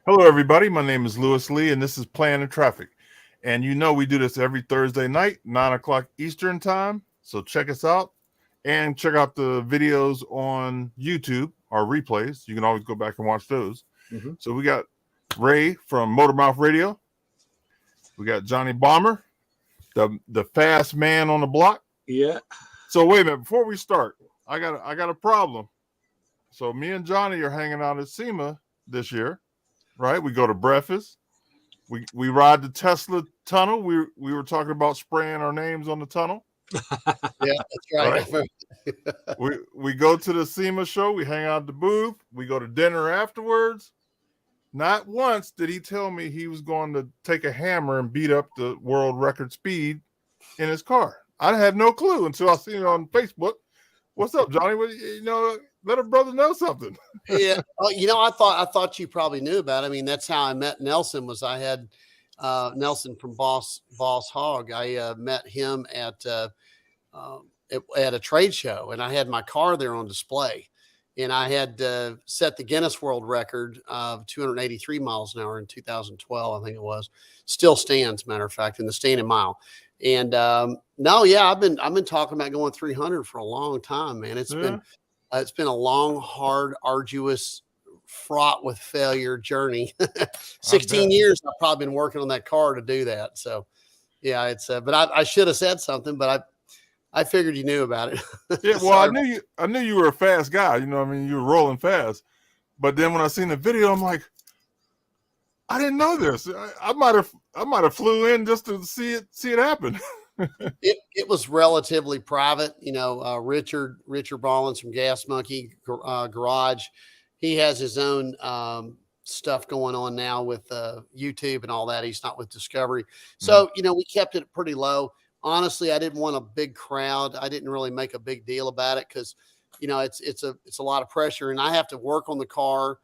Hello, everybody. My name is Lewis Lee, and this is Plan and Traffic. And you know we do this every Thursday night, 9 o'clock Eastern time. So check us out and check out the videos on YouTube, our replays. You can always go back and watch those. Mm-hmm. So we got Ray from Motormouth Radio. We got Johnny Bohmer, the fast man on the block. Yeah. So wait a minute. Before we start, I got a problem. So me and Johnny are hanging out at SEMA this year. Right, we go to breakfast. We ride the Tesla tunnel. We were talking about spraying our names on the tunnel. Yeah, that's right. we go to the SEMA show. We hang out at the booth. We go to dinner afterwards. Not once did he tell me he was going to take a hammer and beat up the world record speed in his car. I had no clue until I seen it on Facebook. What's up, Johnny? Let a brother know something. Yeah. I thought you probably knew about it. I mean, that's how I met Nelson. I had Nelson from Boss Hog. I met him at a trade show, and I had my car there on display, and I had set the Guinness World Record of 283 miles an hour in 2012. I think it was. Still stands, matter of fact, in the standing mile. And I've been talking about going 300 for a long time, man. It's been a long, hard, arduous, fraught with failure journey. 16 years I've probably been working on that car to do that. So yeah, it's but I should have said something, but I figured you knew about it. Yeah, well, I knew you were a fast guy. You know, I mean, you were rolling fast. But then when I seen the video, I'm like, I didn't know this. I might have flew in just to see it happen. It was relatively private. Richard Ballins from Gas Monkey Garage, he has his own stuff going on now with YouTube and all that. He's not with Discovery. So, we kept it pretty low. Honestly, I didn't want a big crowd. I didn't really make a big deal about it because, it's a lot of pressure, and I have to work on the car.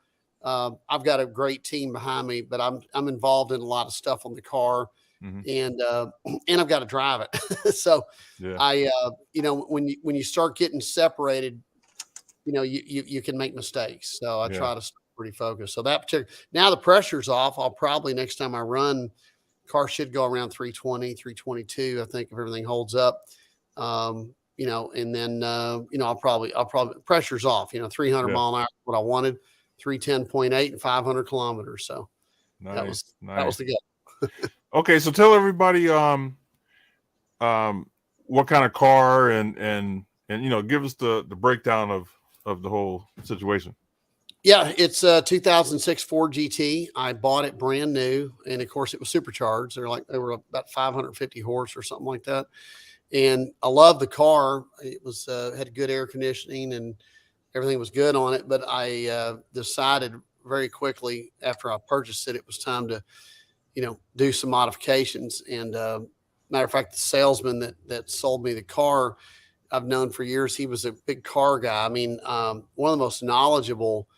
I've got a great team behind me, but I'm involved in a lot of stuff on the car. Mm-hmm. And I've got to drive it. So yeah. When you start getting separated, you can make mistakes. So I try to stay pretty focused. So now the pressure's off. I'll probably next time I run, car should go around 320, 322. I think if everything holds up, and then, I'll probably pressure's off, 300 mile an hour, what I wanted, 310.8 and 500 kilometers. So that was the goal. Okay, so tell everybody what kind of car and give us the breakdown of the whole situation. Yeah, it's a 2006 Ford GT. I bought it brand new, and of course it was supercharged. They were about 550 horse or something like that. And I love the car. It was had good air conditioning and everything was good on it. But I decided very quickly after I purchased it, it was time to do some modifications. And matter of fact, the salesman that sold me the car, I've known for years. He was a big car guy. I mean, one of the most knowledgeable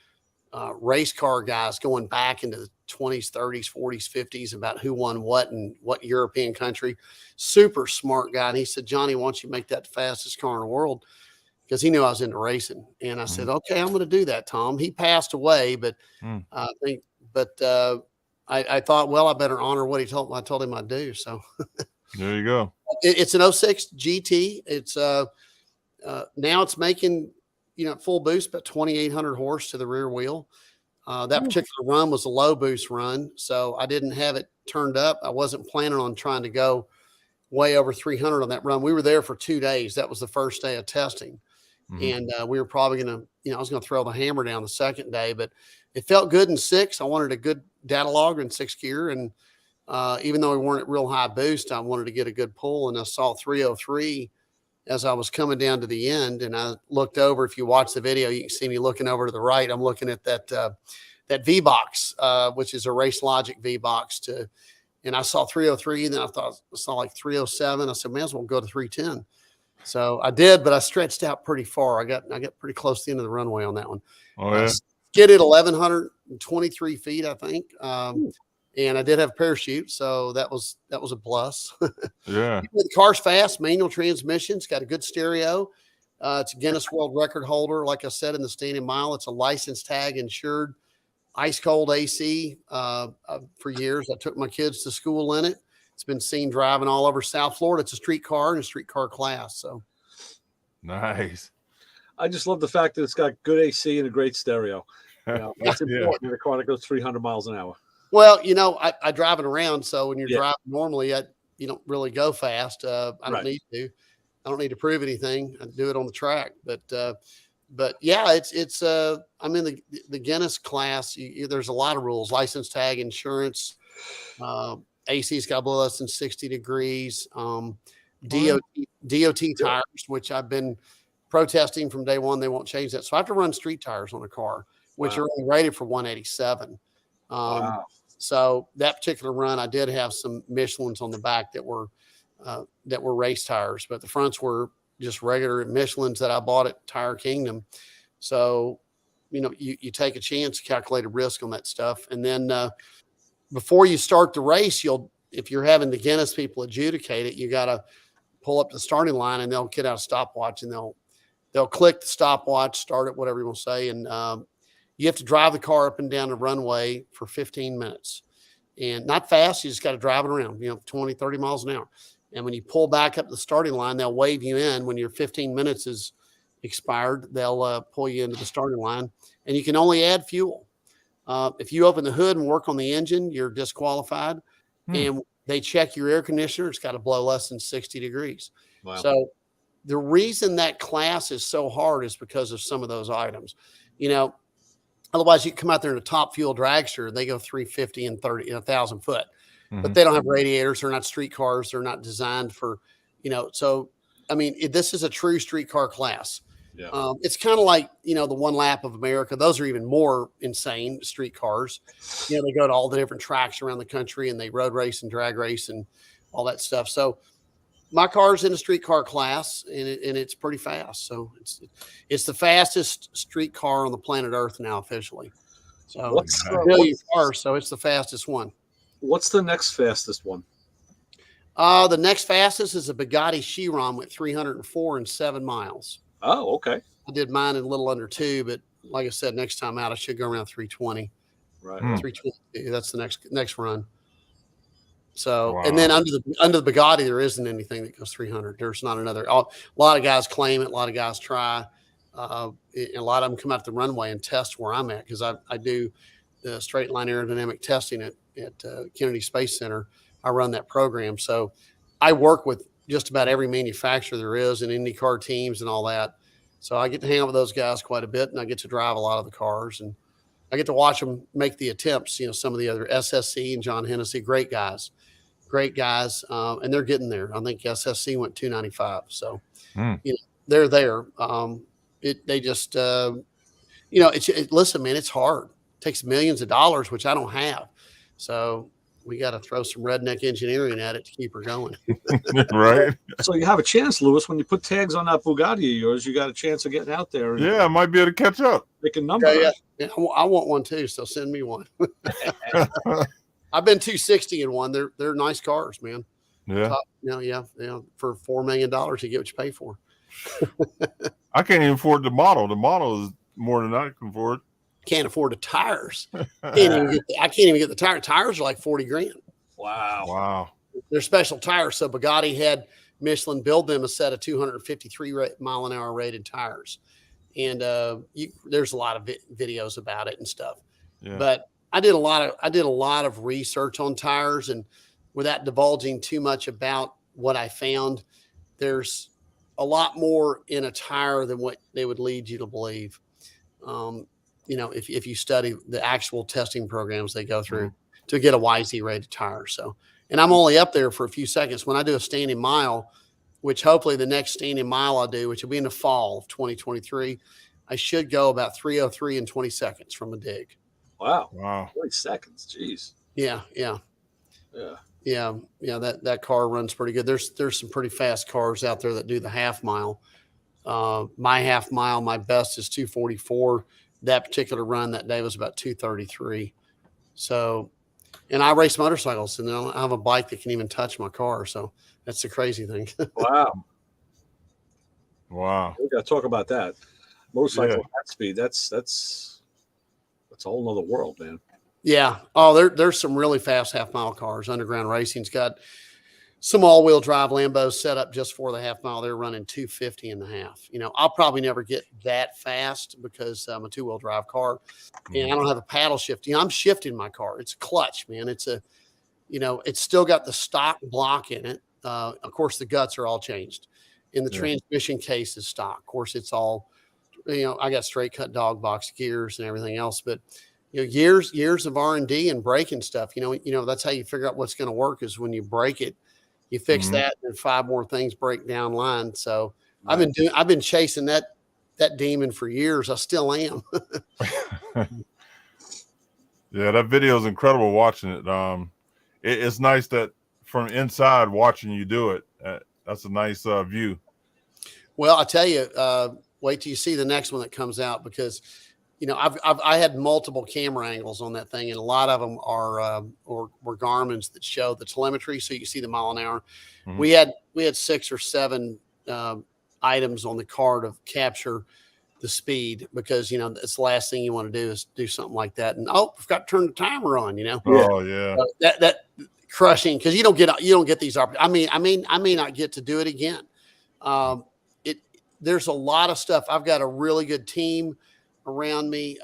race car guys going back into the 20s, 30s, 40s, 50s about who won what and what European country. Super smart guy. And he said, Johnny, why don't you make that the fastest car in the world? Because he knew I was into racing. And I said, okay, I'm going to do that, Tom. He passed away, but I thought, well, I better honor what I told him I'd do. So there you go. It's an 06 GT. It's now it's making, full boost, about 2,800 horse to the rear wheel. That particular run was a low boost run. So I didn't have it turned up. I wasn't planning on trying to go way over 300 on that run. We were there for 2 days. That was the first day of testing. Mm-hmm. And we were probably going to, I was going to throw the hammer down the second day, but it felt good in 6. I wanted a good data logger in 6th gear. And even though we weren't at real high boost, I wanted to get a good pull. And I saw 303 as I was coming down to the end. And I looked over. If you watch the video, you can see me looking over to the right. I'm looking at that V-Box, which is a Race Logic V-Box. And I saw 303. And then I saw like 307. I said, may as well go to 310. So I did, but I stretched out pretty far. I got pretty close to the end of the runway on that one. Oh, yeah. Skidded 1,123 feet, I think. And I did have a parachute, so that was a plus. Yeah. The car's fast, manual transmission. It's got a good stereo. It's a Guinness World Record holder. Like I said, in the standing mile, it's a license tag insured ice cold AC for years. I took my kids to school in it. It's been seen driving all over South Florida. It's a street car and a street car class. So nice. I just love the fact that it's got good AC and a great stereo. That's important in a car that goes 300 miles an hour. Well, I drive it around. So when you're driving normally, you don't really go fast. I don't need to. I don't need to prove anything. I do it on the track. But yeah, it's I'm in the Guinness class. There's a lot of rules: license tag, insurance, AC's got to blow less than 60 degrees, DOT tires, which I've been protesting from day one. They won't change that, so I have to run street tires on a car, which are only rated for 187. So that particular run, I did have some Michelins on the back that were race tires, but the fronts were just regular Michelins that I bought at Tire Kingdom. So, you take a chance, calculated risk on that stuff. And then before you start the race, if you're having the Guinness people adjudicate it, you got to pull up the starting line and they'll get out a stopwatch and they'll click the stopwatch, start it, whatever you want to say. And you have to drive the car up and down the runway for 15 minutes and not fast. You just got to drive it around, 20, 30 miles an hour. And when you pull back up the starting line, they'll wave you in. When your 15 minutes is expired, they'll pull you into the starting line, and you can only add fuel. If you open the hood and work on the engine, you're disqualified. And they check your air conditioner. It's got to blow less than 60 degrees. Wow. So the reason that class is so hard is because of some of those items. Otherwise you come out there in a top fuel dragster, they go 350 and 1,000 foot. But they don't have radiators. They're not street cars. They're not designed for, so, this is a true street car class. Yeah. It's kind of like, the one lap of America. Those are even more insane street cars. They go to all the different tracks around the country and they road race and drag race and all that stuff. So my car's in a street car class and it's pretty fast. So it's the fastest street car on the planet Earth now officially. So it's a billion cars. So it's the fastest one. What's the next fastest one? The next fastest is a Bugatti Chiron with 304 and 7 miles. Oh, okay. I did mine in a little under 2, but like I said, next time out, I should go around 320. Right. 322. That's the next run. So, and then under the Bugatti, there isn't anything that goes 300. There's not another. A lot of guys claim it. A lot of guys try. A lot of them come out the runway and test where I'm at because I do the straight line aerodynamic testing at Kennedy Space Center. I run that program. So I work with just about every manufacturer there is and IndyCar teams and all that. So I get to hang out with those guys quite a bit and I get to drive a lot of the cars and I get to watch them make the attempts. Some of the other SSC and John Hennessy, great guys. And they're getting there. I think SSC went 295. So, they're there. They just, listen, man, it's hard. It takes millions of dollars, which I don't have. So we got to throw some redneck engineering at it to keep her going. Right. So you have a chance, Lewis, when you put tags on that Bugatti of yours, you got a chance of getting out there. Yeah, I might be able to catch up. Make a number. Yeah. I want one too, so send me one. I've been 260 in one. They're nice cars, man. Yeah. For $4 million, you get what you pay for. I can't even afford the model. The model is more than I can afford. Can't afford the tires. I can't even get the tires. Tires are like 40 grand. Wow. They're special tires. So Bugatti had Michelin build them a set of 253 mile an hour rated tires. And there's a lot of videos about it and stuff. Yeah. But I did a lot of research on tires, and without divulging too much about what I found, there's a lot more in a tire than what they would lead you to believe. If you study the actual testing programs they go through to get a YZ rated tire. So, and I'm only up there for a few seconds. When I do a standing mile, which hopefully the next standing mile I'll do, which will be in the fall of 2023, I should go about 3:03 in 20 seconds from a dig. Wow. 20 seconds. Jeez. Yeah. That car runs pretty good. There's some pretty fast cars out there that do the half mile. My half mile, my best is 2:44. That particular run that day was about 2:33. So, and I race motorcycles, and I have a bike that can even touch my car. So that's the crazy thing. Wow. Wow. We got to talk about that. Motorcycle Yeah. at that speed. That's a whole nother world, man. Yeah. Oh, there's some really fast half-mile cars. Underground Racing's got some all-wheel drive Lambos set up just for the half mile. They're running 250 and a half. You know, I'll probably never get that fast because I'm a two-wheel drive car and I don't have a paddle shift. You know, I'm shifting my car. It's a clutch, man. It's a, you know, it's still got the stock block in it. Of course, the guts are all changed. And the transmission case is stock. Of course, it's all, you know, I got straight cut dog box gears and everything else, but you know, years of R&D and braking stuff, you know, that's how you figure out what's going to work is when you break it. You fix that, and 5 more things break down line. So I've been chasing that demon for years. I still am. Yeah, that video is incredible watching it. It's nice that from inside watching you do it. That's a nice view. Well, I tell you, wait till you see the next one that comes out because, you know, I had multiple camera angles on that thing, and a lot of them are were Garmin's that show the telemetry, so you see the mile an hour. Mm-hmm. We had 6 or 7 items on the car to capture the speed because, you know, it's the last thing you want to do is do something like that, and I've got to turn the timer on, you know. Oh yeah, that crushing because you don't get these opportunities. I may not get to do it again. There's a lot of stuff. I've got a really good team around me.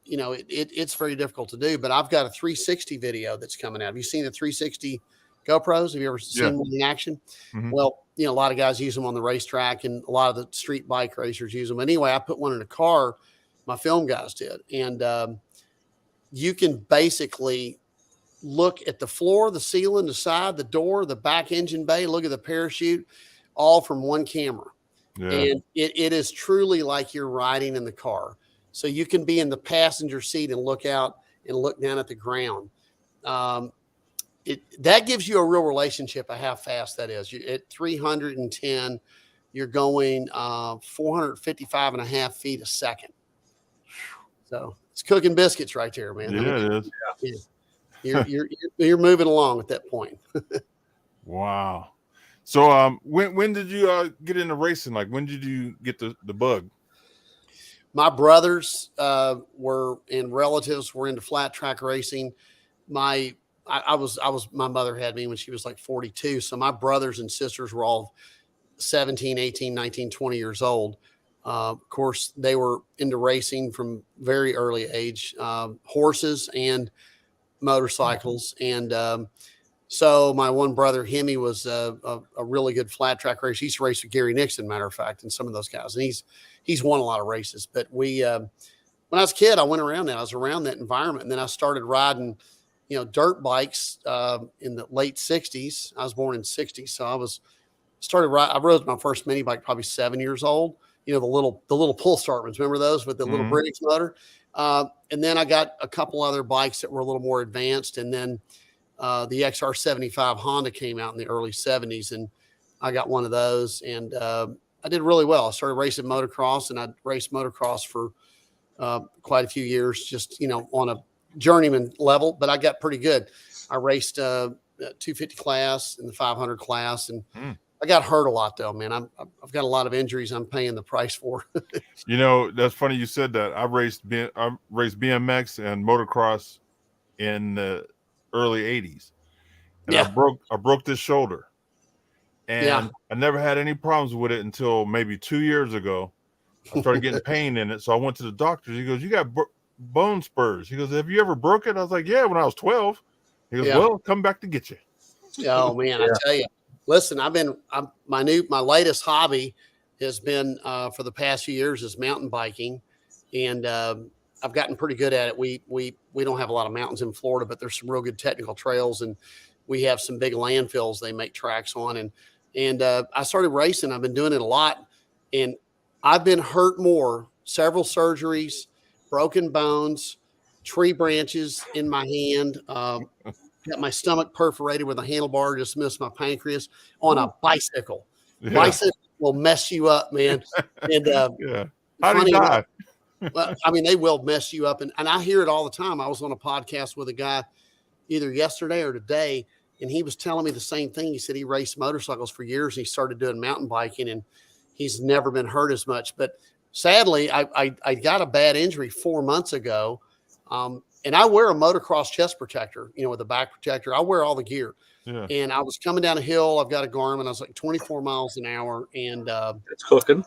You know, it's very difficult to do, but I've got a 360 video that's coming out. Have you seen the 360 GoPros? Have you ever seen one in action? Mm-hmm. Well, you know, a lot of guys use them on the racetrack and a lot of the street bike racers use them. Anyway, I put one in a car, my film guys did. And you can basically look at the floor, the ceiling, the side, the door, the back engine bay, look at the parachute, all from one camera. Yeah. And it is truly like you're riding in the car. So you can be in the passenger seat and look out and look down at the ground. That gives you a real relationship of how fast that is. At 310, you're going 455 and a half feet a second. So it's cooking biscuits right there, man. Yeah, it is. Yeah. You're moving along at that point. Wow. So when did you get into racing? Like when did you get the bug? My brothers were and relatives were into flat track racing. My mother had me when she was like 42. So my brothers and sisters were all 17, 18, 19, 20 years old. Of course, they were into racing from very early age, horses and motorcycles. And so my one brother, Hemi, was a really good flat track racer. He used to race with Gary Nixon, matter of fact, and some of those guys. And he's won a lot of races. But when I was a kid, I went around that. I was around that environment. And then I started riding, you know, dirt bikes in the late 60s. I was born in 60. So I rode my first mini bike probably 7 years old. You know, the little pull start ones. Remember those with the little British motor? And then I got a couple other bikes that were a little more advanced. And then the XR75 Honda came out in the early 70s, and I got one of those, and I did really well. I started racing motocross, and I raced motocross for quite a few years, just, you know, on a journeyman level, but I got pretty good. I raced 250 class and the 500 class, and I got hurt a lot though, man. I've got a lot of injuries I'm paying the price for. You know, that's funny you said that. I raced BMX and motocross in the early 80s. And I broke this shoulder. And I never had any problems with it until maybe 2 years ago. I started getting pain in it. So I went to the doctor. He goes, "You got bone spurs." He goes, "Have you ever broke it?" I was like, "Yeah, when I was 12. He goes, "Well, come back to get you." Oh man, I tell you. Listen, my latest hobby has been for the past few years is mountain biking, and I've gotten pretty good at it. We don't have a lot of mountains in Florida, but there's some real good technical trails, and we have some big landfills they make tracks on. And I started racing. I've been doing it a lot, and I've been hurt more. Several surgeries, broken bones, tree branches in my hand. Got my stomach perforated with a handlebar, just missed my pancreas on a bicycle. Yeah. Bicycle will mess you up, man. And how do you die? Well, I mean, they will mess you up. And I hear it all the time. I was on a podcast with a guy either yesterday or today, and he was telling me the same thing. He said he raced motorcycles for years, and he started doing mountain biking. And he's never been hurt as much. But sadly, I got a bad injury 4 months ago. And I wear a motocross chest protector, with a back protector. I wear all the gear. Yeah. And I was coming down a hill. I've got a Garmin. I was like 24 miles an hour. And it's cooking.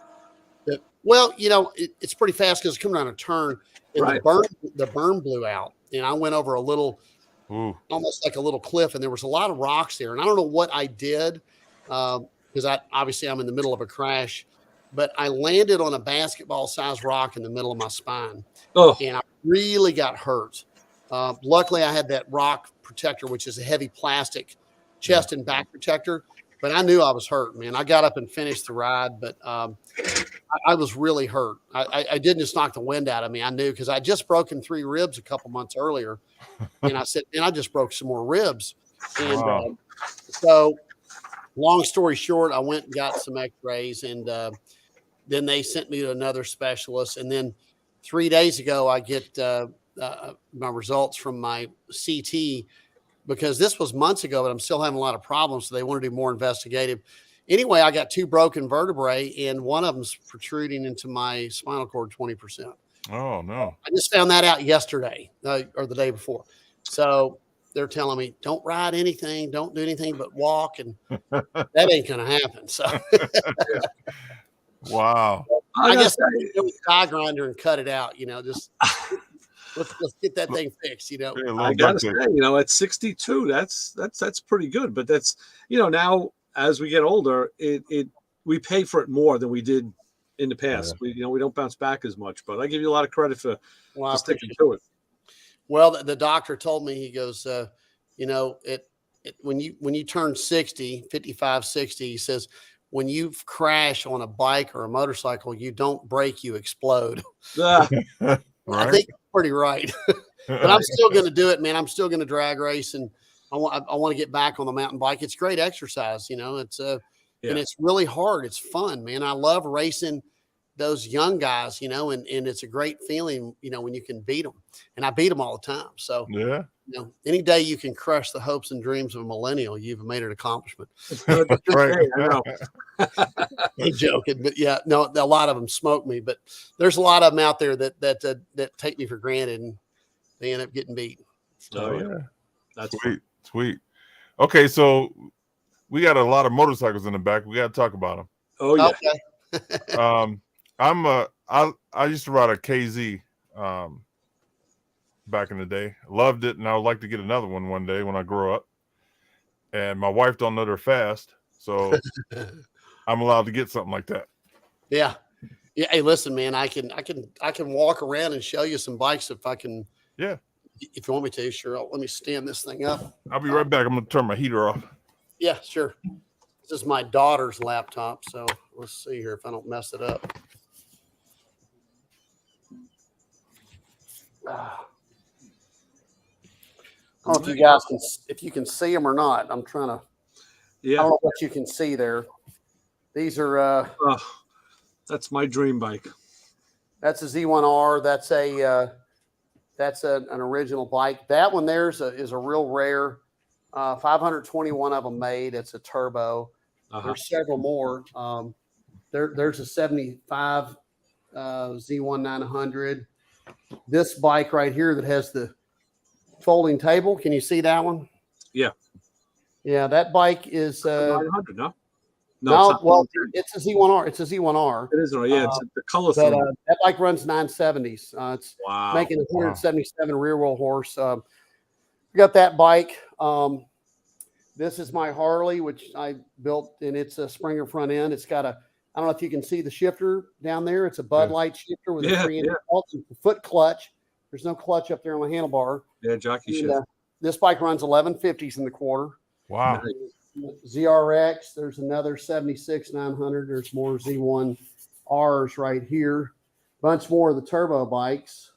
Well, it's pretty fast because it's coming around a turn. And Right. the berm blew out. And I went over a little, almost like a little cliff. And there was a lot of rocks there. And I don't know what I did because obviously I'm in the middle of a crash. But I landed on a basketball-sized rock in the middle of my spine. Oh. And I really got hurt. Luckily, I had that rock protector, which is a heavy plastic chest and back protector. But I knew I was hurt, man. I got up and finished the ride, but I was really hurt. I didn't just knock the wind out of me. I knew because I just broken 3 ribs a couple months earlier. And I said, man, I just broke some more ribs. And so long story short, I went and got some x-rays, and then they sent me to another specialist. And then 3 days ago, I get my results from my CT, because this was months ago, but I'm still having a lot of problems. So they want to do more investigative. Anyway, I got 2 broken vertebrae, and one of them's protruding into my spinal cord 20%. Oh, no. I just found that out yesterday or the day before. So they're telling me, don't ride anything, don't do anything but walk. And that ain't going to happen. So wow. I guess I can go with a tie grinder and cut it out, just let's get that thing fixed, I gotta say, at 62, that's pretty good. But that's, now as we get older, we pay for it more than we did in the past. Yeah. We don't bounce back as much, but I give you a lot of credit for sticking to it. Well, the doctor told me, he goes, when you turn 60, 55, 60, he says, when you crash on a bike or a motorcycle, you don't brake, you explode. Right. I think you're pretty right. But I'm still going to do it, man. I'm still going to drag race, and I want to get back on the mountain bike. It's great exercise, it's and it's really hard. It's fun, man. I love racing those young guys, and it's a great feeling, when you can beat them. And I beat them all the time. So any day you can crush the hopes and dreams of a millennial, you've made an accomplishment. Right. I know. I'm joking, but no, a lot of them smoke me, but there's a lot of them out there that take me for granted, and they end up getting beat. So, that's sweet. Okay, so we got a lot of motorcycles in the back. We got to talk about them. Oh yeah. Okay. I used to ride a KZ back in the day. Loved it, and I would like to get another one day when I grow up. And my wife don't know they're fast, so I'm allowed to get something like that. Yeah. Hey, listen, man, I can walk around and show you some bikes if I can. Yeah. If you want me to, sure. Let me stand this thing up. I'll be right back. I'm going to turn my heater off. Yeah, sure. This is my daughter's laptop, so let's see here if I don't mess it up. I don't know if you guys if you can see them or not. I'm trying to. Yeah. I don't know what you can see there. These are. That's my dream bike. That's a Z1R. That's an original bike. That one there is a real rare. 521 of them made. It's a turbo. There's several more. There's a 75 Z1 900. This bike right here that has the folding table. Can you see that one? Yeah. Yeah, that bike is 900. It's a Z1R. It's a Z1R. It is. Yeah, it's the color. But that bike runs 970s. It's wow. making 177 rear wheel horse. Got that bike. This is my Harley, which I built, and it's a Springer front end. It's got I don't know if you can see the shifter down there. It's a Bud Light shifter with a 3-inch foot clutch. There's no clutch up there on the handlebar. Yeah, jockey shift. This bike runs 1150s in the quarter. Wow. ZRX. There's another 76 900. There's more Z1Rs right here. Bunch more of the turbo bikes.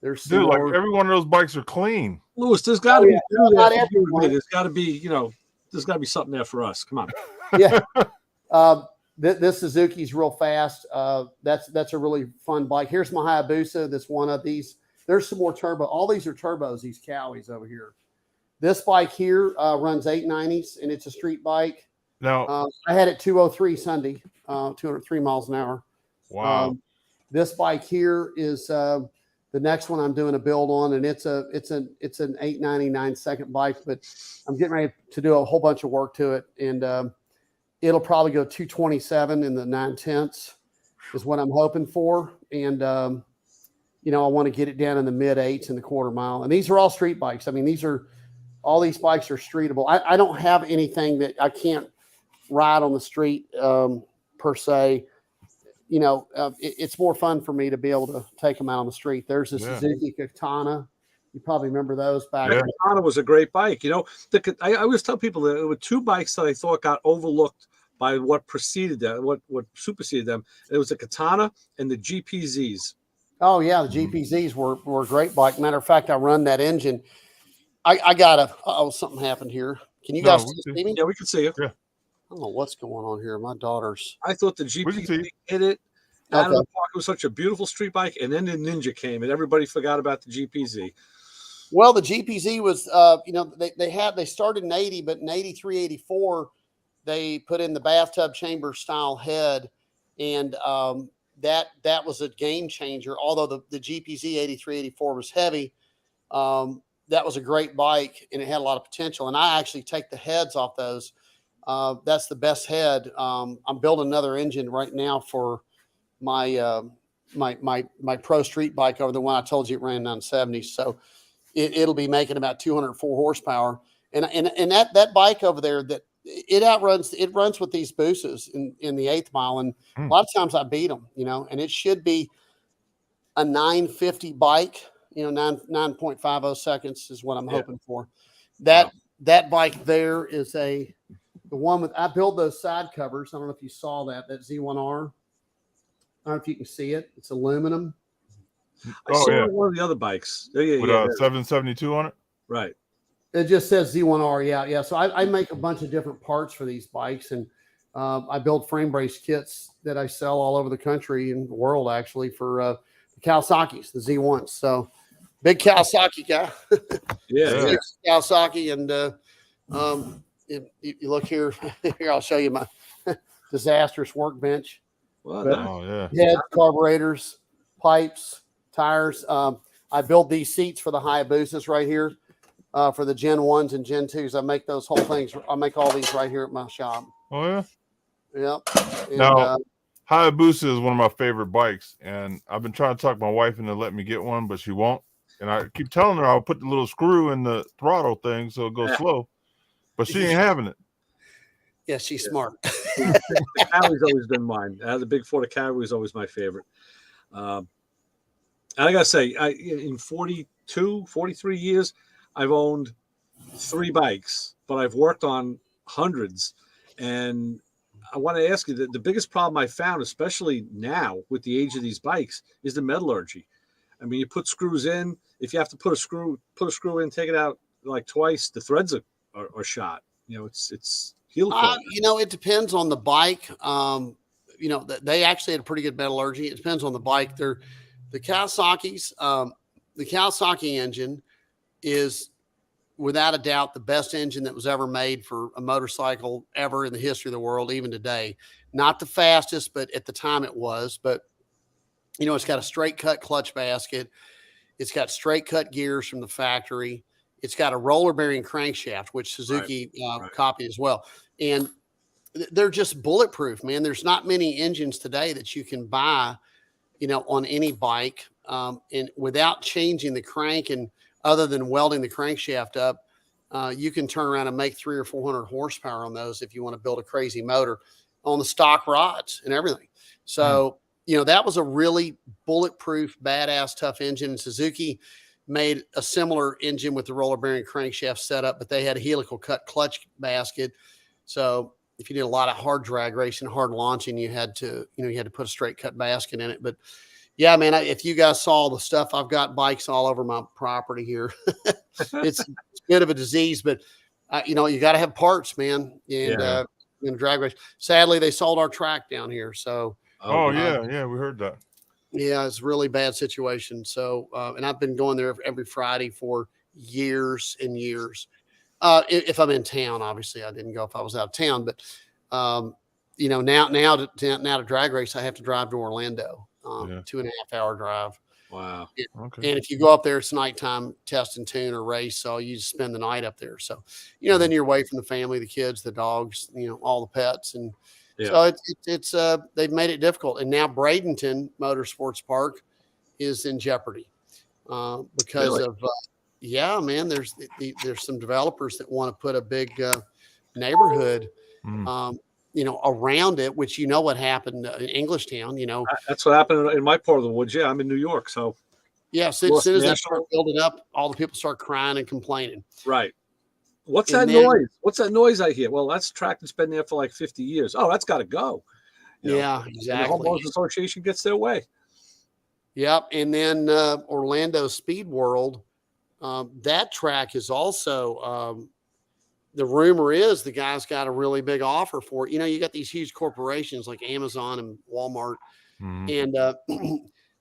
There's like every one of those bikes are clean. Lewis, there's got to be. Not everyone. There's got to be. There's got to be something there for us. Come on. Yeah. This Suzuki's real fast. That's a really fun bike. Here's my Hayabusa. That's one of these. There's some more turbo. All these are turbos. These Cowies over here. This bike here runs 890s, and it's a street bike. Now, I had it 203 Sunday, 203 miles an hour. wow. This bike here is the next one I'm doing a build on, and it's an 899 second bike, but I'm getting ready to do a whole bunch of work to it, and it'll probably go 227 in the 9/10 is what I'm hoping for, and I want to get it down in the mid 8s in the quarter mile, and these are all street bikes. I mean, all these bikes are streetable. I don't have anything that I can't ride on the street per se. It's more fun for me to be able to take them out on the street. There's a Suzuki Katana. You probably remember those back. The Katana was a great bike. I always tell people that there were two bikes that I thought got overlooked by what preceded them, what superseded them. It was the Katana and the GPZs. Oh yeah, the GPZs were a great bike. Matter of fact, I run that engine. I got something happened here. Can you guys see me? Yeah, we can see you. Yeah. I don't know what's going on here. My daughter's. I thought the GPZ hit it. Out of the park, it was such a beautiful street bike, and then the Ninja came, and everybody forgot about the GPZ. Well, the GPZ was, they started in 80, but in 83, 84, they put in the bathtub chamber style head, and that was a game changer. Although the GPZ 83, 84 was heavy, that was a great bike, and it had a lot of potential. And I actually take the heads off those. That's the best head. I'm building another engine right now for my my pro street bike over the one I told you it ran down 70s. So it'll be making about 204 horsepower. And that bike over there, that it runs with these boosters in the 8th mile. And a lot of times I beat them, and it should be a 950 bike, 9.50 seconds is what I'm hoping for. That bike there is the one I built those side covers. I don't know if you saw that Z1R. I don't know if you can see it. It's aluminum. I saw one of the other bikes. With 772 on it? Right. It just says Z1R. Yeah. So I make a bunch of different parts for these bikes, and I build frame brace kits that I sell all over the country and the world, actually, for the Kawasaki's, the Z1s. So big Kawasaki guy. Yeah. Kawasaki. And you look here. Here, I'll show you my disastrous workbench. Head, carburetors, pipes, tires. I build these seats for the Hayabusas right here for the Gen 1s and Gen 2s. I make those whole things. I make all these right here at my shop. Oh, yeah? Yep. And, now, Hayabusa is one of my favorite bikes, and I've been trying to talk my wife into letting me get one, but she won't. And I keep telling her I'll put the little screw in the throttle thing so it goes slow, but she ain't having it. Yeah, she's smart. The Camry's always been mine. The big Ford Camry is always my favorite. And I got to say, in 43 years, I've owned 3 bikes, but I've worked on hundreds. And I want to ask you that the biggest problem I found, especially now with the age of these bikes, is the metallurgy. I mean, you put screws in. If you have to put a screw in, take it out like twice, the threads are shot. It's it depends on the bike. They actually had a pretty good metallurgy. It depends on the bike. The Kawasaki's, the Kawasaki engine is without a doubt the best engine that was ever made for a motorcycle ever in the history of the world, even today. Not the fastest, but at the time it was. But it's got a straight cut clutch basket. It's got straight cut gears from the factory. It's got a roller bearing crankshaft, which Suzuki copied as well. And they're just bulletproof, man. There's not many engines today that you can buy, on any bike, and without changing the crank, and other than welding the crankshaft up, you can turn around and make 300 or 400 horsepower on those if you want to build a crazy motor on the stock rods and everything. So, that was a really bulletproof, badass, tough engine. And Suzuki made a similar engine with the roller bearing crankshaft setup, but they had a helical cut clutch basket. So if you did a lot of hard drag racing, hard launching, you had to put a straight cut basket in it. But yeah, man, if you guys saw the stuff, I've got bikes all over my property here. It's a bit of a disease, but you got to have parts, man. And drag race. Sadly, they sold our track down here. So, we heard that. Yeah, it's a really bad situation. So, and I've been going there every Friday for years and years. If I'm in town, obviously I didn't go if I was out of town, but You know, now to drag race, I have to drive to Orlando, 2.5-hour drive. Wow. Okay. And if you go up there, it's nighttime test and tune or race. So you just spend the night up there. So, you know, then you're away from the family, the kids, the dogs, you know, all the pets. And so it's they've made it difficult. And now Bradenton Motorsports Park is in jeopardy because of, yeah, man, there's some developers that want to put a big neighborhood, you know, around it, which, you know, what happened in Englishtown, you know. That's what happened in my part of the woods. Yeah, I'm in New York. So, yeah, so as soon as they start building up, all the people start crying and complaining. Right. What's that noise? What's that noise I hear? Well, that's a track that's been there for like 50 years. Oh, that's got to go. Yeah, exactly. And the Homeowners Association gets their way. Yep. And then Orlando Speed World, that track is also, the rumor is the guy's got a really big offer for it. You know, you got these huge corporations like Amazon and Walmart, and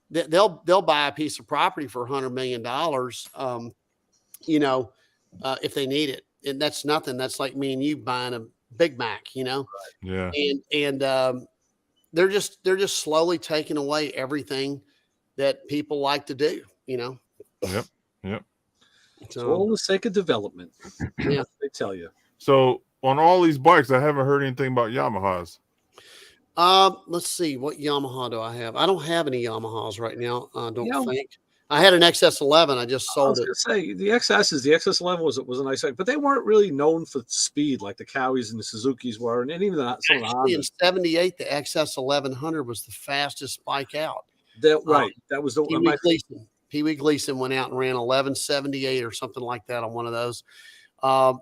they'll buy a piece of property for $100 million, you know, if they need it. And that's nothing. That's like me and you buying a Big Mac, you know? Yeah. And they're just slowly taking away everything that people like to do, you know? Yep. Yep. So all the sake of development. Yeah. They tell you. So on all these bikes, I haven't heard anything about Yamahas. Let's see. What Yamaha do I have? I don't have any Yamahas right now. I don't think. I had an XS11. I just sold it. I was going to say, the XS11 was a nice bike, but they weren't really known for speed like the Cowies and the Suzukis were. And even some of the Hondas. In 78, the XS1100 was the fastest bike out. That was the one. Pee Wee Gleason went out and ran 1178 or something like that on one of those.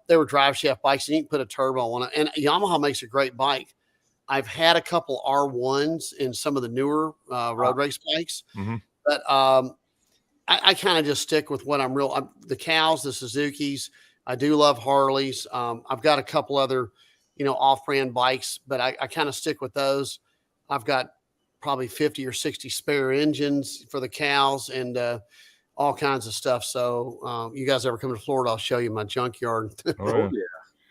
They were drive shaft bikes, and you can put a turbo on it. And Yamaha makes a great bike. I've had a couple R1s in some of the newer road race bikes, but I kind of just stick with what the Cows, the Suzukis. I do love Harleys. I've got a couple other, you know, off-brand bikes, but I kind of stick with those. I've got probably 50 or 60 spare engines for the Cows and all kinds of stuff. So you guys ever come to Florida, I'll show you my junkyard. Oh, yeah.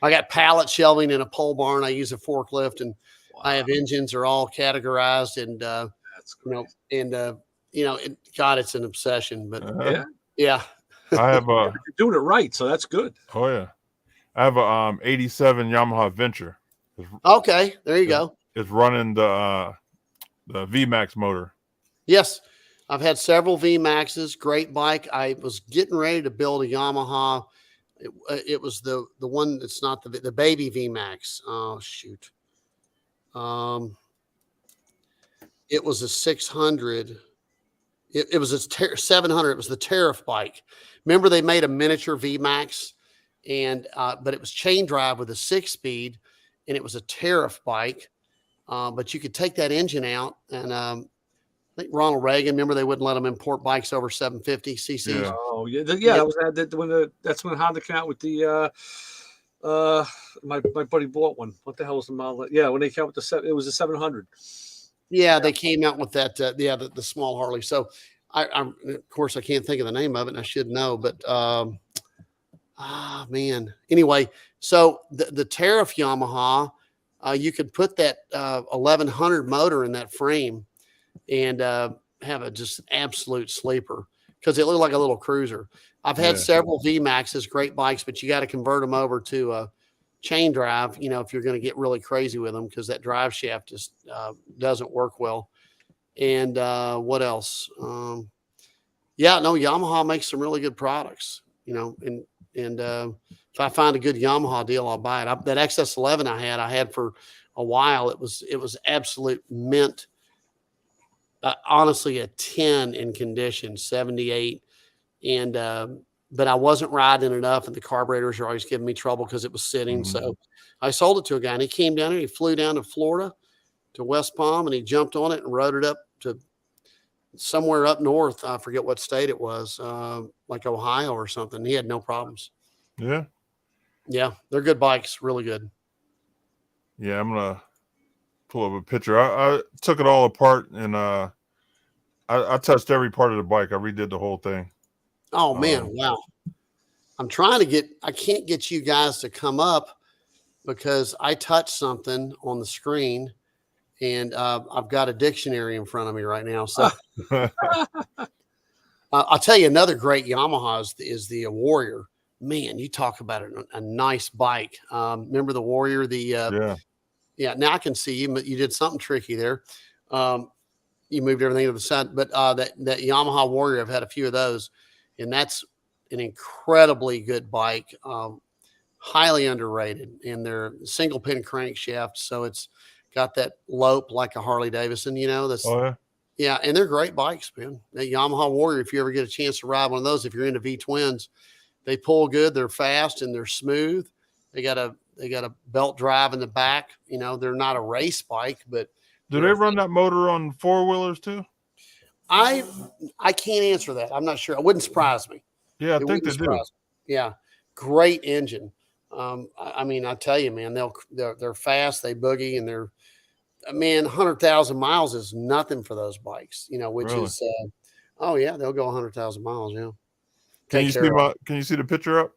I got pallet shelving in a pole barn. I use a forklift, and I have engines are all categorized, and that's great. You know, God, it's an obsession, but yeah. I have you're doing it right, so that's good. Oh yeah, I have a 87 Yamaha Venture. Okay, there you go. It's running the VMAX motor. Yes, I've had several VMAXs. Great bike. I was getting ready to build a Yamaha. It was the one that's not the baby VMAX. Oh shoot. It was a 600. It was a 700. It was the Tariff bike. Remember, they made a miniature VMAX, and but it was chain drive with a 6-speed, and it was a Tariff bike. But you could take that engine out, and I think Ronald Reagan. Remember, they wouldn't let them import bikes over 750 cc. Yeah. Oh yeah, that's when Honda came out with the. My buddy bought one. What the hell was the model? Yeah, when they came out with it was a 700. Yeah, they came out with that. The small Harley. So, I of course I can't think of the name of it, and I should know, but man. Anyway, so the Tariff Yamaha, you could put that 1100 motor in that frame, and have a just absolute sleeper because it looked like a little cruiser. I've had several VMAXs, great bikes, but you got to convert them over to a chain drive, you know, if you're going to get really crazy with them, because that drive shaft just doesn't work well. And what else? Yamaha makes some really good products, you know, and if I find a good Yamaha deal, I'll buy it. That XS11 I had for a while. It was absolute mint. Honestly, a 10 in condition, 78. And but I wasn't riding enough, and the carburetors are always giving me trouble because it was sitting. So I sold it to a guy, and he came down here. He flew down to Florida, to West Palm, and he jumped on it and rode it up to somewhere up north. I forget what state it was, like Ohio or something. He had no problems. Yeah. Yeah, they're good bikes, really good. Yeah, I'm gonna pull up a picture. I took it all apart, and I touched every part of the bike. I redid the whole thing. Oh man, wow. I can't get you guys to come up. because I touched something on the screen, and I've got a dictionary in front of me right now. So I'll tell you another great Yamaha is the Warrior. Man, you talk about a nice bike. Remember the Warrior? Yeah. Now I can see you. You did something tricky there. You moved everything to the side, but that Yamaha Warrior, I've had a few of those, and that's an incredibly good bike. Highly underrated, and they're single pin crankshaft, so it's got that lope like a Harley Davidson. That's yeah, and they're great bikes, man. That Yamaha Warrior, if you ever get a chance to ride one of those, if you're into V twins, they pull good, they're fast, and they're smooth. They got a belt drive in the back. They're not a race bike, but do they run that motor on 4-wheelers too? I can't answer that. I'm not sure. It wouldn't surprise me. Yeah, I think they do. Yeah, great engine. I mean, I tell you, man, they're fast, they boogie, and they're 100,000 miles is nothing for those bikes. Which Really? is oh yeah, they'll go 100,000 miles. Yeah. Can you see the picture up?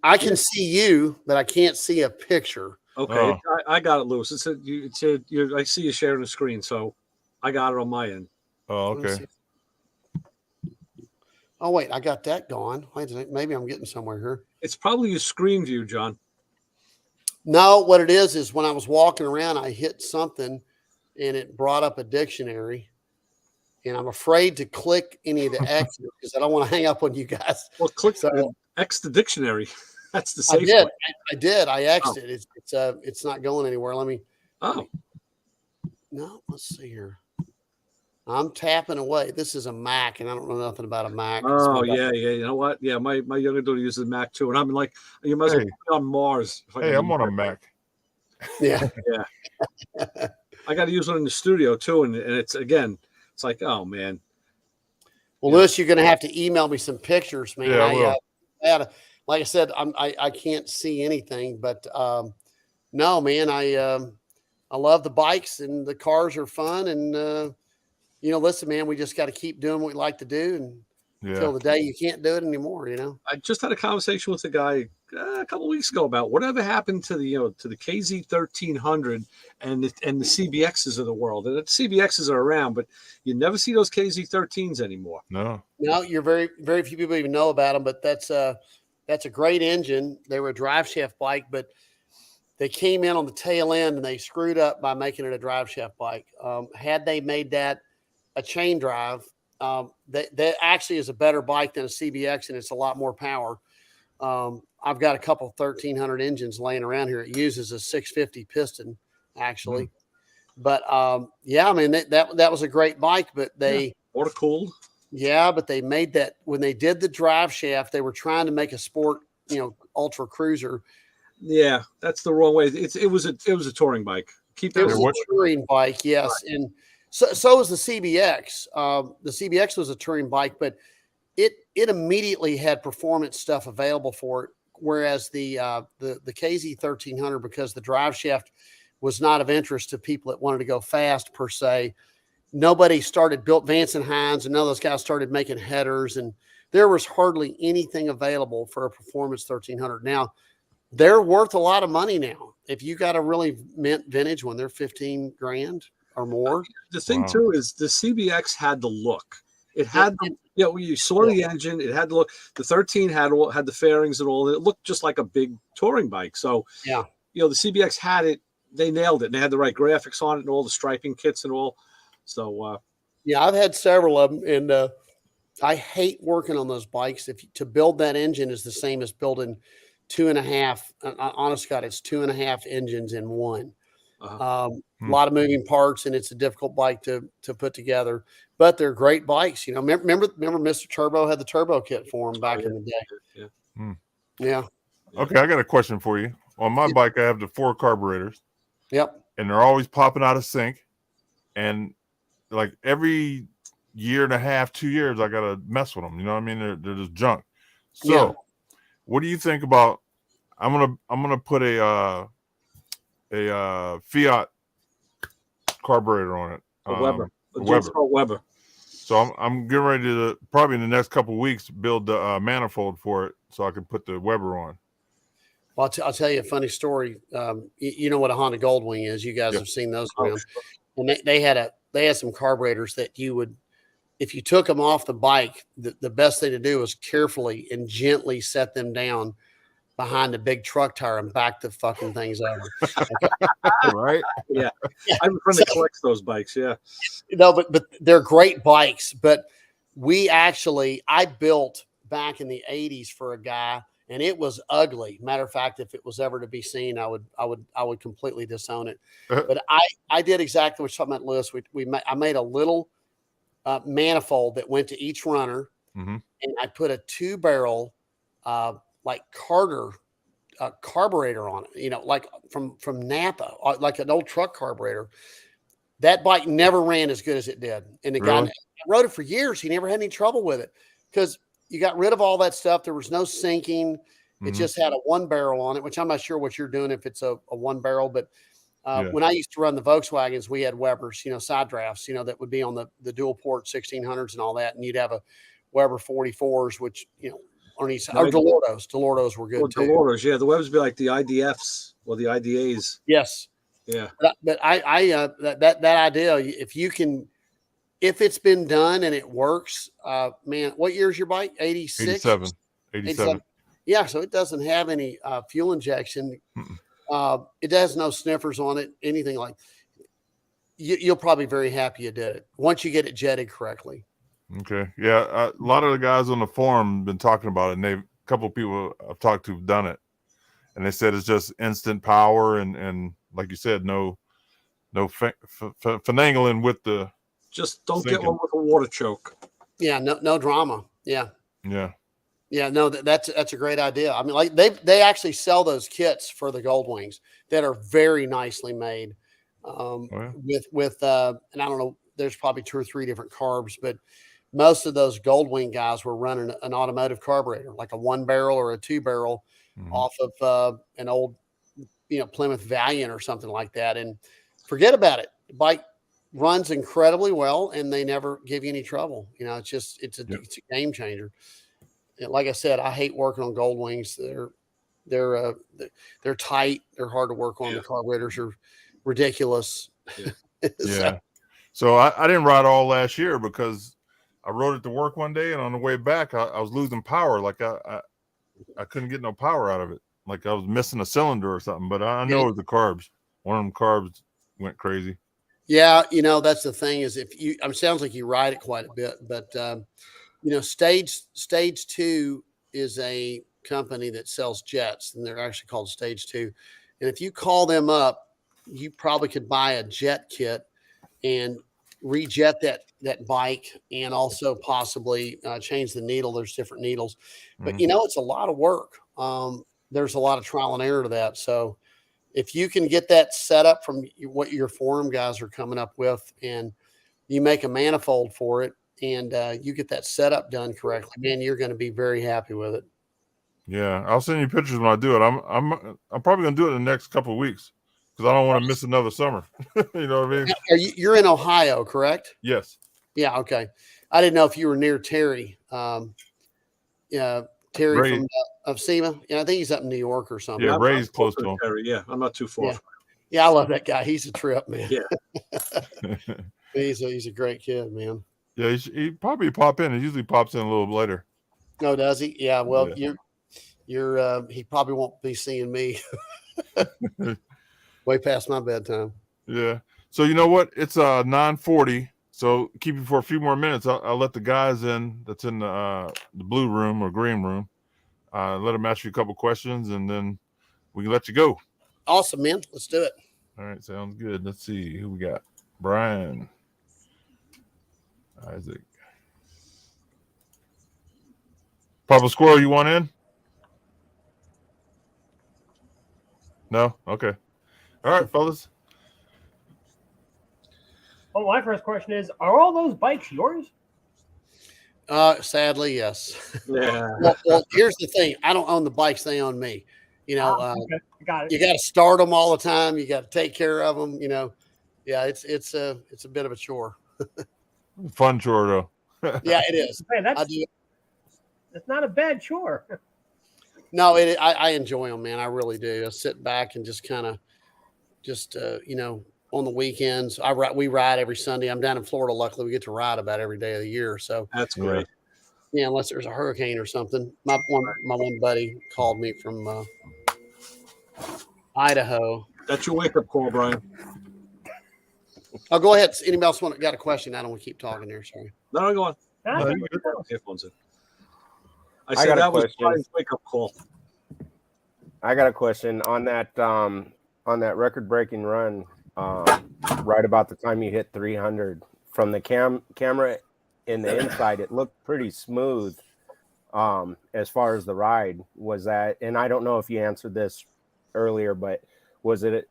I can see you, but I can't see a picture. Okay, I got it, Lewis. I see you sharing the screen, so I got it on my end. Oh, okay. Oh wait, I got that gone. Wait a second, maybe I'm getting somewhere here. It's probably your screen view, John. No, what it is when I was walking around, I hit something, and it brought up a dictionary, and I'm afraid to click any of the X's because I don't want to hang up on you guys. Well, click X the dictionary. That's the safe. I did. I X'd it. It's not going anywhere. Let me. No, let's see here. I'm tapping away. This is a Mac, and I don't know nothing about a Mac. Oh, yeah. You know what? Yeah, my younger daughter uses a Mac too, and I'm like, you must be on Mars. Hey, I'm on a Mac. Yeah. I got to use one in the studio too, and it's like, oh man. Well, Lewis, you're going to have to email me some pictures, man. Yeah, like I said, I can't see anything, but no, man, I love the bikes, and the cars are fun, and listen, man, we just got to keep doing what we like to do until the day you can't do it anymore. I just had a conversation with a guy a couple of weeks ago about whatever happened to the KZ 1300 and the CBXs of the world. And the CBXs are around, but you never see those KZ 13s anymore. No, you're very, very few people even know about them. But that's a great engine. They were a drive shaft bike, but they came in on the tail end and they screwed up by making it a drive shaft bike. Had they made that a chain drive, that actually is a better bike than a CBX, and it's a lot more power. I've got a couple 1300 engines laying around here. It uses a 650 piston, actually. But yeah, I mean that was a great bike, but they water cooled. Yeah, but they made that when they did the drive shaft, they were trying to make a sport, ultra cruiser. Yeah, that's the wrong way. It was a touring bike. It was a touring bike, yes, right. And so was the CBX. The CBX was a touring bike, but it immediately had performance stuff available for it. Whereas the KZ 1300, because the drive shaft was not of interest to people that wanted to go fast per se, nobody built Vance and Hines, and none of those guys started making headers, and there was hardly anything available for a performance 1300. Now they're worth a lot of money now. If you got a really mint vintage one, they're $15,000 or more. The thing too is the CBX had the look. It had you saw the engine. It had the look. The 13 had the fairings and all. It looked just like a big touring bike. So the CBX had it. They nailed it. And they had the right graphics on it and all the striping kits and all. So I've had several of them, and I hate working on those bikes. To build that engine is the same as building 2.5. Honest God, it's 2.5 engines in one. A lot of moving parts, and it's a difficult bike to put together. But they're great bikes. Remember Mr. Turbo had the turbo kit for him back in the day. Yeah. Okay, I got a question for you. On my bike, I have the 4 carburetors. Yep. And they're always popping out of sync. And like every year and a half, 2 years, I gotta mess with them. You know what I mean? They're just junk. So, what do you think about? I'm gonna put a Fiat carburetor on it. Weber. Weber. So I'm getting ready to probably in the next couple of weeks build the manifold for it so I can put the Weber on. Well, I'll tell you a funny story. You know what a Honda Goldwing is. You guys Yeah. have seen those Oh, around. And they had some carburetors that you would, if you took them off the bike, the best thing to do was carefully and gently set them down behind a big truck tire and back the fucking things over. Right? Yeah. I have a friend that collects those bikes. Yeah. No, but they're great bikes. But I built back in the 80s for a guy, and it was ugly. Matter of fact, if it was ever to be seen, I would completely disown it. But I did exactly what you're talking about, Lewis. I made a little manifold that went to each runner, and I put a 2-barrel like Carter carburetor on it, like from Napa, like an old truck carburetor. That bike never ran as good as it did. And the guy rode it for years. He never had any trouble with it because you got rid of all that stuff. There was no sinking. It just had a 1-barrel on it, which I'm not sure what you're doing if it's a 1-barrel. But when I used to run the Volkswagens, we had Webers, side drafts, that would be on the dual port 1600s and all that. And you'd have a Weber 44s, which, on each side. Or Delortos. Delortos were good too. Delortos, yeah. The Webs be like the IDFs or the IDAs. Yes. Yeah. But I that idea, if it's been done and it works, man, what year is your bike? 86? 87. Yeah. So it doesn't have any fuel injection. It has no sniffers on it, anything like you'll probably be very happy you did it once you get it jetted correctly. Okay. Yeah. A lot of the guys on the forum have been talking about it, and a couple of people I've talked to have done it, and they said it's just instant power and like you said, no finagling with the. Just don't get one with a water choke. Yeah. No drama. Yeah. Yeah. Yeah, no, that's a great idea. I mean, like they actually sell those kits for the Goldwings that are very nicely made. With and I don't know, there's probably 2 or 3 different carbs, but most of those Goldwing guys were running an automotive carburetor, like a 1-barrel or a 2-barrel off of an old, Plymouth Valiant or something like that. And forget about it. The bike runs incredibly well, and they never give you any trouble. It's a game changer. Like I said, I hate working on Goldwings. They're tight. They're hard to work on. The carburetors are ridiculous. Yeah. So I didn't ride all last year because I rode it to work one day, and on the way back, I was losing power. Like I couldn't get no power out of it. Like I was missing a cylinder or something. But I know it was the carbs. One of them carbs went crazy. Yeah, that's the thing is it sounds like you ride it quite a bit, but Stage 2 is a company that sells jets, and they're actually called Stage 2. And if you call them up, you probably could buy a jet kit and rejet that bike, and also possibly change the needle. There's different needles, but it's a lot of work. There's a lot of trial and error to that. So if you can get that set up from what your forum guys are coming up with, and you make a manifold for it, and you get that setup done correctly, man, you're going to be very happy with it. Yeah, I'll send you pictures when I do it. I'm probably gonna do it in the next couple of weeks because I don't want to miss another summer. You know what I mean? You're in Ohio, correct? Yes. Yeah. Okay. I didn't know if you were near Terry. Terry from of SEMA. Yeah, I think he's up in New York or something. Yeah, Ray's close to him. Terry, yeah, I'm not too far. Yeah, I love that guy. He's a trip, man. Yeah. He's a great kid, man. Yeah, he probably pop in. He usually pops in a little later. No, does he? Yeah. Well, you're he probably won't be seeing me way past my bedtime. Yeah. So you know what? It's 9:40. So keep it for a few more minutes. I'll let the guys in that's in the blue room or green room. Let them ask you a couple questions, and then we can let you go. Awesome, man. Let's do it. All right, sounds good. Let's see who we got. Brian, Isaac, Papa Squirrel. You want in? No. Okay. All right, fellas. Well, my first question is: are all those bikes yours? Sadly, yes. Yeah. Well, here's the thing. I don't own the bikes. They own me. Okay. Got it. You got to start them all the time. You got to take care of them. Yeah, it's a bit of a chore. Fun chore though. Yeah, it is. Man, that's not a bad chore. No, I enjoy them, man. I really do. I sit back and just kind of on the weekends. We ride every Sunday. I'm down in Florida. Luckily, we get to ride about every day of the year. So That's great. yeah, unless there's a hurricane or something. My one buddy called me from Idaho. That's your wake up call, Brian. Oh, go ahead. Anybody else got a question? I don't want to keep talking there. Sorry. No, go on. Ah, No, you're good. Headphones in. I said that was Brian's wake up call. I got a question on that record breaking run. Right about the time you hit 300 from the camera in the inside, it looked pretty smooth. As far as the ride was that, and I don't know if you answered this earlier, but was it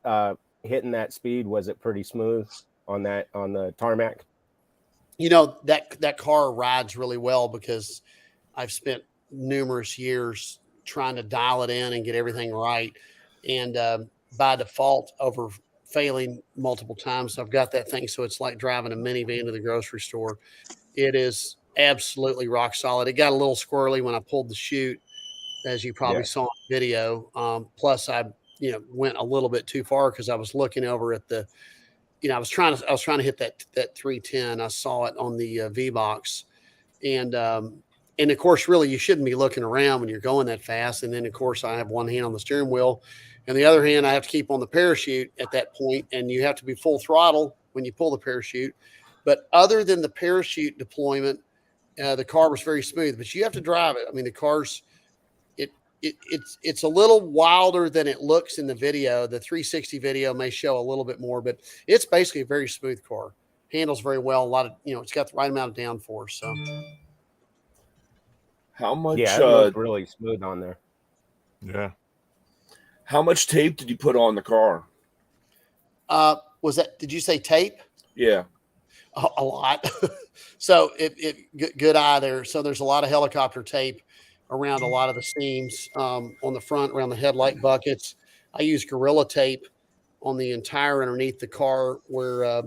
hitting that speed? Was it pretty smooth on the tarmac? That car rides really well because I've spent numerous years trying to dial it in and get everything right, and by default over failing multiple times. So I've got that thing, so it's like driving a minivan to the grocery store. It is absolutely rock solid. It got a little squirrely when I pulled the chute, as you probably saw in the video. Plus I went a little bit too far because I was looking over at the I was trying to hit that 310. I saw it on the V box, and of course, really, you shouldn't be looking around when you're going that fast. And then, of course, I have one hand on the steering wheel, and the other hand I have to keep on the parachute at that point, and you have to be full throttle when you pull the parachute. But other than the parachute deployment, the car was very smooth. But you have to drive it. I mean, the car's it's a little wilder than it looks in the video. The 360 video may show a little bit more, but it's basically a very smooth car. Handles very well. A lot of it's got the right amount of downforce. So how much? Yeah, it looked really smooth on there. Yeah. How much tape did you put on the car? Did you say tape? Yeah. A lot. So good eye there. So there's a lot of helicopter tape around a lot of the seams on the front, around the headlight buckets. I use Gorilla tape on the entire underneath the car where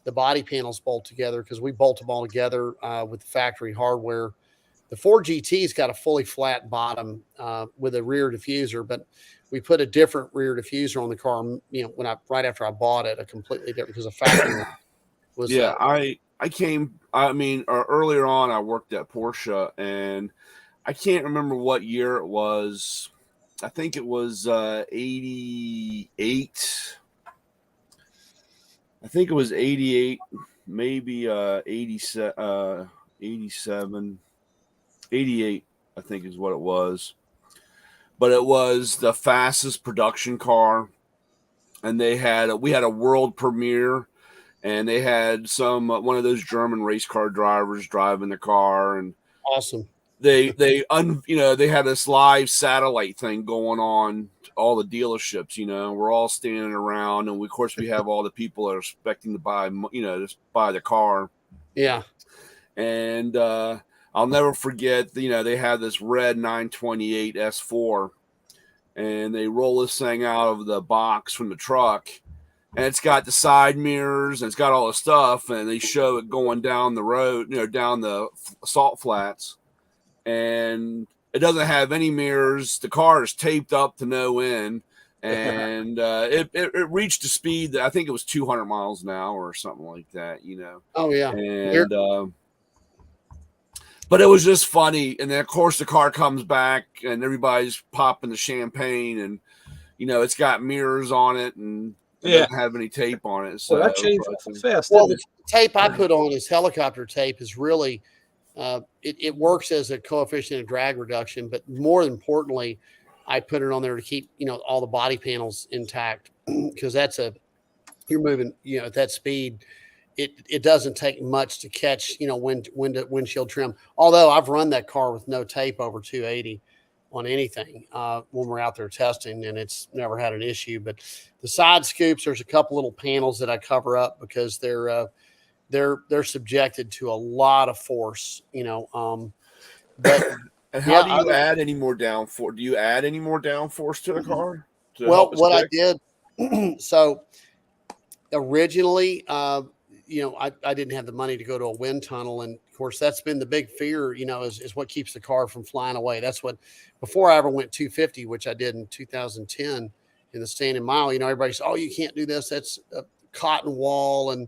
the body panels bolt together, because we bolt them all together with the factory hardware. The Ford GT's got a fully flat bottom with a rear diffuser, but we put a different rear diffuser on the car. Right after I bought it, a completely different, because the factory was. Yeah, earlier on I worked at Porsche, and I can't remember what year it was. I think it was 88. I think it was 88, maybe 87, 88, I think is what it was. But it was the fastest production car, and we had a world premiere, and they had one of those German race car drivers driving the car, and awesome. They had this live satellite thing going on, all the dealerships, we're all standing around, and of course we have all the people that are expecting to buy, just buy the car. Yeah. And I'll never forget, they had this red 928 S4, and they roll this thing out of the box from the truck, and it's got the side mirrors, and it's got all the stuff, and they show it going down the road, down the salt flats. And it doesn't have any mirrors. The car is taped up to no end, and it reached a speed that I think it was 200 miles an hour or something like that. Oh yeah. And but it was just funny. And then of course the car comes back, and everybody's popping the champagne, and it's got mirrors on it, and it doesn't have any tape on it. So that changed fast. Well, the tape I put on is helicopter tape. Is really. It works as a coefficient of drag reduction, but more importantly, I put it on there to keep all the body panels intact, because you're moving at that speed. It doesn't take much to catch windshield trim. Although I've run that car with no tape over 280 on anything when we're out there testing, and it's never had an issue. But the side scoops, there's a couple little panels that I cover up because they're subjected to a lot of force, but and how do you add any more downforce? Do you add any more downforce to the car? Well, what I did, so originally, I didn't have the money to go to a wind tunnel. And of course, that's been the big fear, is what keeps the car from flying away. That's what, before I ever went 250, which I did in 2010 in the standing mile, everybody says, oh, you can't do this. That's a cotton wall. And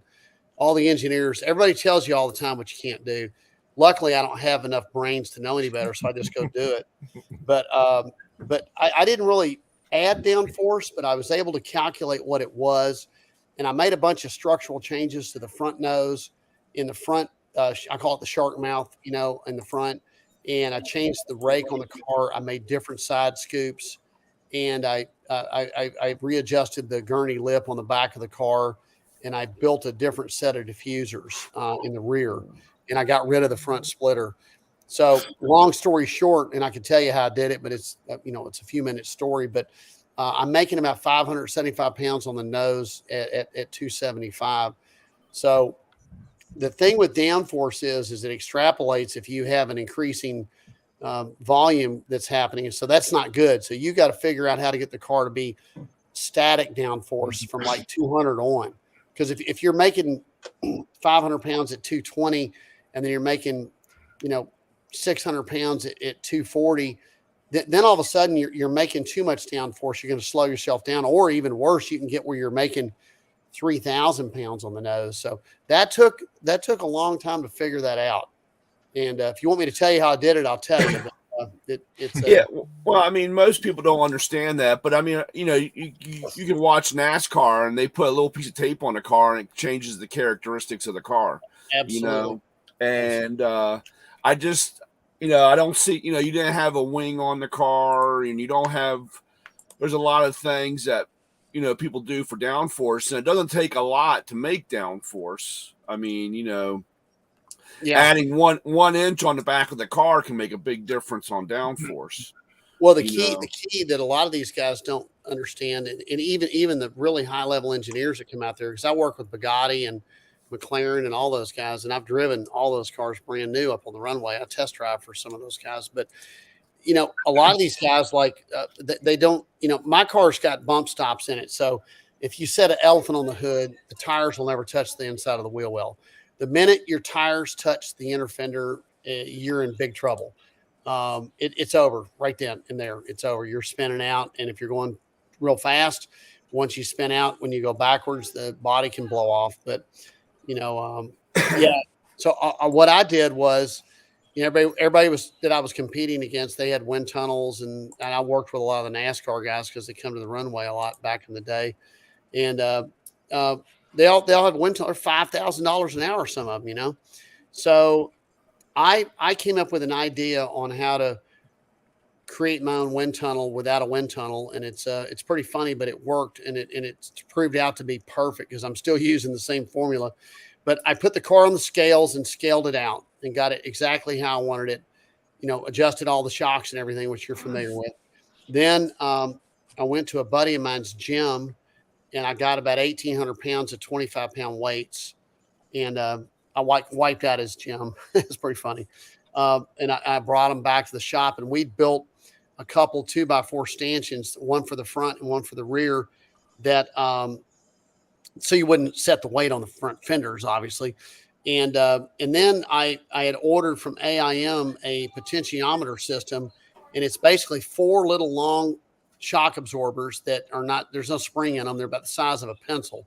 all the engineers, everybody tells you all the time what you can't do. Luckily, I don't have enough brains to know any better, so I just go do it. But I didn't really add downforce, but I was able to calculate what it was. And I made a bunch of structural changes to the front nose, in the front, I call it the shark mouth, in the front. And I changed the rake on the car. I made different side scoops, and I readjusted the gurney lip on the back of the car, and I built a different set of diffusers in the rear, and I got rid of the front splitter. So long story short, and I can tell you how I did it, but it's a few minute story, but I'm making about 575 pounds on the nose at 275. So the thing with downforce is it extrapolates if you have an increasing volume that's happening. So that's not good. So you got to figure out how to get the car to be static downforce from like 200 on. Because if you're making 500 pounds at 220, and then you're making, 600 pounds at 240, then all of a sudden you're making too much downforce. You're going to slow yourself down, or even worse, you can get where you're making 3,000 pounds on the nose. So that took a long time to figure that out. And if you want me to tell you how I did it, I'll tell you. But yeah. Well, I mean, most people don't understand that, but I mean, you can watch NASCAR and they put a little piece of tape on the car and it changes the characteristics of the car. Absolutely. And I just, I don't see, you didn't have a wing on the car, and you don't have. There's a lot of things that people do for downforce, and it doesn't take a lot to make downforce. I mean, adding one inch on the back of the car can make a big difference on downforce. Well, the key that a lot of these guys don't understand, and even the really high level engineers that come out there, because I work with Bugatti and McLaren and all those guys, and I've driven all those cars brand new up on the runway. I test drive for some of those guys, but a lot of these guys, like they don't, my car's got bump stops in it. So if you set an elephant on the hood, the tires will never touch the inside of the wheel well. The minute your tires touch the inner fender, you're in big trouble. It's over right then and there. It's over. You're spinning out. And if you're going real fast, once you spin out, when you go backwards, the body can blow off. But, yeah. So what I did was, everybody that I was competing against, they had wind tunnels, and I worked with a lot of the NASCAR guys because they come to the runway a lot back in the day. And they all have wind tunnels, $5,000 an hour, some of them, So I came up with an idea on how to create my own wind tunnel without a wind tunnel, and it's pretty funny, but it worked, and it's proved out to be perfect because I'm still using the same formula. But I put the car on the scales and scaled it out and got it exactly how I wanted it, adjusted all the shocks and everything, which you're familiar with. Then I went to a buddy of mine's gym, and I got about 1,800 pounds of 25-pound weights, and I wiped out his gym. It's pretty funny. And I brought him back to the shop, and we built a couple 2x4 stanchions, one for the front and one for the rear, that so you wouldn't set the weight on the front fenders, obviously. And then I had ordered from AIM a potentiometer system, and it's basically 4 little long shock absorbers that are not, there's no spring in them. They're about the size of a pencil.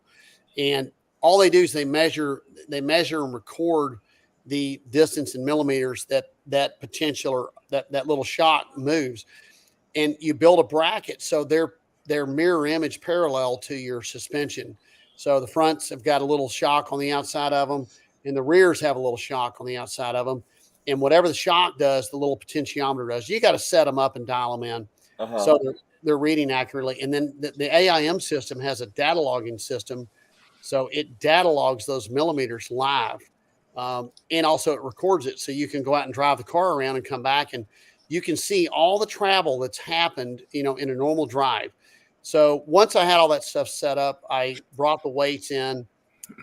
And all they do is they measure and record the distance in millimeters that potential or that little shock moves. And you build a bracket so they're mirror image parallel to your suspension. So the fronts have got a little shock on the outside of them, and the rears have a little shock on the outside of them. And whatever the shock does, the little potentiometer does. You got to set them up and dial them in so they're reading accurately. And then the AIM system has a data logging system, so it data logs those millimeters live, and also it records it, so you can go out and drive the car around and come back, and you can see all the travel that's happened, in a normal drive. So once I had all that stuff set up, I brought the weights in.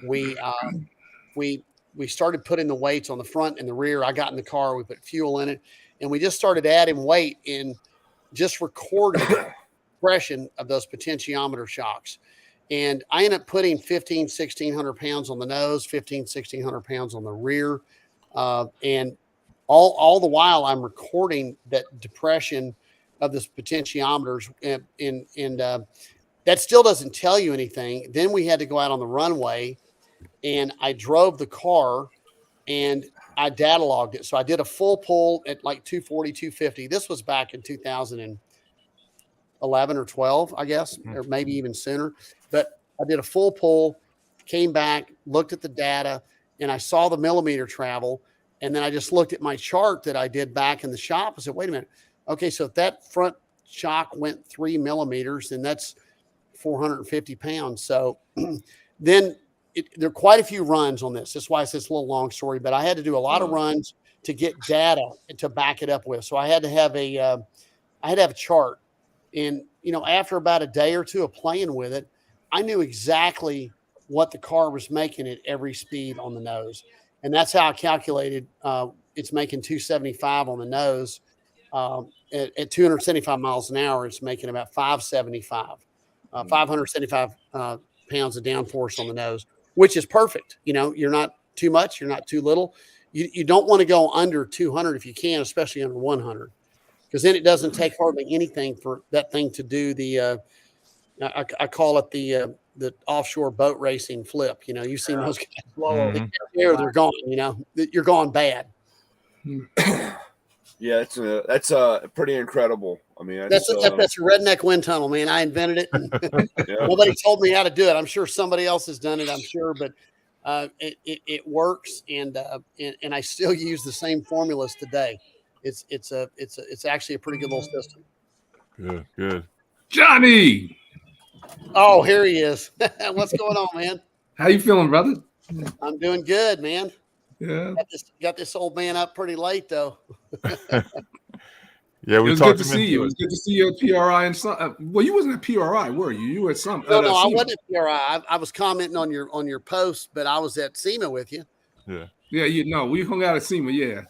We started putting the weights on the front and the rear. I got in the car, we put fuel in it, and we just started adding weight and just recording the expression of those potentiometer shocks. And I ended up putting 1,600 pounds on the nose, 1,600 pounds on the rear. And all the while I'm recording that depression of this potentiometers, and that still doesn't tell you anything. Then we had to go out on the runway, and I drove the car and I data logged it. So I did a full pull at like 240, 250. This was back in 2011 or 12, I guess, or maybe even sooner. But I did a full pull, came back, looked at the data, and I saw the millimeter travel. And then I just looked at my chart that I did back in the shop. I said, wait a minute. Okay, so if that front shock went 3 millimeters, then that's 450 pounds. So then there are quite a few runs on this. That's why it's this little long story, but I had to do a lot of runs to get data to back it up with. So I had to have a chart. And, after about a day or two of playing with it, I knew exactly what the car was making at every speed on the nose. And that's how I calculated it's making 275 on the nose. At 275 miles an hour, it's making about 575, 575 pounds of downforce on the nose, which is perfect. You're not too much, you're not too little. You don't want to go under 200 if you can, especially under 100, because then it doesn't take hardly anything for that thing to do the I call it the offshore boat racing flip. You've seen those guys blow there, they're gone. You're gone bad. Yeah, that's pretty incredible. I mean, that's a redneck wind tunnel, man. I invented it. And nobody told me how to do it. I'm sure somebody else has done it. I'm sure, but it works, and I still use the same formulas today. It's actually a pretty good little system. Good. Johnny. Oh, here he is. What's going on, man? How you feeling, brother? I'm doing good, man. Yeah. Got this old man up pretty late, though. Yeah, it was good to see you. It was good to see you at PRI and some. Well, you wasn't at PRI, were you? You were at some. No, I wasn't at PRI. I was commenting on your post, but I was at SEMA with you. Yeah. Yeah. We hung out at SEMA. Yeah.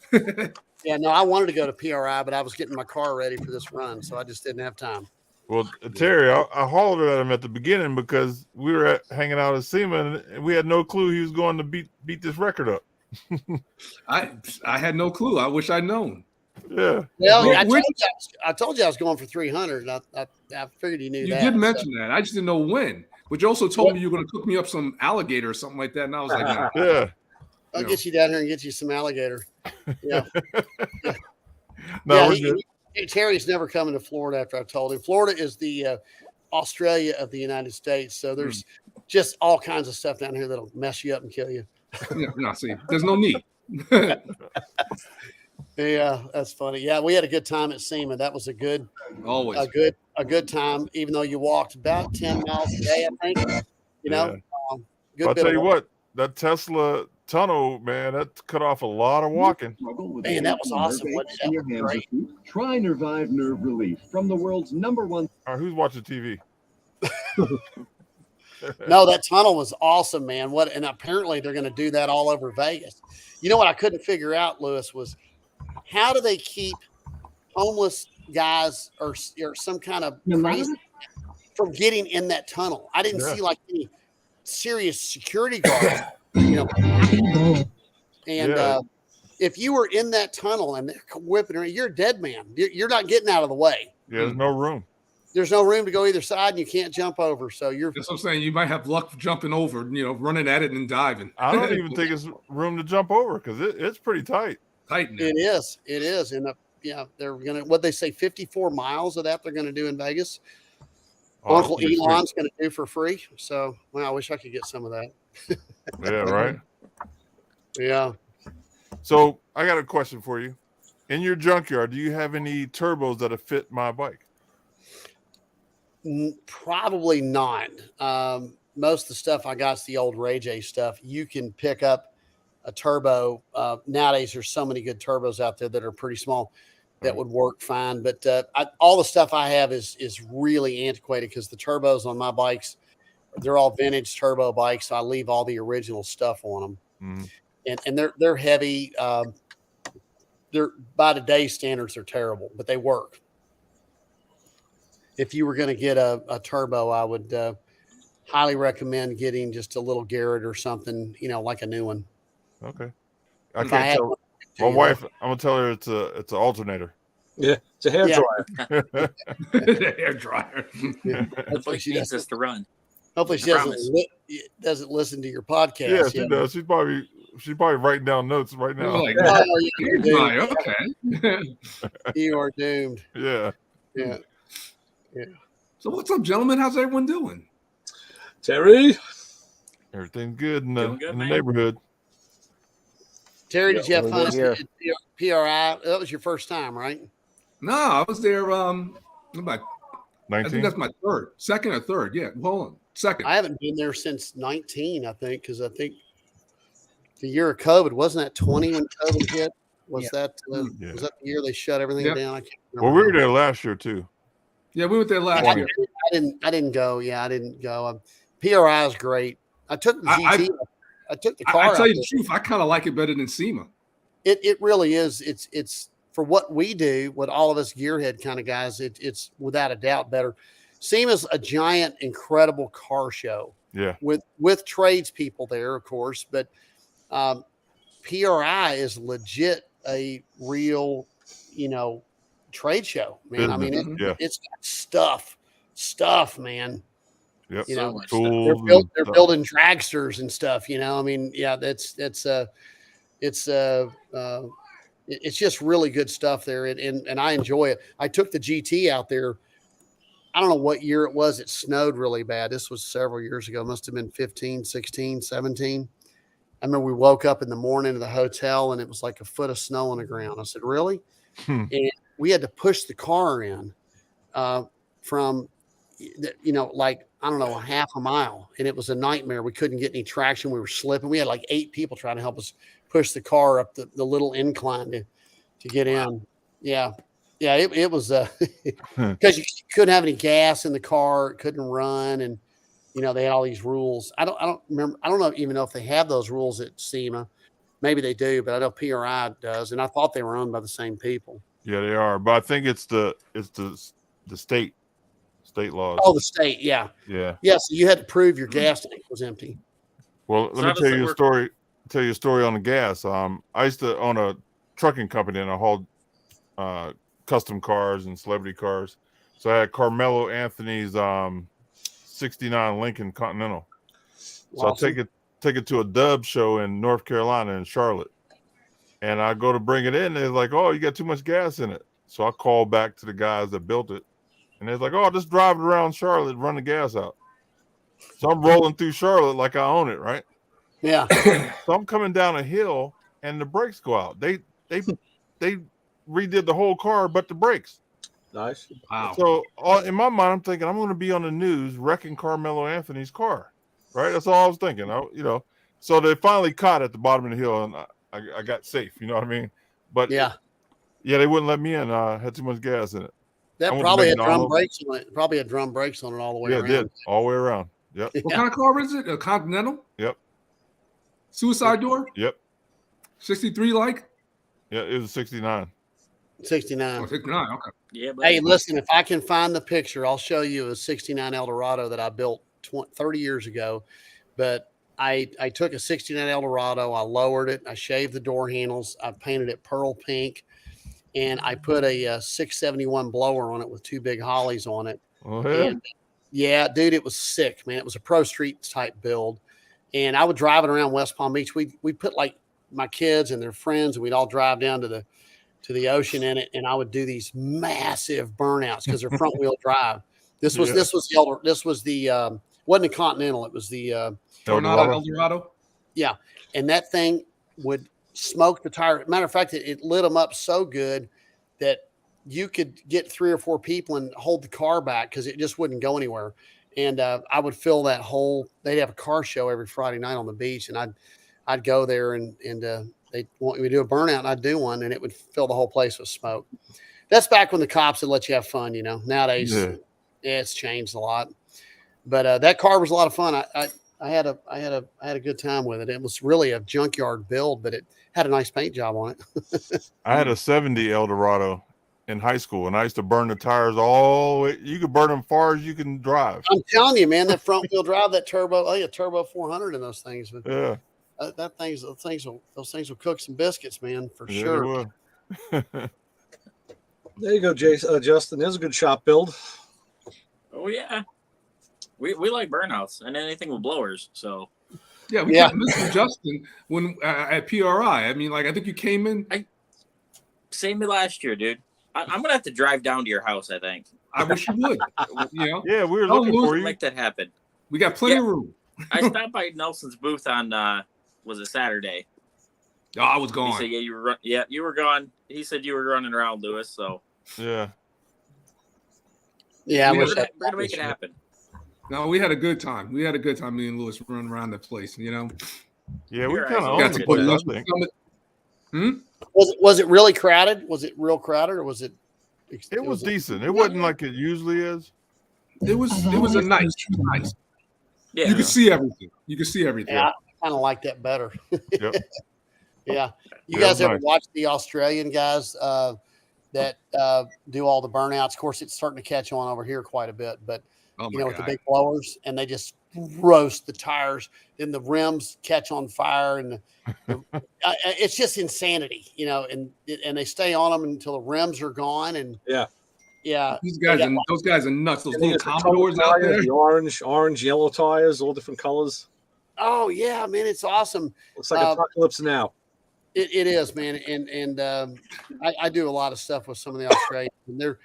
Yeah. No, I wanted to go to PRI, but I was getting my car ready for this run, so I just didn't have time. Well, Terry, I hollered at him at the beginning because we were hanging out at SEMA, and we had no clue he was going to beat this record up. I had no clue. I wish I'd known. Yeah. Well, I told you I was going for 300. I figured you knew that. You did mention that. I just didn't know when. But you also told me you were going to cook me up some alligator or something like that, and I was like, nah. Yeah. I'll get you down here and get you some alligator. Yeah. No, Terry's never coming to Florida after I told him. Florida is the Australia of the United States. So there's just all kinds of stuff down here that'll mess you up and kill you. No, see, there's no need. Yeah, that's funny. Yeah, we had a good time at SEMA. That was a good time, even though you walked about 10 miles a day, I think. Good. I'll tell you what, that Tesla tunnel, man, that cut off a lot of walking. Man, that was awesome. That was great. Try Nervive Nerve Relief from the world's #1. All right, who's watching TV? No, that tunnel was awesome, man. And apparently they're going to do that all over Vegas. You know what I couldn't figure out, Lewis, was how do they keep homeless guys or some kind of crazy from getting in that tunnel? I didn't see like any serious security guards, And if you were in that tunnel and they're whipping around, you're a dead man. You're not getting out of the way. Yeah, there's no room. There's no room to go either side, and you can't jump over. So you're. That's what I'm saying. You might have luck jumping over, running at it and diving. I don't even think it's room to jump over because it's pretty tight. Tight now. It is. And they're gonna what they say 54 miles of that they're gonna do in Vegas. Uncle Elon's gonna do for free. So I wish I could get some of that. Yeah, right. Yeah. So I got a question for you. In your junkyard, do you have any turbos that fit my bike? Probably not. Most of the stuff I got is the old Ray J stuff. You can pick up a turbo. Nowadays, there's so many good turbos out there that are pretty small that would work fine. But all the stuff I have is really antiquated because the turbos on my bikes, they're all vintage turbo bikes. So I leave all the original stuff on them. Mm-hmm. And they're heavy. They're by today's standards, they're terrible, but they work. If you were going to get a turbo, I would highly recommend getting just a little Garrett or something, you know, like a new one. Okay. I If I can't had tell one, my you know. wife. I'm gonna tell her it's an alternator. Yeah, it's a hair Yeah. dryer. The hair dryer. Yeah. The Hopefully bike she needs doesn't. us to run. Hopefully she I doesn't promise. doesn't listen to your Yeah, podcast. she does. She's probably writing down notes right They were now. like, Oh, yeah, hair you're dryer, doomed. okay. You are doomed. Yeah. Yeah. Yeah. So what's up, gentlemen? How's everyone doing? Terry, Everything's good in Doing the good, in the man. neighborhood. Terry, did you have Really fun good here. at PRI? That was your first time, right? No, I was there. About, I think 19. that's my second or third. Yeah, hold on, second. I haven't been there since 19, I think, because I think the year of COVID, wasn't that 20 when COVID hit? Was that Yeah. was that the year they shut everything Yeah. down? I can't Well, remember. we were there last year too. Yeah, we went there last I year. didn't go. Yeah, I didn't go. PRI is great. I took the GT. I took the car. I tell out you the there. truth, I kind of like it better than SEMA. It really is. It's for what we do, what all of us gearhead kind of guys. It's without a doubt better. SEMA's a giant, incredible car show. Yeah. With tradespeople there, of course, but PRI is legit a real, you know, trade show, man. I mean, Yeah. it's got stuff, man. Yep. You So know, much Tools stuff. they're and building dragsters and stuff. You know, I mean, yeah, it's just really good stuff there, and I enjoy it. I took the GT out there. I don't know what year it was. It snowed really bad. This was several years ago. Must have been 15, 16, 17. I remember we woke up in the morning at the hotel and it was like a foot of snow on the ground. I said, really? And we had to push the car in from, you know, like, I don't know, a half a mile. And it was a nightmare. We couldn't get any traction. We were slipping. We had like 8 people trying to help us push the car up the little incline to get in. Yeah. Yeah. It was because you couldn't have any gas in the car. It couldn't run. And, you know, they had all these rules. I don't remember. I don't know even know if they have those rules at SEMA. Maybe they do, but I know PRI does. And I thought they were owned by the same people. Yeah, they are. But I think it's the state laws. Oh, the state. Yeah. Yeah. Yeah. So you had to prove your gas tank was empty. Well, So let how me does tell that you a work? story. Tell you a story on the gas. I used to own a trucking company and I hauled custom cars and celebrity cars. So I had Carmelo Anthony's 69 Lincoln Continental. So Awesome. I take it to a dub show in North Carolina in Charlotte. And I go to bring it in. They're like, oh, you got too much gas in it. So I call back to the guys that built it. And they're like, oh, just drive it around Charlotte, run the gas out. So I'm rolling through Charlotte like I own it, right? Yeah. So I'm coming down a hill and the brakes go out. They redid the whole car but the brakes. nice. Wow. So in my mind, I'm thinking I'm going to be on the news wrecking Carmelo Anthony's car, right? That's all I was thinking. So they finally caught at the bottom of the hill, and I got safe. You know what I mean? But Yeah. they wouldn't let me in. I had too much gas in it. I That went to probably had McDonald's. drum brakes on it. Probably had drum brakes on it all the way Yeah, it around. did all the way around. Yep. What kind of car is it? A Continental? Yep. Suicide door? Yep. 63 like? Yeah, it was a 69. 69. Oh, 69, okay. Yeah, but Hey, listen, if I can find the picture, I'll show you a 69 Eldorado that I built 30 years ago. But I took a 69 Eldorado, I lowered it, I shaved the door handles, I painted it pearl pink, and I put a 671 blower on it with 2 big hollies on it. Oh, yeah. And yeah, dude, it was sick, man. It was a pro street type build. And I would drive it around West Palm Beach. We put like my kids and their friends, and we'd all drive down to the ocean in it. And I would do these massive burnouts because they're front wheel drive. This was the wasn't a Continental. It was the Eldorado? yeah. And that thing would smoke the tire. Matter of fact, it lit them up so good that you could get 3 or 4 people and hold the car back because it just wouldn't go anywhere. And I would fill that whole. They'd have a car show every Friday night on the beach, and I'd go there and they'd want me to do a burnout, and I'd do one, and it would fill the whole place with smoke. That's back when the cops would let you have fun, you know. Nowadays, it's changed a lot. But that car was a lot of fun. I had a good time with it. It was really a junkyard build, but it had a nice paint job on it. I had a 70 Eldorado, in high school, and I used to burn the tires all the way. You could burn them far as you can drive. I'm telling you, man, that front wheel drive, that turbo, a turbo 400 in those things. But Yeah, those things will cook some biscuits, man, for yeah, sure. they will. There you go, Justin. There's a good shop build. Oh yeah, we like burnouts and anything with blowers. So Yeah, we kept missing Justin when at PRI. I mean, like, I think you came in. Same me last year, dude. I'm gonna have to drive down to your house. I think. I wish you would. You know. Yeah, we were looking for you. Make that happen. We got plenty of room. I stopped by Nelson's booth on was it Saturday? Oh, I was gone. He said, "Yeah, you were. Yeah, you were gone." He said you were running around, Lewis. So Yeah. Yeah, we're gonna make it happen. No, we had a good time. We had a good time. Me and Lewis running around the place. You know. Yeah, we Here, kind of I owned got the to place, put I think. Was it really crowded? Was it real crowded, or was it? It was decent. It wasn't like it usually is. It was a nice. Yeah, you could see everything. You could see everything. Yeah, I kind of like that better. Yep. Yeah. You Yeah, guys ever nice. watch the Australian guys that do all the burnouts? Of course, it's starting to catch on over here quite a bit, but with the big blowers, and they just roast the tires, then the rims catch on fire, and it's just insanity, and they stay on them until the rims are gone, and yeah. Those guys are nuts. Those little Commodores out there. The orange, yellow tires, all different colors. Oh yeah, man, it's awesome. Looks like Apocalypse Now. It is, man, and I do a lot of stuff with some of the Australians, and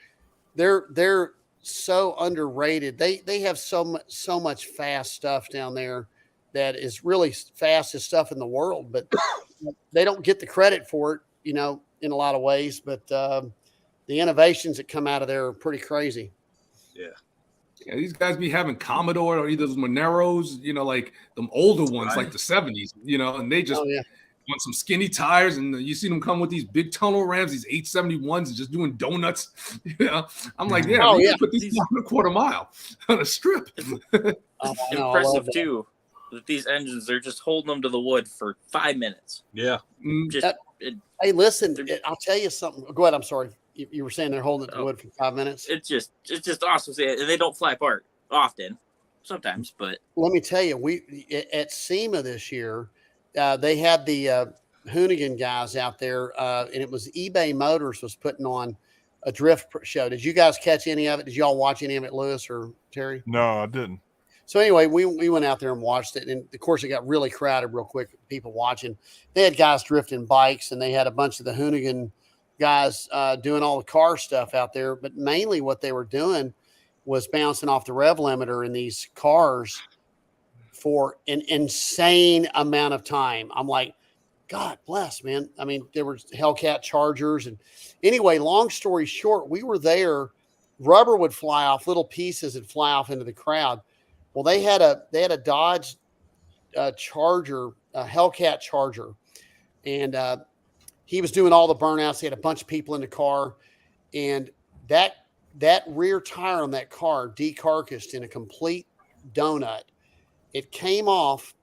they're so underrated. They have so much fast stuff down there that is really fastest stuff in the world, but they don't get the credit for it, in a lot of ways. But the innovations that come out of there are pretty crazy. Yeah, these guys be having Commodore or either those Moneros, like them older ones, Right. like the 70s, and they just Oh yeah. want some skinny tires, and you see them come with these big tunnel rams, these 871s, and just doing donuts. I'm like, yeah, Oh, we yeah. can put these on a quarter mile on a strip. Oh, I know, I love impressive that. too. That these engines, they're just holding them to the wood for 5 minutes. Yeah. Just Hey, listen, I'll tell you something. Go ahead. I'm sorry. You were saying they're holding it to wood for 5 minutes. it's just awesome. And they don't fly apart often, sometimes, but Let me tell you, we at SEMA this year, they had the Hoonigan guys out there, and it was eBay Motors was putting on a drift show. Did you guys catch any of it? Did y'all watch any of it, Lewis or Terry? No, I didn't. So anyway, we went out there and watched it, and of course it got really crowded real quick. People watching. They had guys drifting bikes, and they had a bunch of the Hoonigan guys doing all the car stuff out there. But mainly, what they were doing was bouncing off the rev limiter in these cars for an insane amount of time. I'm like, God bless, man. I mean, there were Hellcat Chargers, and anyway, long story short, we were there. Rubber would fly off, little pieces would fly off into the crowd. Well, they had a Dodge Charger, a Hellcat Charger, and he was doing all the burnouts. He had a bunch of people in the car, and that rear tire on that car decarcassed in a complete donut. It came off.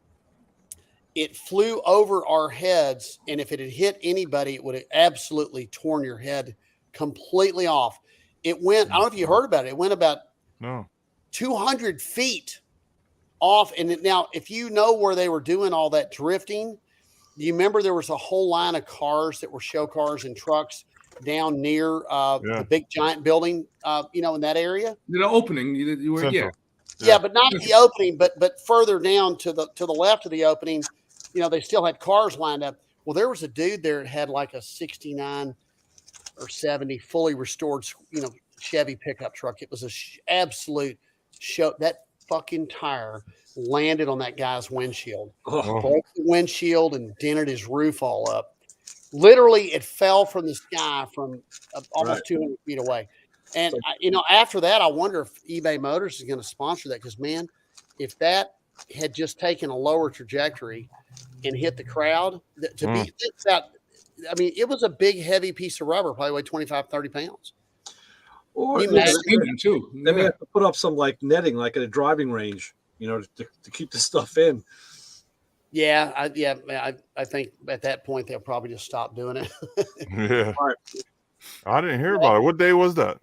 It flew over our heads, and if it had hit anybody, it would have absolutely torn your head completely off. It went. I don't know if you heard about it. It went about 200 feet off. And now, if you know where they were doing all that drifting, you remember there was a whole line of cars that were show cars and trucks down near the big giant building, in that area. The opening, you were Yeah, but not the opening, but further down to the left of the opening, they still had cars lined up. Well, there was a dude there that had like a 69 or 70 fully restored, Chevy pickup truck. It was absolute show. That fucking tire landed on that guy's windshield, broke the windshield and dented his roof all up. Literally, it fell from the sky from almost 200 feet away. And, after that, I wonder if eBay Motors is going to sponsor that, because, man, if that had just taken a lower trajectory and hit the crowd, it was a big, heavy piece of rubber, probably weighed 25, 30 pounds. Or They they may have to put up some netting, like at a driving range, to keep the stuff in. Yeah, I think at that point they'll probably just stop doing it. Yeah. All right. I didn't hear about it. What day was that?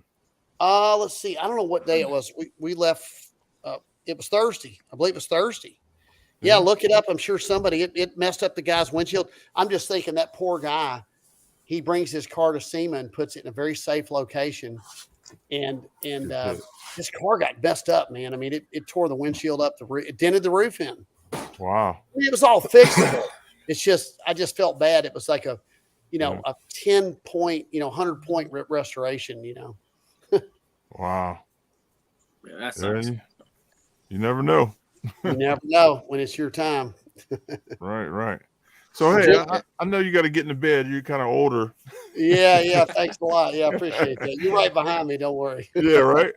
Let's see. I don't know what day it was. We left. It was Thursday. I believe it was Thursday. Yeah, look it up. I'm sure somebody it messed up the guy's windshield. I'm just thinking that poor guy. He brings his car to SEMA and puts it in a very safe location, and his car got messed up, man. I mean, it tore the windshield up, it dented the roof in. Wow. I mean, it was all fixable. It's just I just felt bad. It was like a 10 point, 100 point restoration. Wow. Yeah, that sucks. You never know. You never know when it's your time. Right. So, hey, I know you got to get into bed. You're kind of older. Yeah. Thanks a lot. Yeah, I appreciate that. You're right behind me. Don't worry. Yeah, right.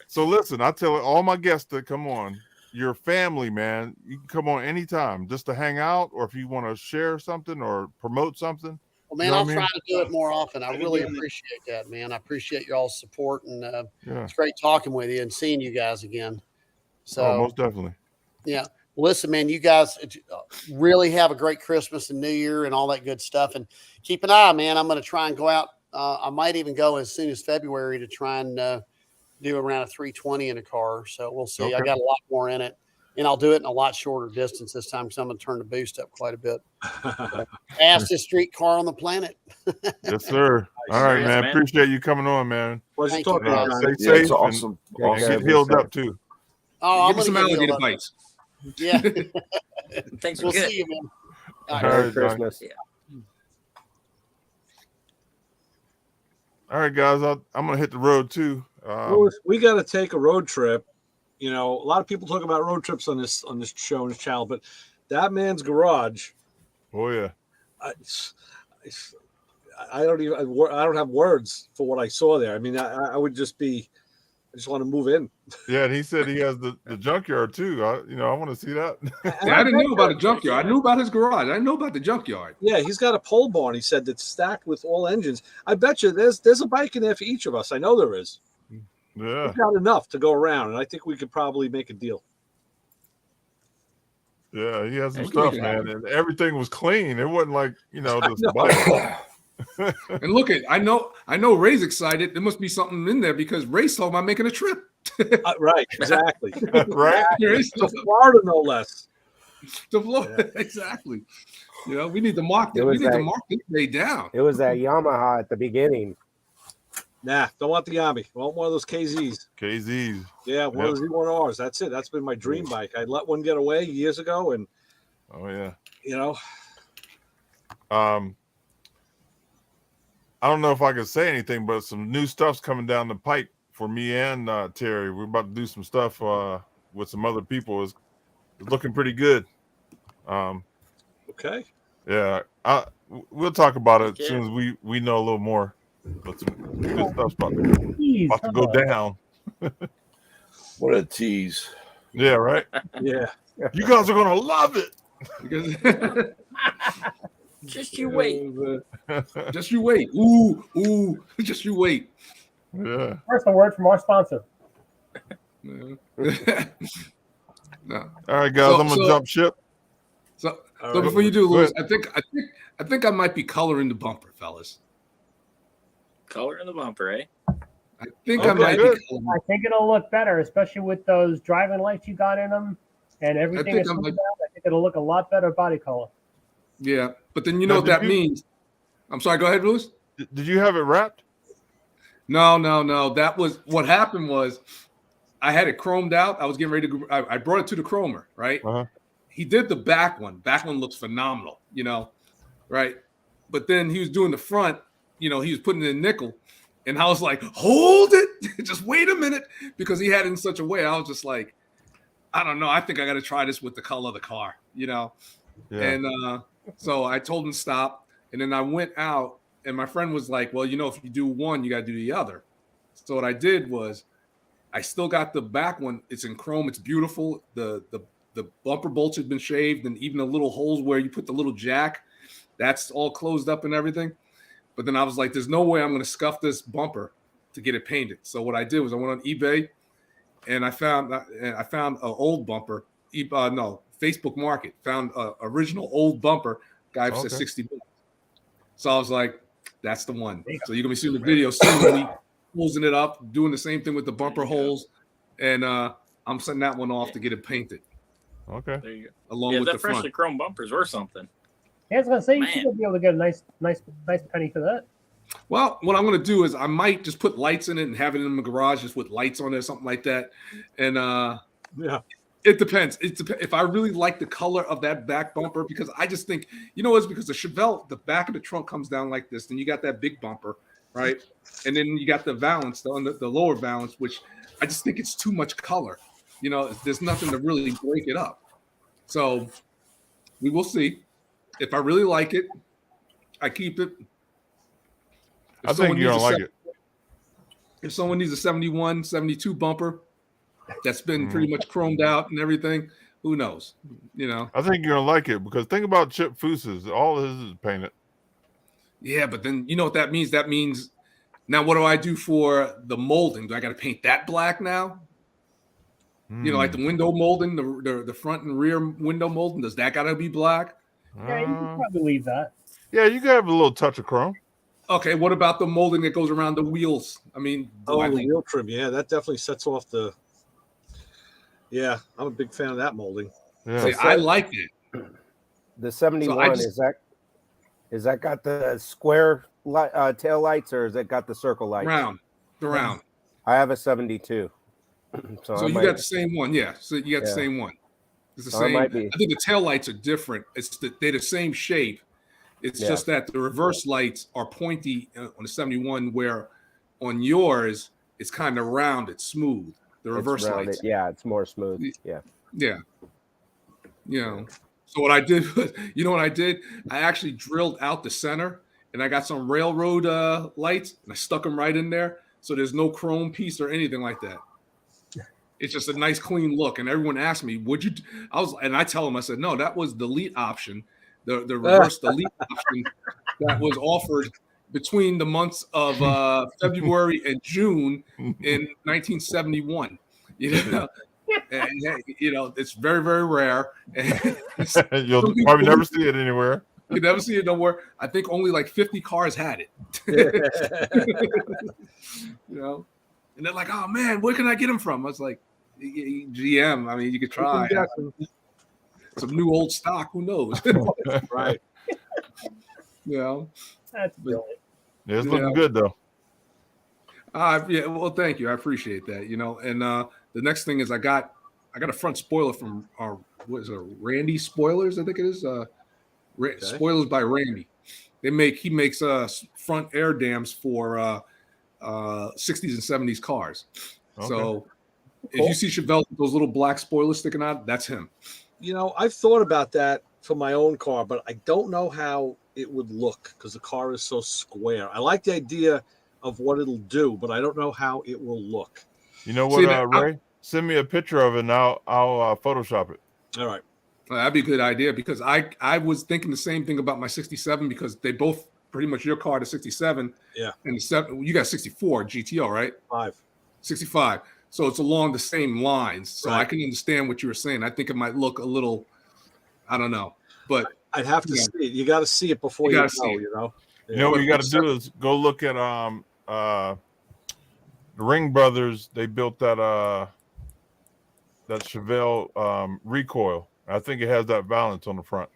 So listen, I tell all my guests that come on, your family, man, you can come on anytime just to hang out, or if you want to share something or promote something. Well, man, I'll try to do it more often. I really appreciate that, man. I appreciate y'all's support, and it's great talking with you and seeing you guys again. So most definitely. Yeah. Listen, man, you guys really have a great Christmas and New Year and all that good stuff. And keep an eye, man. I'm going to try and go out. I might even go as soon as February to try and do around a 320 in a car. So we'll see. Okay. I got a lot more in it, and I'll do it in a lot shorter distance this time because I'm going to turn the boost up quite a bit. Fastest street car on the planet. Yes, sir. All right, man. Appreciate you coming on, man. Pleasure talking to you. Stay safe. Awesome. And get healed up, too. Oh, give me some alligator bites. Yeah. Thanks. We'll see you, man. All right. Merry Christmas. All right, guys. I'm gonna hit the road too. We got to take a road trip. A lot of people talk about road trips on this show and this channel, but that man's garage. Oh yeah. I don't have words for what I saw there. I mean, I would just be. I just want to move in. Yeah, and he said he has the junkyard too. I want to see that. Yeah, I didn't know about the junkyard. I knew about his garage. I didn't know about the junkyard. Yeah, he's got a pole barn. He said that's stacked with all engines. I bet you there's a bike in there for each of us. I know there is. Yeah, we've got enough to go around, and I think we could probably make a deal. Yeah, he has some stuff, man, and everything was clean. It wasn't like this bike. And look I know Ray's excited. There must be something in there because Ray's talking about making a trip. Right, exactly. Right. To Florida, no less. To Florida, exactly. We need to mark this day down. It was that Yamaha at the beginning. Nah, don't want the Yami. Want one of those KZs. KZs. Yeah, one of the Z1Rs. That's it. That's been my dream bike. I let one get away years ago, and oh yeah. I don't know if I could say anything, but some new stuff's coming down the pipe for me and Terry. We're about to do some stuff with some other people. It's looking pretty good. Okay. Yeah, we'll talk about it as soon as we know a little more. But some good stuff's about to go down. What a tease. Yeah, right? Yeah. You guys are gonna love it. Just you wait. Just you wait. Ooh. Just you wait. Yeah. First, a word from our sponsor. No. All right, guys. I'm gonna jump ship. So before you do, Louis, I think I might be coloring the bumper, fellas. Color in the bumper, eh? I think I might be coloring. I think it'll look better, especially with those driving lights you got in them and everything. I think it'll look a lot better body color. Yeah, but then what that means. I'm sorry. Go ahead, Louis. Did you have it wrapped? No. That was what happened. Was I had it chromed out. I was getting ready to. I brought it to the chromer. Right. Uh-huh. He did the back one. Back one looks phenomenal. Right. But then he was doing the front. He was putting it in nickel, and I was like, "Hold it, just wait a minute," because he had it in such a way. I was just like, "I don't know. I think I got to try this with the color of the car." Yeah. And so I told him to stop, and then I went out, and my friend was like, "Well, if you do one, you got to do the other." So what I did was, I still got the back one. It's in chrome. It's beautiful. The bumper bolts have been shaved, and even the little holes where you put the little jack, that's all closed up and everything. But then I was like, "There's no way I'm going to scuff this bumper to get it painted." So what I did was I went on eBay, and I found an old bumper. Facebook Market, found an original old bumper. Guy said $60. So I was like, That's the one. So you're gonna be seeing the video soon. Closing it up, doing the same thing with the bumper holes, and I'm sending that one off to get it painted. Okay. There you go. Along with that the freshly front. chrome bumpers or something. Yeah, I was gonna say you Man. should be able to get a nice penny for that. Well, what I'm gonna do is I might just put lights in it and have it in the garage just with lights on it or something like that. And Yeah. it depends. If I really like the color of that back bumper, because I just think, it's because the Chevelle, the back of the trunk comes down like this, then you got that big bumper, right? And then you got the valance, the lower valance, which I just think it's too much color. There's nothing to really break it up. So we will see. If I really like it, I keep it. I think you're going to like it. If someone needs a 71, 72 bumper that's been pretty much chromed out and everything, who knows? I think you're going to like it because think about Chip Foose's. All his is painted. Yeah, but then you know what that means? That means now what do I do for the molding? Do I got to paint that black now? Like the window molding, the front and rear window molding, does that got to be black? Yeah, you can probably leave that. Yeah, you can have a little touch of chrome. Okay, what about the molding that goes around the wheels? I mean, the wheel trim. Yeah, that definitely sets off the. Yeah, I'm a big fan of that molding. Yeah, see, I like it. The 71 is that got the square tail lights or is it got the circle lights? Round. I have a 72. So you got the same one, yeah. So you got the same one. It's the same. I think the tail lights are different. They're the same shape. It's just that the reverse lights are pointy on the 71, where on yours it's kind of round. It's smooth. The reverse lights, it's more smooth. Yeah. So what I did, I actually drilled out the center, and I got some railroad lights, and I stuck them right in there, so there's no chrome piece or anything like that. It's just a nice, clean look. And everyone asked me, "Would you?" I tell them, I said, "No, that was the delete option." The reverse delete option that was offered between the months of February and June in 1971. And, it's very, very rare. You'll probably never see it anywhere. You never see it nowhere. I think only like 50 cars had it. And they're like, "Oh man, where can I get them from?" I was like, "GM. I mean, you could try." Some new old stock, who knows? Right. That's brilliant. Yeah, it's looking good though. Well, thank you. I appreciate that. And the next thing is I got a front spoiler from our Randy Spoilers, I think it is. Spoilers by Randy. He makes front air dams for 60s and 70s cars. Okay. So if you see Chevelle with those little black spoilers sticking out, that's him. I've thought about that for my own car, but I don't know how it would look because the car is so square. I like the idea of what it'll do, but I don't know how it will look. You know what, Ray? Send me a picture of it and I'll Photoshop it. All right. Well, that'd be a good idea because I was thinking the same thing about my 67 because they both pretty much your car to 67. Yeah. And you got 64 GTO, right? 65. So it's along the same lines. So I can understand what you were saying. I think it might look a little, I don't know, but I'd have to see it. You got to see it before you know. You know what you got to do is go look at the Ring Brothers. They built that Chevelle recoil. I think it has that valance on the front.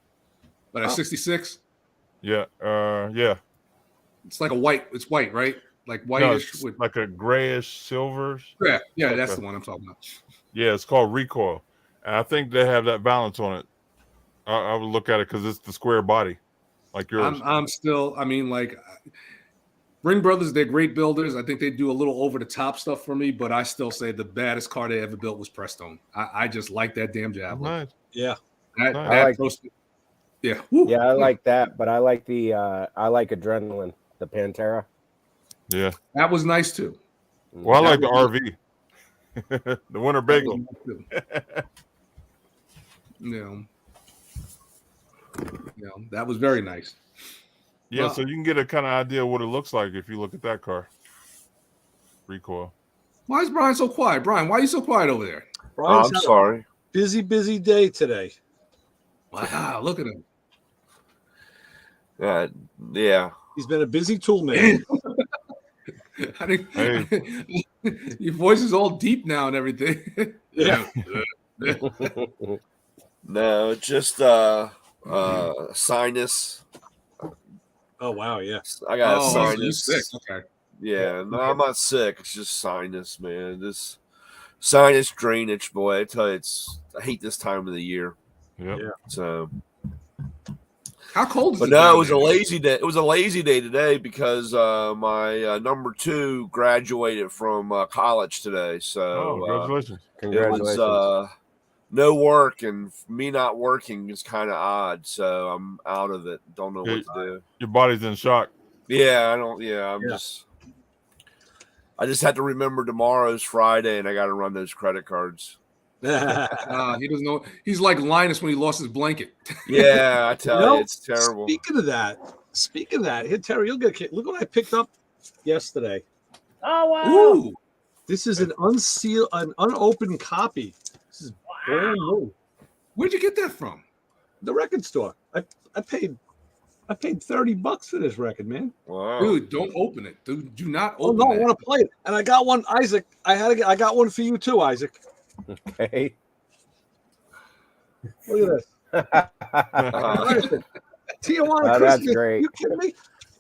But at 66? Yeah. It's like it's white, right? Like whitish with like a grayish silver. Yeah, that's the one I'm talking about. Yeah, it's called recoil. And I think they have that valance on it. I would look at it because it's the square body, like yours. I'm still, Ring Brothers, they're great builders. I think they do a little over the top stuff for me, but I still say the baddest car they ever built was Prestone. I just like that damn Javelin. Nice. Yeah. Nice. I like that, but I like Adrenaline, the Pantera. Yeah. That was nice too. Well, I like the RV. The Winter Bagel. That was very nice. Yeah, so you can get a kind of idea of what it looks like if you look at that car. Recoil. Why is Brian so quiet? Brian, why are you so quiet over there? I'm sorry. Busy day today. Wow, look at him. Yeah. He's been a busy tool man. I think your voice is all deep now and everything. Yeah. No, just sinus. Oh wow, yeah. I got Oh, sinus. so you sick? Okay. Yeah, no, I'm not sick. It's just sinus, man. This sinus drainage, boy. I tell you, I hate this time of the year. Yep. Yeah. So, How cold is but it? no, down it was there? a lazy day. It was a lazy day today because my number 2 graduated from college today. So, congratulations. Congratulations. it was no work, and me not working is kind of odd. So I'm out of it. Don't know what to do. Your body's in shock. Yeah, I don't. Yeah, I just had to remember tomorrow's Friday, and I got to run those credit cards. He doesn't know. He's like Linus when he lost his blanket. Yeah, I tell you, it's terrible. Speaking of that, here, Terry, you'll get a kick. Look what I picked up yesterday. Oh wow! Ooh, this is an unopened copy. This is brand new. Where'd you get that from? The record store. I paid $30 for this record, man. Wow. Dude, don't open it. Dude, do not Oh open no, it. I want to play it. And I got one, Isaac. I got one for you too, Isaac. Okay. Look at this. Tijuana Oh, Christmas. that's great. You kidding me?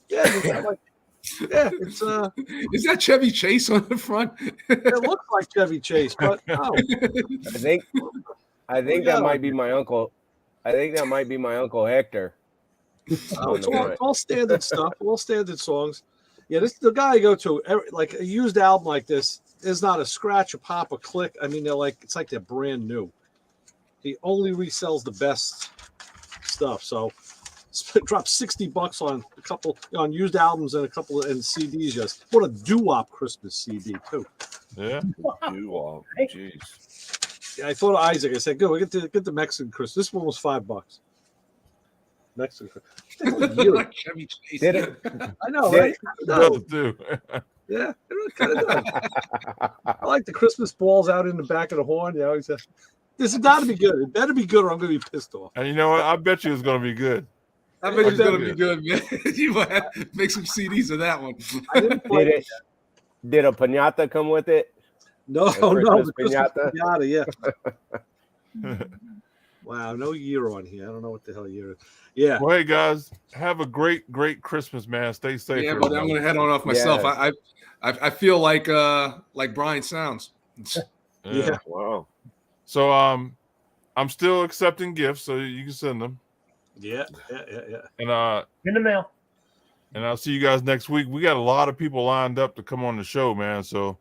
Yeah, it's Is that Chevy Chase on the front? it looks like Chevy Chase, but no. I think that might be my uncle. I think that might be my Uncle Hector. It's all standard stuff, all standard songs. Yeah, this the guy I go to. Like a used album like this, there's not a scratch, a pop, a click. I mean, it's like they're brand new. He only resells the best stuff. So drop $60 on a couple on used albums and a couple and CDs. Just what a doo-wop Christmas CD too. Yeah. Doo-wop. Jeez. Yeah, I thought of Isaac. I said, "Go, get the Mexican Christmas." This one was $5. Mexican Christmas. Like Chevy Chase. Did it? I know, right? Those too. Yeah, it kind of does. I like the Christmas balls out in the back of the horn. You know, this has got to be good. It better be good, or I'm going to be pissed off. And you know what? I bet you it's going to be good. I bet it's gonna be good, man. You might have to make some CDs of that one. I didn't play Did it? Did a pinata come with it? No, A Christmas the Christmas piñata? yeah. Wow, no year on here. I don't know what the hell year is. Yeah. Well, hey guys, have a great Christmas, man. Stay safe. Yeah, but I'm gonna head on off myself. Yes. I feel like Brian sounds. Yeah. Wow. So I'm still accepting gifts, so you can send them. Yeah. And In the mail. and I'll see you guys next week. We got a lot of people lined up to come on the show, man. So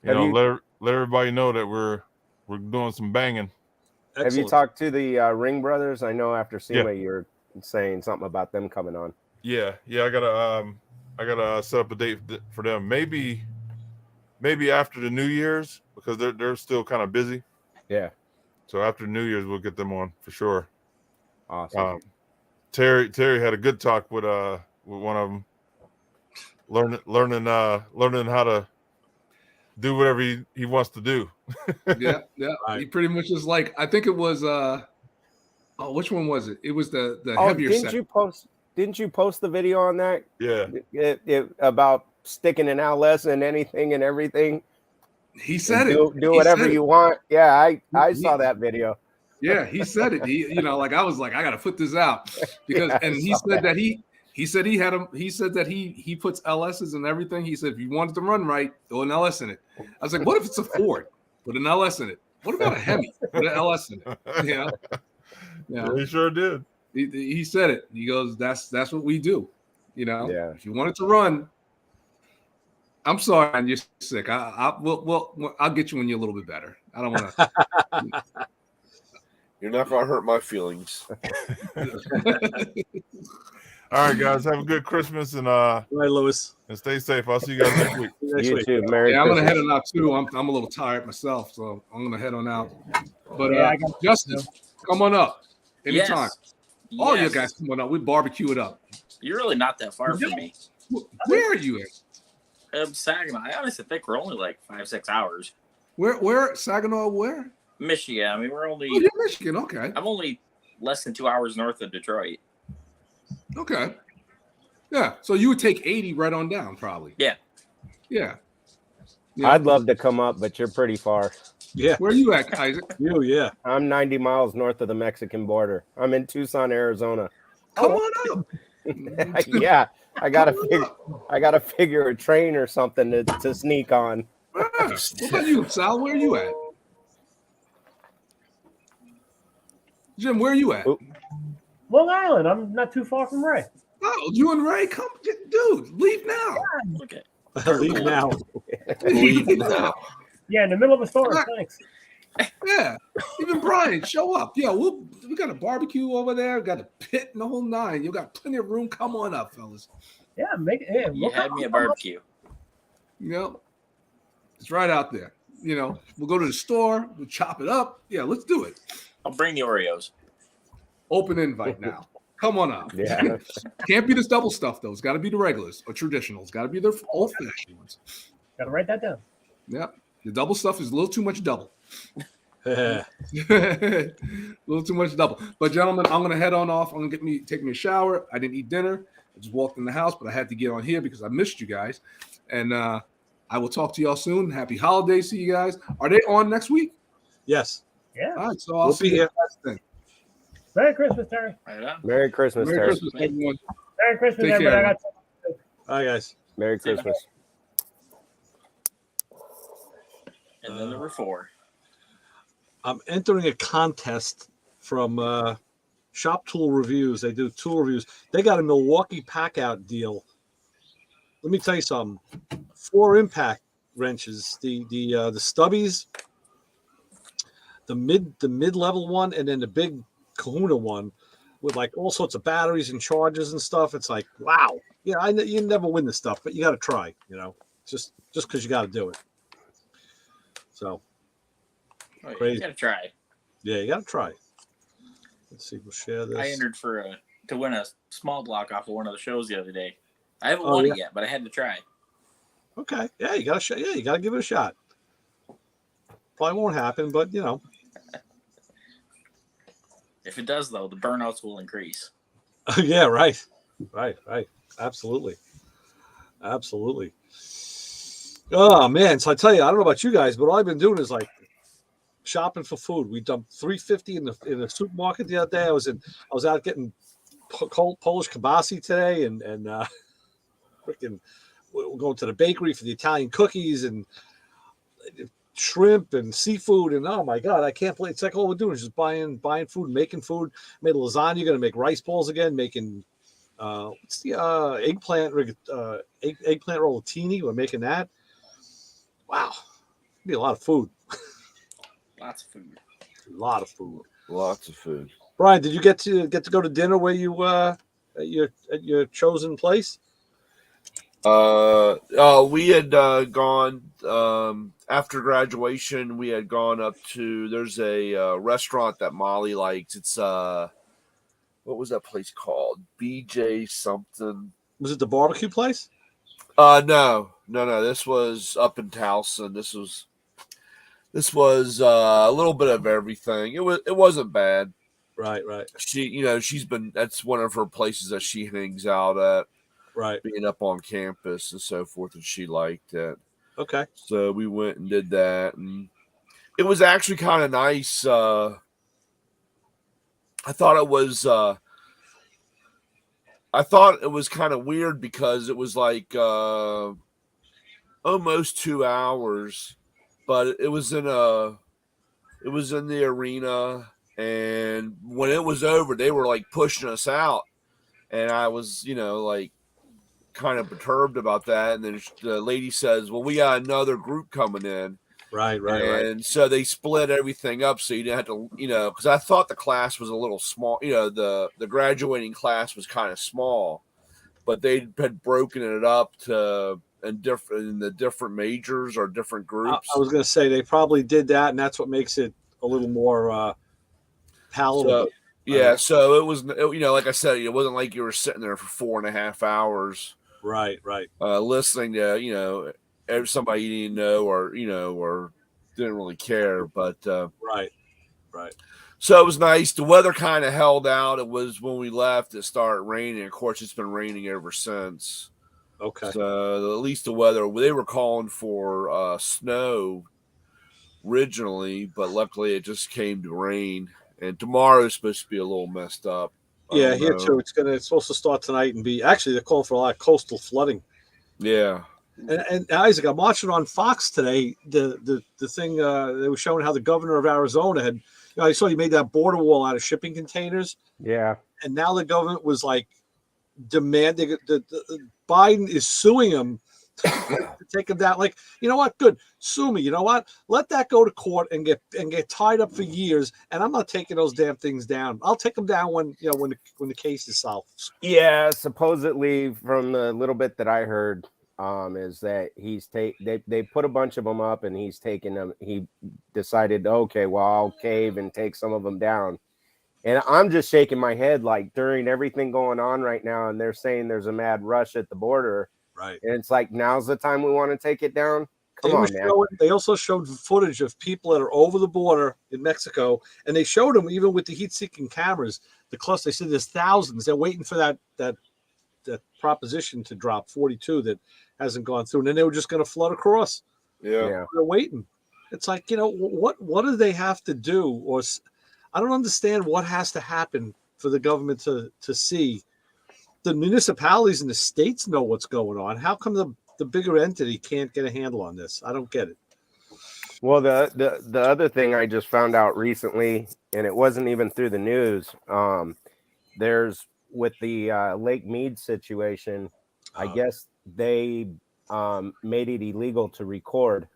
let everybody know that we're doing some banging. Excellent. Have you talked to the Ring Brothers? I know after SEMA Yeah. you're saying something about them coming on. Yeah. I gotta set up a date for them. Maybe after the New Year's, because they're still kind of busy. Yeah. So after New Year's, we'll get them on for sure. Awesome. Terry had a good talk with one of them, learning how to do whatever he wants to do. Yeah. He pretty much is like, I think it was which one was it? It was the heavier set. Didn't you post the video on that? Yeah. It about sticking an LS in anything and everything. He said it. Do whatever you want. Yeah, I saw that video. Yeah, he said it. He, I was like, I gotta put this out because, Yeah, and he said that he said he had he said that he puts LSs and everything. He said if you want it to run right, throw an LS in it. I was like, what if it's a Ford with an LS in it? What about a Hemi with an LS in it? Yeah, He sure did. He said it. He goes, that's what we do. Yeah. If you want it to run, I'm sorry, and you're sick. I'll get you when you're a little bit better. I don't want to. You're not gonna hurt my feelings. All right, guys, have a good Christmas and Right, Lewis. and stay safe. I'll see you guys next week. You too. Merry I'm gonna head Christmas. on out too. I'm a little tired myself, so I'm gonna head on out. But Yeah, I got Justin, come on up anytime. Yes. All you guys come on up. We barbecue it up. You're really not that far from me. Where are you at? Saginaw. I honestly think we're only like 5-6 hours. Where Saginaw? Where? Michigan. I mean, we're only. Oh, you're Michigan. Okay. I'm only less than 2 hours north of Detroit. Okay. Yeah. So you would take 80 right on down, probably. Yeah. Yeah. I'd love to come up, but you're pretty far. Yeah. Where are you at, Isaac? Yeah. I'm 90 miles north of the Mexican border. I'm in Tucson, Arizona. Come on up. Yeah, I gotta figure a train or something to sneak on. What about you, Sal? Where are you at? Jim, where are you at? Long Island. I'm not too far from Ray. Oh, you and Ray, come, dude, leave now. Okay. Leave now. Leave now. Yeah, in the middle of a storm. Thanks. Yeah, even Brian, show up. Yeah, we got a barbecue over there. We got a pit and the whole nine. You got plenty of room. Come on up, fellas. Yeah, make it. Yeah, You had me a barbecue. You know, it's right out there. You know, we'll go to the store. We'll chop it up. Yeah, let's do it. I'll bring the Oreos. Open invite now. Come on up. Yeah. Can't be this double stuff though. It's got to be the regulars or traditionals. Got to be the old-fashioned ones. Gotta write that down. Yep. The double stuff is a little too much double. Yeah. A little too much double. But gentlemen, I'm gonna head on off. I'm gonna take me a shower. I didn't eat dinner. I just walked in the house, but I had to get on here because I missed you guys. And I will talk to y'all soon. Happy holidays to you guys. Are they on next week? Yes. Yeah. All right, so I'll We'll see be you here. guys then. Merry Christmas, Terry. Right on. Merry Christmas, Merry Terry. Christmas, everyone. Merry Christmas, Take everybody. care. I got Hi, guys. Merry Christmas. And then there were 4. I'm entering a contest from Shop Tool Reviews. They do tool reviews. They got a Milwaukee pack-out deal. Let me tell you something. 4 impact wrenches, the stubbies, the mid-level one, and then the big Kahuna one with like all sorts of batteries and charges and stuff. It's like, wow. Yeah, you never win this stuff, but you got to try. You know, just because you got to do it. So. Oh, Crazy. you gotta try. Yeah, you gotta try. Let's see. We'll share this. I entered to win a small block off of one of the shows the other day. I haven't won it yet, but I had to try. Okay. Yeah, you gotta. Yeah, you gotta give it a shot. Probably won't happen, but you know. If it does, though, the burnouts will increase. Yeah. Right. Absolutely. Oh man! So I tell you, I don't know about you guys, but all I've been doing is like shopping for food. We dumped $3.50 in the supermarket the other day. I was out getting cold Polish kibasi today, and freaking we're going to the bakery for the Italian cookies and shrimp and seafood. And oh my god, I can't believe it's like all we're doing is just buying food, making food. Made a lasagna. Going to make rice balls again. Making what's the eggplant rollatini? We're making that. Wow, be a lot of food. Lots of food. A lot of food. Lots of food. Brian, did you get to go to dinner where you at your chosen place? We had gone after graduation. We had gone up to there's a restaurant that Molly likes. It's what was that place called? BJ something. Was it the barbecue place? No. This was up in Towson. This was a little bit of everything. It wasn't bad. Right. That's one of her places that she hangs out at. Right. Being up on campus and so forth, and she liked it. Okay. So we went and did that, and it was actually kind of nice. I thought it was kind of weird because it was like almost 2 hours, but it was in the arena, and when it was over, they were like pushing us out, and I was, like kind of perturbed about that. And then the lady says, "Well, we got another group coming in." Right. And so they split everything up, so you didn't have to, because I thought the class was a little small. The graduating class was kind of small, but they had broken it up in the different majors or different groups. I was going to say they probably did that, and that's what makes it a little more palatable. So it was, like I said, it wasn't like you were sitting there for 4.5 hours. Right. Listening to, somebody you didn't know or didn't really care. But right. So it was nice. The weather kind of held out. It was when we left, it started raining. Of course, it's been raining ever since. Okay. So at least the weather, they were calling for snow originally, but luckily it just came to rain. And tomorrow is supposed to be a little messed up. Yeah, here too. It's supposed to start tonight and be actually they're calling for a lot of coastal flooding. Yeah. And Isaac, I'm watching on Fox today the thing they were showing how the governor of Arizona had. I saw he made that border wall out of shipping containers. Yeah. And now the government was like demanding the Biden is suing him to take him down. Like, you know what? Good. Sue me. You know what? Let that go to court and get tied up for years. And I'm not taking those damn things down. I'll take them down when the case is solved. Yeah, supposedly from the little bit that I heard, is that they put a bunch of them up and he's taking them. He decided, okay, well, I'll cave and take some of them down. And I'm just shaking my head, like during everything going on right now, and they're saying there's a mad rush at the border. Right. And it's like, now's the time we want to take it down. Come on, man. They also showed footage of people that are over the border in Mexico, and they showed them even with the heat-seeking cameras. The cluster, they said there's thousands. They're waiting for that proposition to drop 42 that hasn't gone through, and then they were just going to flood across. Yeah. They're waiting. It's like, what do they have to do? Or I don't understand what has to happen for the government to see. The municipalities and the states know what's going on. How come the bigger entity can't get a handle on this? I don't get it. Well, the other thing I just found out recently, and it wasn't even through the news, there's with the Lake Mead situation, I guess they made it illegal to record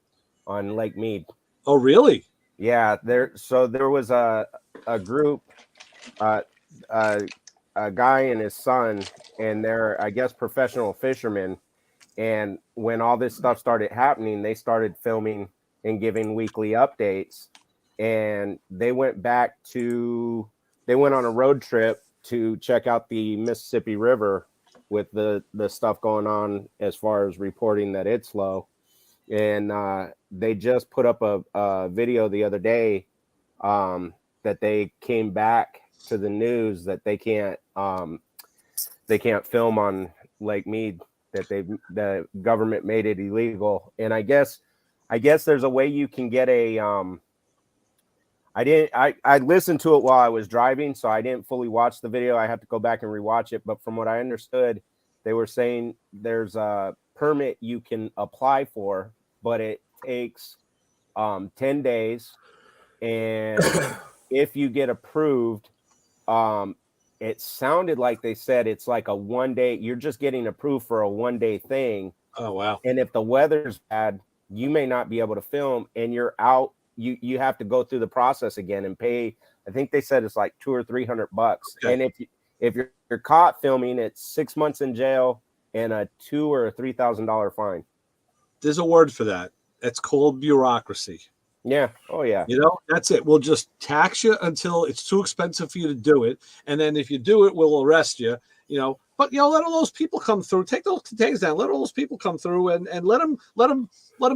on Lake Mead. Oh, really? Yeah, there was a group, a guy and his son, and they're, I guess, professional fishermen. And when all this stuff started happening, they started filming and giving weekly updates. And they went on a road trip to check out the Mississippi River with the stuff going on as far as reporting that it's low. And they just put up a video the other day that they came back to the news that they can't film on Lake Mead, that the government made it illegal. And I guess there's a way you can get a I listened to it while I was driving, so I didn't fully watch the video. I have to go back and rewatch it. But from what I understood, they were saying there's a permit you can apply for, but it takes 10 days. And if you get approved, it sounded like they said it's like a 1 day, you're just getting approved for a 1 day thing. Oh, wow. And if the weather's bad, you may not be able to film and you're out. You have to go through the process again and pay. I think they said it's like $200 or $300. Okay. And if you're caught filming, it's 6 months in jail and a $2,000 or $3,000 fine. There's a word for that. It's called bureaucracy. Yeah. Oh, yeah. That's it. We'll just tax you until it's too expensive for you to do it. And then if you do it, we'll arrest you, But, let all those people come through. Take those containers down. Let all those people come through and let them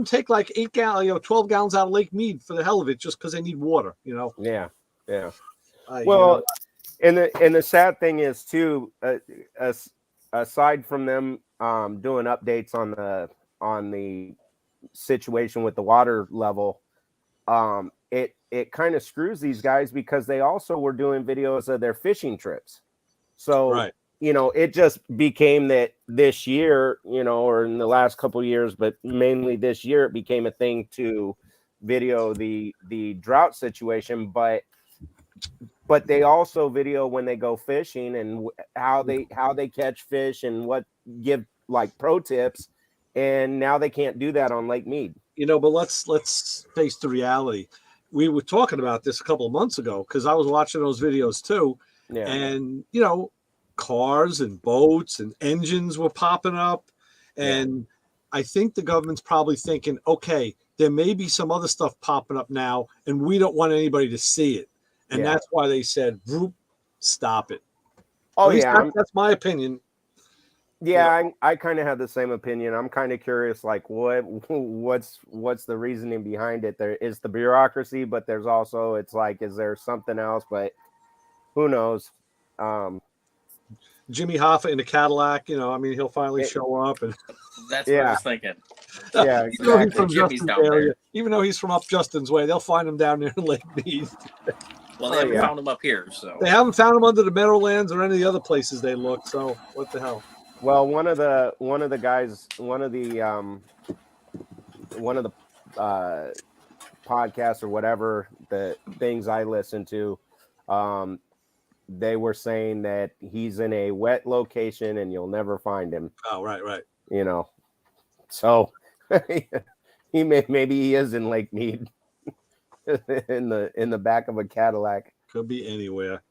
take like 12 gallons out of Lake Mead for the hell of it just because they need water, Yeah. Yeah. Well, and the sad thing is, too, aside from them doing updates on the situation with the water level, it kind of screws these guys because they also were doing videos of their fishing trips. So, right. It just became that this year, or in the last couple of years, but mainly this year, it became a thing to video the drought situation. But they also video when they go fishing and how they catch fish and what give like pro tips. And now they can't do that on Lake Mead. But let's face the reality. We were talking about this a couple of months ago because I was watching those videos too. Yeah. And, cars and boats and engines were popping up. And I think the government's probably thinking, okay, there may be some other stuff popping up now, and we don't want anybody to see it. And that's why they said, stop it. Oh, yeah. That's my opinion. Yeah, I kind of have the same opinion. I'm kind of curious, like what's the reasoning behind it? There is the bureaucracy, but there's also it's like, is there something else? But who knows? Jimmy Hoffa in a Cadillac, I mean, he'll finally show up, and That's what I was thinking. Yeah, even though he's exactly. from Jimmy's Justin's down area, there. even though he's from up Justin's way, they'll find him down there in Lake Mead. Well, they haven't found him up here, so They haven't found him under the Meadowlands or any of the other places they looked. So what the hell? Well, one of the guys, one of the podcasts or whatever, the things I listen to, they were saying that he's in a wet location and you'll never find him. Oh, right. So maybe he is in Lake Mead in the back of a Cadillac. Could be anywhere.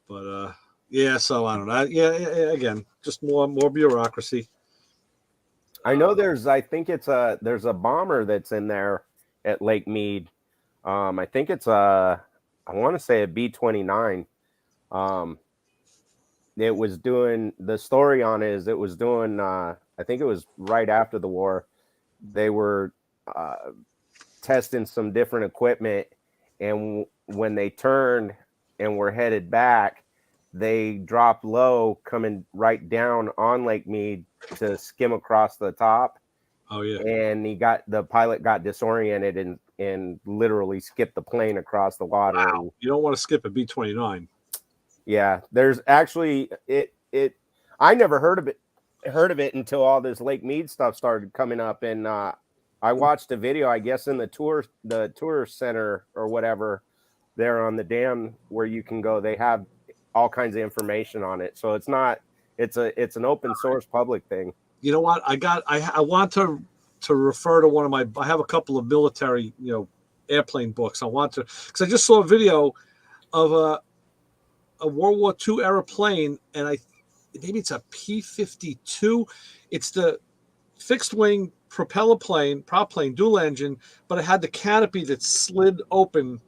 But yeah, so I don't know. Yeah, again, just more bureaucracy. I know there's a bomber that's in there at Lake Mead. I think it's I want to say a B-29. It was doing, the story on it is it was doing, I think it was right after the war. They were testing some different equipment, and when they turned and were headed back, they dropped low, coming right down on Lake Mead to skim across the top. Oh yeah. And the pilot got disoriented and literally skipped the plane across the water. Wow. You don't want to skip a B-29. Yeah, there's actually I never heard of it until all this Lake Mead stuff started coming up, and I watched a video, I guess, in the tour center or whatever there on the dam where you can go. They have all kinds of information on it, so it's an open source public thing. You know what? I want to refer to I have a couple of military, airplane books. I want to, because I just saw a video of a World War II era plane, and maybe it's a P-52. It's the fixed wing propeller plane, prop plane, dual engine, but it had the canopy that slid open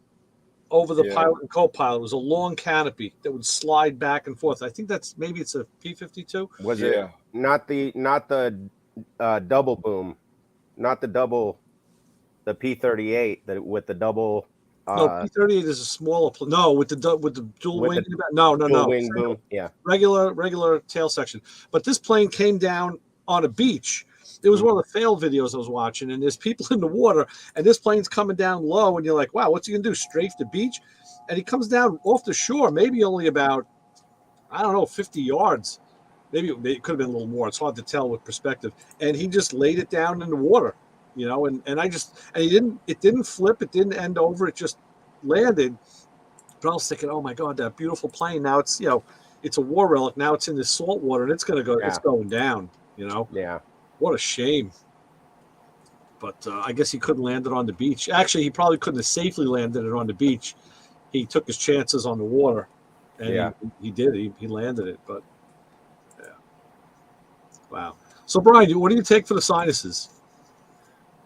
over the pilot and co-pilot. It was a long canopy that would slide back and forth. I think maybe it's a P-52. Was it not the double boom, not the P-38 with the double? No, P-38 is a smaller plane. No, with the dual wing. No. Wing boom. Yeah. Regular tail section. But this plane came down on a beach. It was one of the failed videos I was watching, and there's people in the water, and this plane's coming down low, and you're like, wow, what's he gonna do? Strafe the beach? And he comes down off the shore, maybe only about, 50 yards. Maybe it could have been a little more. It's hard to tell with perspective. And he just laid it down in the water. It didn't flip, it didn't end over, it just landed. But I was thinking, oh my God, that beautiful plane. Now it's, it's a war relic. Now it's in the salt water, and it's going down, Yeah. What a shame. But I guess he couldn't land it on the beach. Actually, he probably couldn't have safely landed it on the beach. He took his chances on the water, and he did. He landed it, but yeah. Wow. So, Brian, what do you take for the sinuses?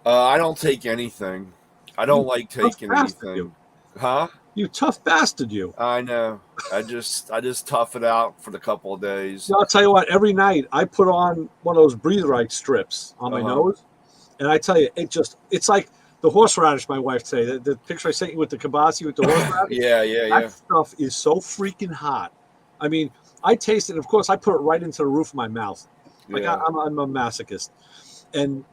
I don't take anything. I don't like taking anything. Huh? You tough bastard, you. I know. I just tough it out for the couple of days. I'll tell you what, every night I put on one of those breathe right strips on my nose. And I tell you, it's like the horseradish, my wife say. The picture I sent you with the kibasi with the horseradish. That stuff is so freaking hot. I mean, I taste it. Of course, I put it right into the roof of my mouth. Like I'm a masochist. And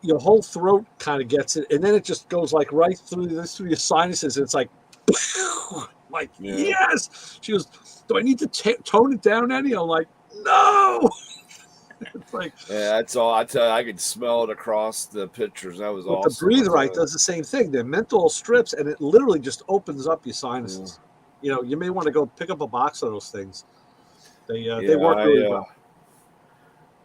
your whole throat kind of gets it. And then it just goes like right through your sinuses. And it's like, yes. She goes, do I need to tone it down any? I'm like, no. It's like, that's all. I tell you, I could smell it across the pictures. That was awesome. The breathe right does the same thing. They're menthol strips, and it literally just opens up your sinuses. You may want to go pick up a box of those things. They work really well.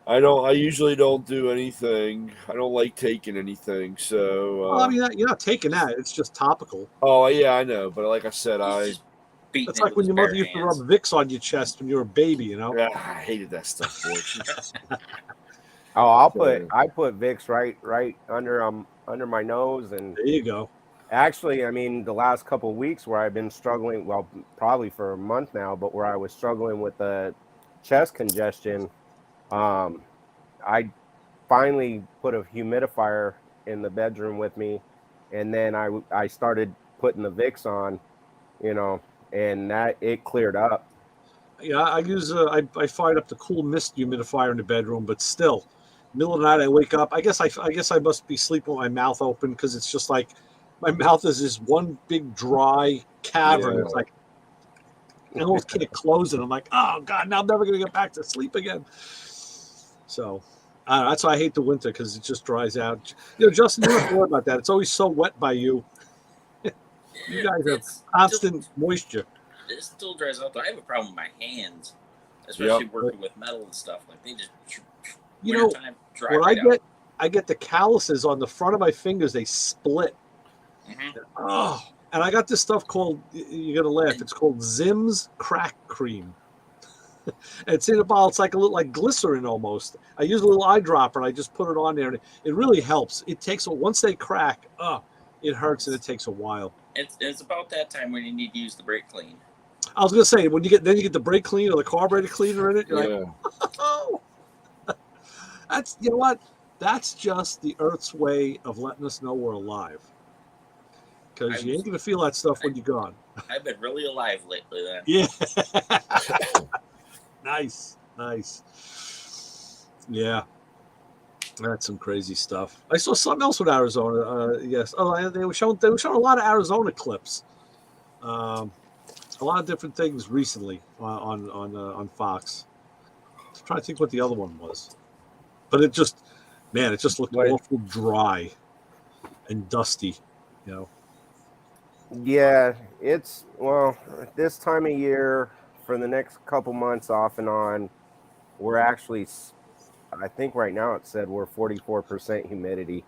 I usually don't do anything. I don't like taking anything. So well, I mean, you're not taking that. It's just topical. Oh yeah, I know. But like I said, it's like when your mother used to rub Vicks on your chest when you were a baby. Yeah, I hated that stuff. I put Vicks right under my nose, and there you go. Actually, I mean, the last couple of weeks where I've been struggling, well, probably for a month now, but where I was struggling with the chest congestion, I finally put a humidifier in the bedroom with me, and then I started putting the Vicks on, and that it cleared up. Yeah, I use I fired up the cool mist humidifier in the bedroom, but still, middle of the night I wake up. I guess I must be sleeping with my mouth open because it's just like my mouth is this one big dry cavern. Yeah. It's like I almost can't close it. I'm like, oh god, now I'm never gonna get back to sleep again. So that's why I hate the winter because it just dries out. Justin, you don't have to worry about that. It's always so wet by you. You guys have constant moisture. It still dries out though. I have a problem with my hands, especially working with metal and stuff. Like they just, dry when right out. I get the calluses on the front of my fingers, they split. Oh, and I got this stuff called, you're gonna laugh. It's called Zim's Crack Cream. It's in a bottle. It's like a little like glycerin almost. I use a little eyedropper and I just put it on there, and it really helps. It takes once they crack, it hurts and it takes a while. It's about that time when you need to use the brake clean. I was gonna say when you get the brake clean or the carburetor cleaner in it, you're like, oh, that's what? That's just the Earth's way of letting us know we're alive. Because you ain't gonna feel that stuff when you're gone. I've been really alive lately, then. Yeah. Nice. Yeah. That's some crazy stuff. I saw something else with Arizona. Yes. Oh, they were showing a lot of Arizona clips. A lot of different things recently on Fox. I'm trying to think what the other one was, but it just looked awful dry and dusty. Yeah, it's this time of year for the next couple months off and on, we're actually, I think right now it said we're 44% humidity.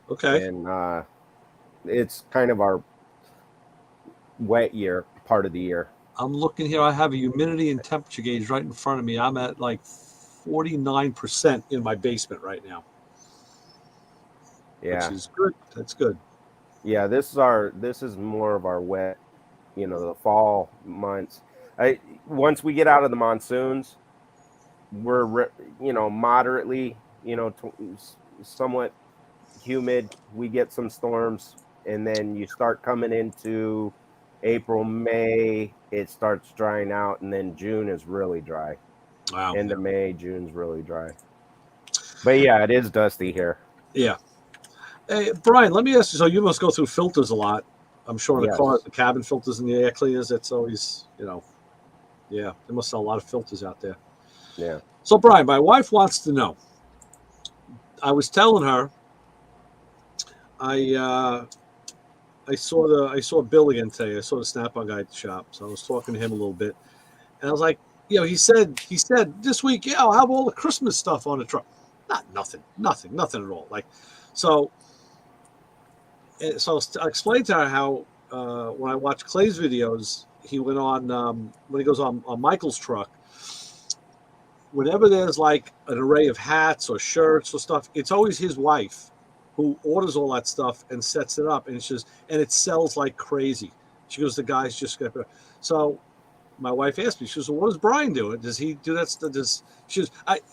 Okay. And it's kind of our wet year, part of the year. I'm looking here. I have a humidity and temperature gauge right in front of me. I'm at like 49% in my basement right now. Yeah. Which is good. That's good. Yeah, this is more of our wet, the fall months. Once we get out of the monsoons, we're moderately, somewhat humid. We get some storms, and then you start coming into April, May, it starts drying out, and then June is really dry. Wow. End of May, June's really dry. But yeah, it is dusty here. Yeah. Hey, Brian, let me ask you. So you must go through filters a lot. I'm sure in the car, the cabin filters and the air cleaners. That's always, yeah, they must sell a lot of filters out there. Yeah. So Brian, my wife wants to know. I was telling her, I saw Bill again today. I saw the Snap-on guy at the shop, so I was talking to him a little bit, and I was like, he said this week, I'll have all the Christmas stuff on the truck. Nothing at all. Like, so I explained to her how when I watch Clay's videos, he went on when he goes on Michael's truck. Whenever there's like an array of hats or shirts or stuff, it's always his wife who orders all that stuff and sets it up, and it sells like crazy. She goes, the guys just get. So my wife asked me, she goes, well, what does Brian do? Does he do that?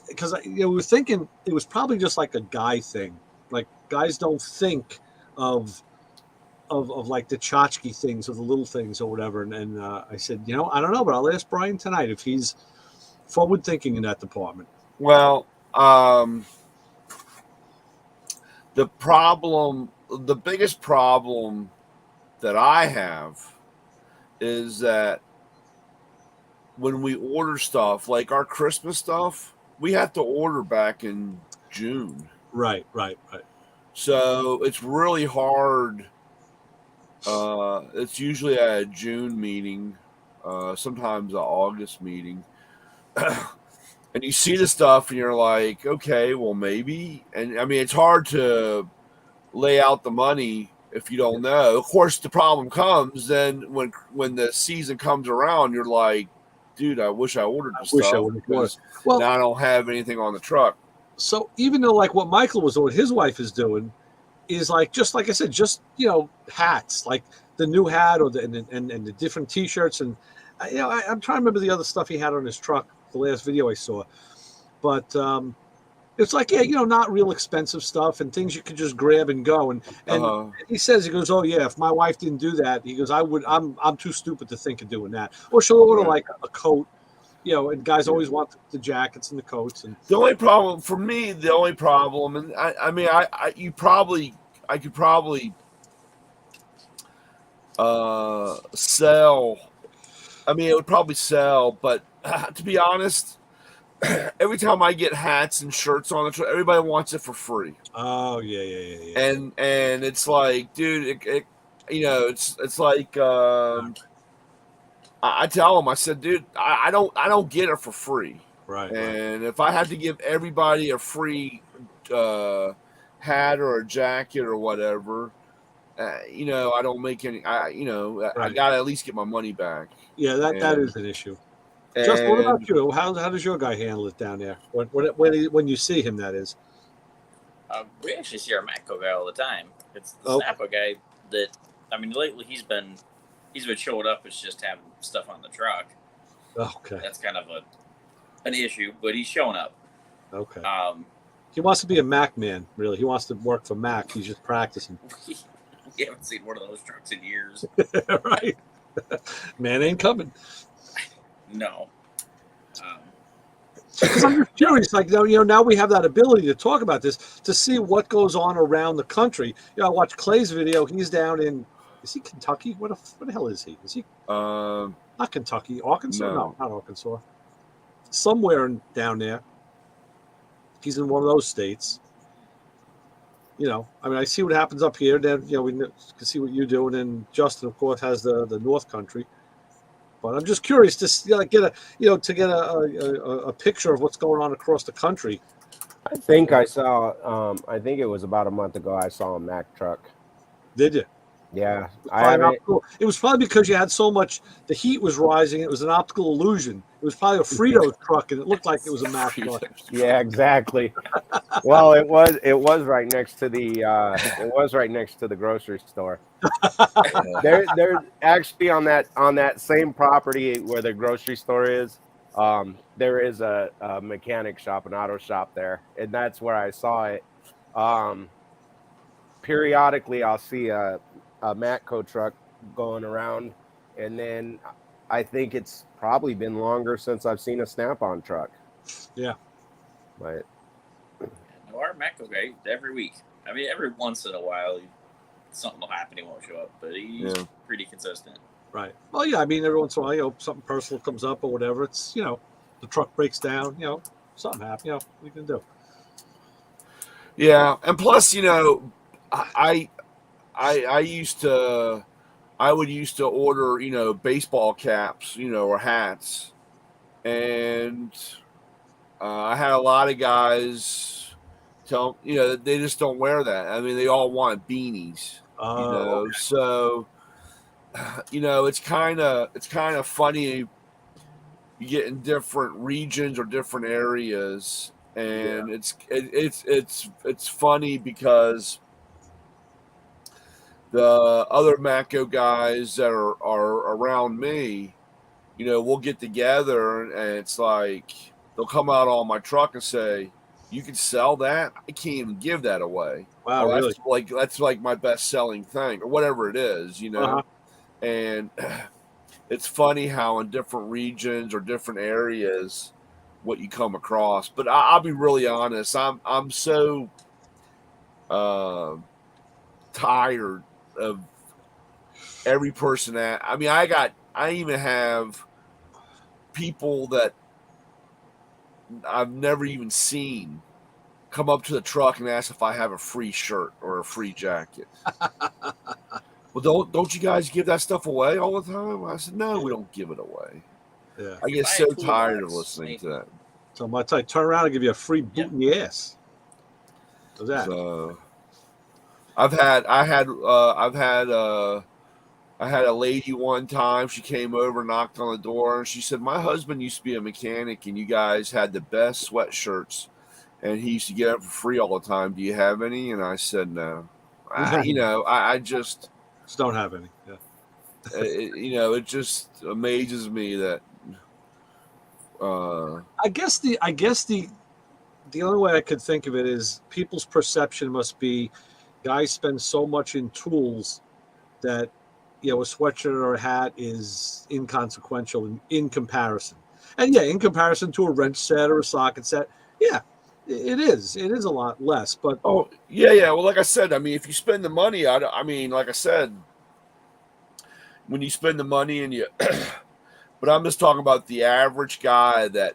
Because we were thinking it was probably just like a guy thing. Like guys don't think of like the tchotchke things or the little things or whatever. And I said, I don't know, but I'll ask Brian tonight if he's forward thinking in that department. Well, the biggest problem that I have is that when we order stuff, like our Christmas stuff, we have to order back in June. Right. So it's really hard. It's usually a June meeting, sometimes an August meeting. And you see the stuff and you're like, okay, well, maybe. And I mean, it's hard to lay out the money if you don't know. Of course, the problem comes then when the season comes around, you're like, dude, I wish I ordered this stuff because now I don't have anything on the truck. So even though like what Michael was doing, his wife is doing is like, just like I said, just, hats, like the new hat or and the different T-shirts. And, I'm trying to remember the other stuff he had on his truck, the last video I saw. but it's like, yeah, not real expensive stuff and things you could just grab and go. And he says, he goes, oh yeah, if my wife didn't do that, he goes, I'm too stupid to think of doing that. Or she'll order like a coat, and guys always want the jackets and the coats. And the only problem for me, and I could probably sell. I mean, it would probably sell, but to be honest, every time I get hats and shirts on the truck, everybody wants it for free. Oh yeah. And it's like, dude, it's like I tell them, I said, dude, I don't get it for free. Right. And if I had to give everybody a free hat or a jacket or whatever, I don't make any. I gotta at least get my money back. Yeah, that is an issue. Justin, what about you? How does your guy handle it down there? When you see him, that is. We actually see our Matco guy all the time. It's the Snappo guy that, lately he's been showing up. It's just having stuff on the truck. Okay. That's kind of an issue, but he's showing up. Okay. He wants to be a Mac man, really. He wants to work for Mac. He's just practicing. We haven't seen one of those trucks in years. Right. Man ain't coming. No. I'm just curious, like, now we have that ability to talk about this, to see what goes on around the country. I watched Clay's video. He's down in, is he Kentucky? What the hell is he? Is he not Kentucky? Arkansas? No, not Arkansas. Somewhere down there. He's in one of those states. I see what happens up here. Then, we can see what you do. And then Justin, of course, has the North Country. But I'm just curious to get a picture of what's going on across the country. I think I saw. I think it was about a month ago. I saw a Mack truck. Did you? Yeah, it was probably because you had so much. The heat was rising. It was an optical illusion. It was probably a Frito truck, and it looked like it was a Mack truck. Yeah, exactly. Well, it was right next to the grocery store. There's actually on that same property where the grocery store is, there is a mechanic shop, an auto shop there, and that's where I saw it. Periodically, I'll see a Matco truck going around, and then I think it's probably been longer since I've seen a Snap-on truck. Yeah, but our Matco guy every week. Every once in a while, something will happen. He won't show up, but he's pretty consistent. Right. Well, yeah. Every once in a while, something personal comes up or whatever. It's the truck breaks down. Something happens. What you can do. Yeah, and plus, I would used to order, baseball caps, or hats, and I had a lot of guys tell they just don't wear that. They all want beanies, okay. So it's kind of funny. You get in different regions or different areas, and it's funny because the other Matco guys that are around me, we'll get together, and it's like they'll come out on my truck and say, "You can sell that? I can't even give that away." Wow, really? That's like my best selling thing, or whatever it is, And it's funny how in different regions or different areas, what you come across. But I'll be really honest. I'm so tired of every person I even have people that I've never even seen come up to the truck and ask if I have a free shirt or a free jacket. Well, don't you guys give that stuff away all the time? I said, no, we don't give it away. Yeah. I get so tired of listening to that. So I'm gonna tell you, turn around and give you a free boot in the ass. How's that? So, I had a lady one time. She came over, knocked on the door, and she said, "My husband used to be a mechanic, and you guys had the best sweatshirts, and he used to get them for free all the time. Do you have any?" And I said, "No." I just don't have any. Yeah. It just amazes me that. I guess the the only way I could think of it is people's perception must be guys spend so much in tools that, you know, a sweatshirt or a hat is inconsequential in comparison. And yeah, in comparison to a wrench set or a socket set, yeah, it is. It is a lot less. But oh yeah. Well, like I said, I mean, if you spend the money, I mean, like I said, when you spend the money and you, but I'm just talking about the average guy that,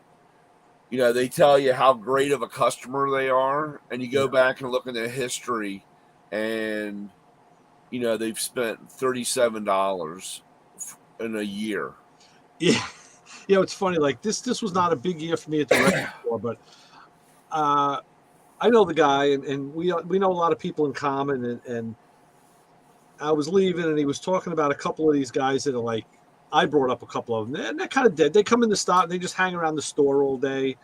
you know, they tell you how great of a customer they are, and you go back and look in their history, and you know they've spent $37 in a year. yeah, you know, it's funny. Like this was not a big year for me at the record store, but I know the guy, and we know a lot of people in common, and I was leaving, and he was talking about a couple of these guys that are like, I brought up a couple of them, and they're kind of dead. They come in the store, and they just hang around the store all day,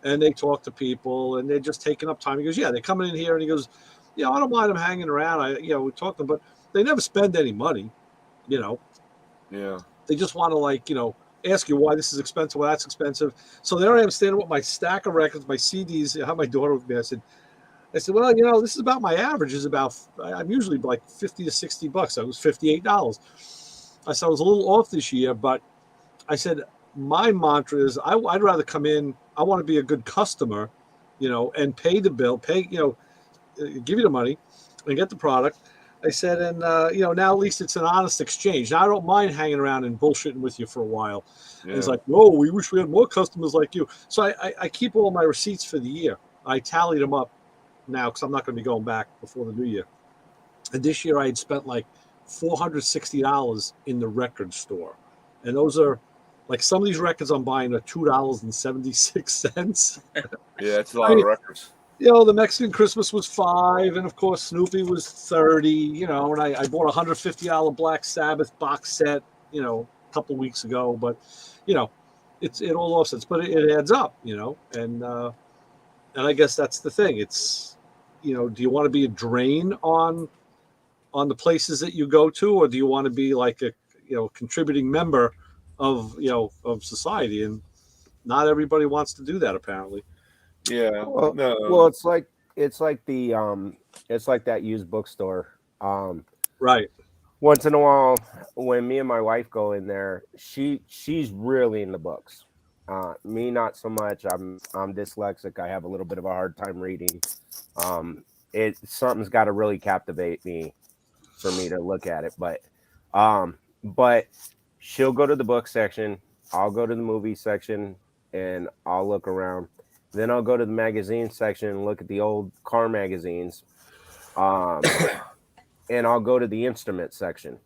and they talk to people, and they're just taking up time. He goes, yeah, they're coming in here, and he goes, yeah, I don't mind them hanging around. We talk to them, but they never spend any money, you know. Yeah. They just want to, like, you know, ask you why this is expensive, why that's expensive. So there I am standing with my stack of records, my CDs. I have my daughter with me. I said, well, you know, this is about my average is about, I'm usually like 50 to 60 bucks. I was $58. I said I was a little off this year, but I said my mantra is I'd rather come in. I want to be a good customer, you know, and pay the bill, you know, give you the money and get the product. I said, and you know, now at least it's an honest exchange. Now I don't mind hanging around and bullshitting with you for a while. Yeah. And he's like, no, we wish we had more customers like you. So I keep all my receipts for the year. I tallied them up now because I'm not going to be going back before the new year. And this year I had spent like $460 in the record store. And those are like some of these records I'm buying are $2.76. Yeah, it's a lot of records. You know, the Mexican Christmas was $5, and of course Snoopy was $30. You know, and I bought a $150 Black Sabbath box set, you know, a couple weeks ago. But you know, it all offsets, but it adds up, you know, and I guess that's the thing. It's, you know, do you want to be a drain on the places that you go to, or do you want to be like a, you know, contributing member of, you know, of society? And not everybody wants to do that, apparently. Yeah. Well, no. well, it's like it's like that used bookstore. Right. Once in a while, when me and my wife go in there, she's really into books. Me, not so much. I'm dyslexic. I have a little bit of a hard time reading. Something's got to really captivate me for me to look at it. But she'll go to the book section. I'll go to the movie section, and I'll look around. Then I'll go to the magazine section and look at the old car magazines. And I'll go to the instrument section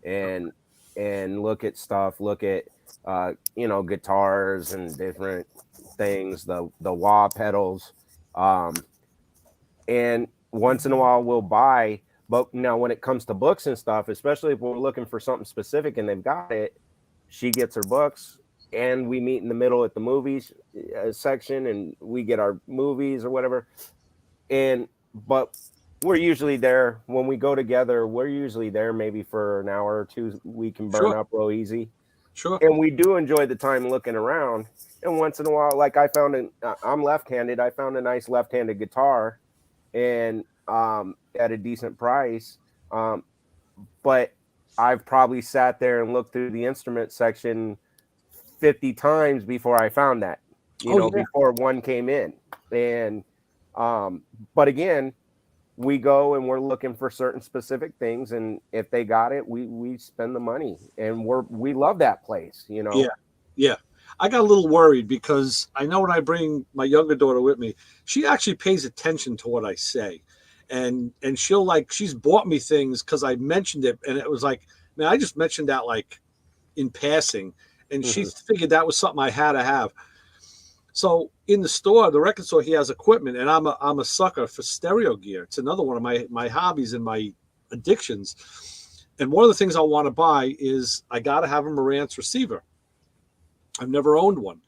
and look at stuff, you know, guitars and different things, the wah pedals. And once in a while we'll buy, but now when it comes to books and stuff, especially if we're looking for something specific and they've got it, she gets her books and we meet in the middle at the movies section and we get our movies or whatever. But we're usually there when we go together. We're usually there maybe for an hour or two. We can burn up real easy. Sure. And we do enjoy the time looking around. And once in a while, like I'm left-handed. I found a nice left-handed guitar and at a decent price. But I've probably sat there and looked through the instrument section 50 times before I found that, before one came in. And but again, we go and we're looking for certain specific things, and if they got it, we spend the money, and we love that place, you know. Yeah. I got a little worried because I know when I bring my younger daughter with me, she actually pays attention to what I say, and she's bought me things because I mentioned it, and it was like, man, I just mentioned that like in passing, and she figured that was something I had to have. So in the store, the record store, he has equipment, and I'm a sucker for stereo gear. It's another one of my hobbies and my addictions. And one of the things I want to buy is I got to have a Marantz receiver. I've never owned one,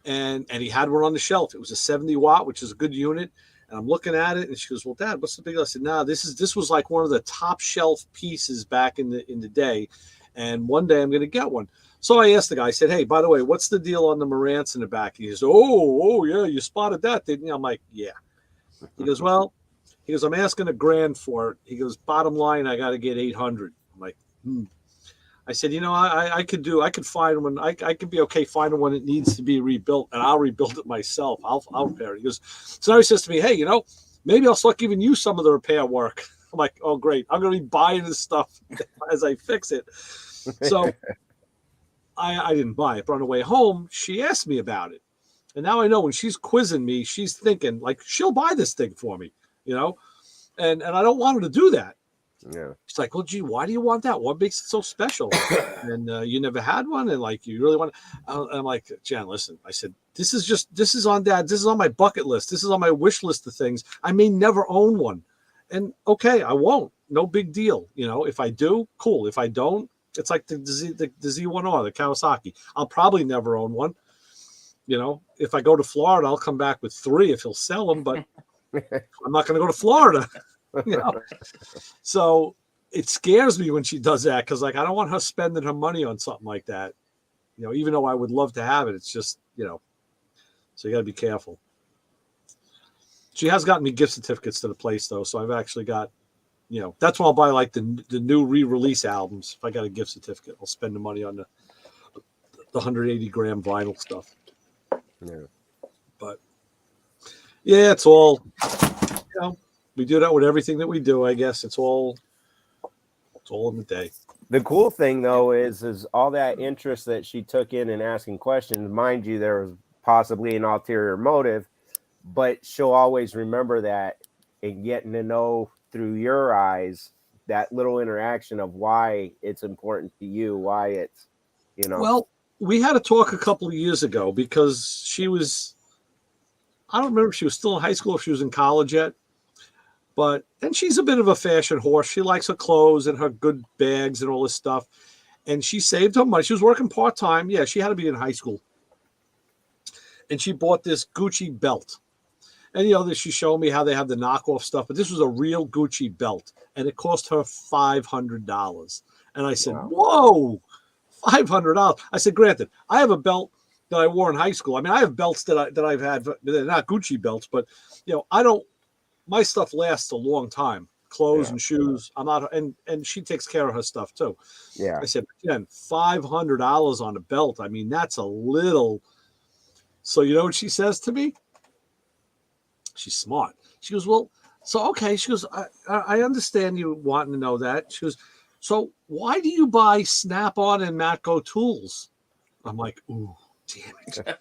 and he had one on the shelf. It was a 70 watt, which is a good unit. And I'm looking at it, and she goes, "Well, Dad, what's the big deal?" I said, "Nah, this was like one of the top shelf pieces back in the day, and one day I'm going to get one." So I asked the guy, I said, hey, by the way, what's the deal on the Marantz in the back? He goes, oh, yeah, you spotted that, didn't you? I'm like, yeah. He goes, well, I'm asking $1,000 for it. He goes, bottom line, I got to get 800. I'm like, I said, I could find one. I could be okay finding one that needs to be rebuilt, and I'll rebuild it myself. I'll repair it. He goes, so now he says to me, hey, maybe I'll start giving you some of the repair work. I'm like, oh, great. I'm going to be buying this stuff as I fix it. So I didn't buy it. But on the way home, she asked me about it. And now I know when she's quizzing me, she's thinking, like, she'll buy this thing for me, and I don't want her to do that. Yeah. She's like, well, gee, why do you want that? What makes it so special? And you never had one, and like you really want. I'm like, Jan, listen. I said, this is on Dad. This is on my bucket list. This is on my wish list of things. I may never own one, and okay, I won't. No big deal. If I do, cool. If I don't, it's like the Z1R, the Kawasaki. I'll probably never own one. If I go to Florida, I'll come back with 3 if he'll sell them, but I'm not going to go to Florida. So it scares me when she does that because, like, I don't want her spending her money on something like that. Even though I would love to have it, it's just so you got to be careful. She has gotten me gift certificates to the place though, so I've actually got, that's when I'll buy like the new re-release albums. If I got a gift certificate, I'll spend the money on the 180 gram vinyl stuff. Yeah, but yeah, it's all. We do that with everything that we do. I guess it's all in the day. The cool thing though is all that interest that she took in and asking questions. Mind you, there was possibly an ulterior motive, but she'll always remember that and getting to know through your eyes that little interaction of why it's important to you, why it's, Well, we had a talk a couple of years ago because she was. I don't remember if she was still in high school, if she was in college yet. And she's a bit of a fashion horse. She likes her clothes and her good bags and all this stuff. And she saved her money. She was working part-time. Yeah, she had to be in high school. And she bought this Gucci belt. And, she showed me how they have the knockoff stuff. But this was a real Gucci belt. And it cost her $500. And I said, whoa, $500. I said, granted, I have a belt that I wore in high school. I mean, I have belts that I've had. They're not Gucci belts. But, I don't. My stuff lasts a long time. Clothes and shoes. I'm not, and she takes care of her stuff too. Yeah. I said, again, $500 on a belt. I mean, that's a little. So you know what she says to me? She's smart. She goes, well, so okay. She goes, I understand you wanting to know that. She goes, so why do you buy Snap-on and Matco tools? I'm like, ooh, damn it.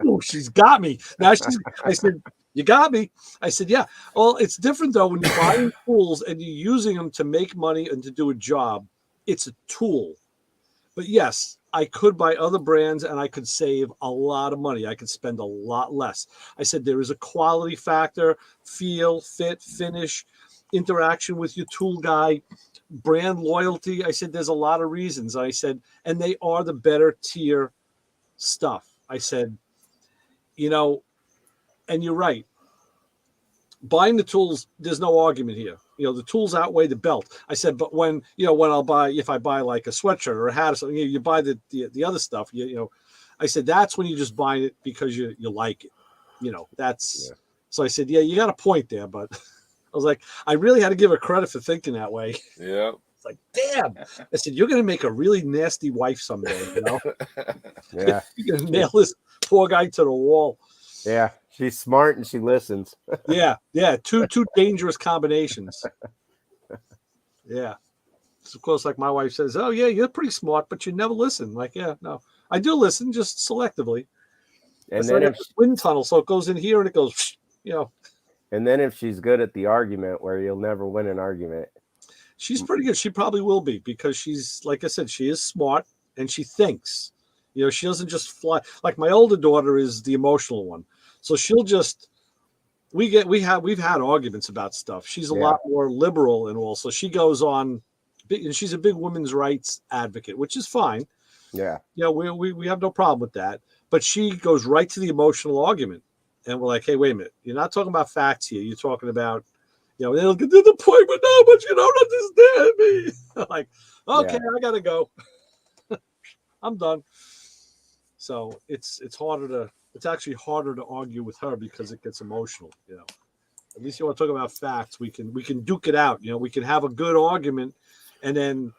Ooh, she's got me. Now I said, you got me. I said, yeah. Well, it's different, though, when you're buying tools and you're using them to make money and to do a job. It's a tool. But, yes, I could buy other brands and I could save a lot of money. I could spend a lot less. I said there is a quality factor, feel, fit, finish, interaction with your tool guy, brand loyalty. I said there's a lot of reasons. I said, and they are the better tier stuff. I said, and you're right. Buying the tools, there's no argument here. The tools outweigh the belt. I said, but when if I buy like a sweatshirt or a hat or something, you buy the other stuff. I said that's when you just buy it because you like it. That's. Yeah. So I said, yeah, you got a point there, but I was like, I really had to give her credit for thinking that way. Yeah. It's like, damn. I said, you're going to make a really nasty wife someday. Yeah. You're going to nail this poor guy to the wall. Yeah, she's smart and she listens. Yeah, two dangerous combinations. Yeah, so of course, like my wife says, "Oh yeah, you're pretty smart, but you never listen." I'm like, yeah, no, I do listen, just selectively. And then like wind tunnel, so it goes in here and it goes, And then if she's good at the argument, where you'll never win an argument, she's pretty good. She probably will be because she's, like I said, she is smart and she thinks. She doesn't just fly. Like my older daughter is the emotional one. So she'll just, we've had arguments about stuff. She's a lot more liberal and all. So she goes on, and she's a big women's rights advocate, which is fine. Yeah. We have no problem with that. But she goes right to the emotional argument. And we're like, hey, wait a minute. You're not talking about facts here. You're talking about, they'll get to the point, but no, but you don't understand me. Like, okay, I got to go. I'm done. So it's actually harder to argue with her because it gets emotional. At least you want to talk about facts. We can duke it out. We can have a good argument, and then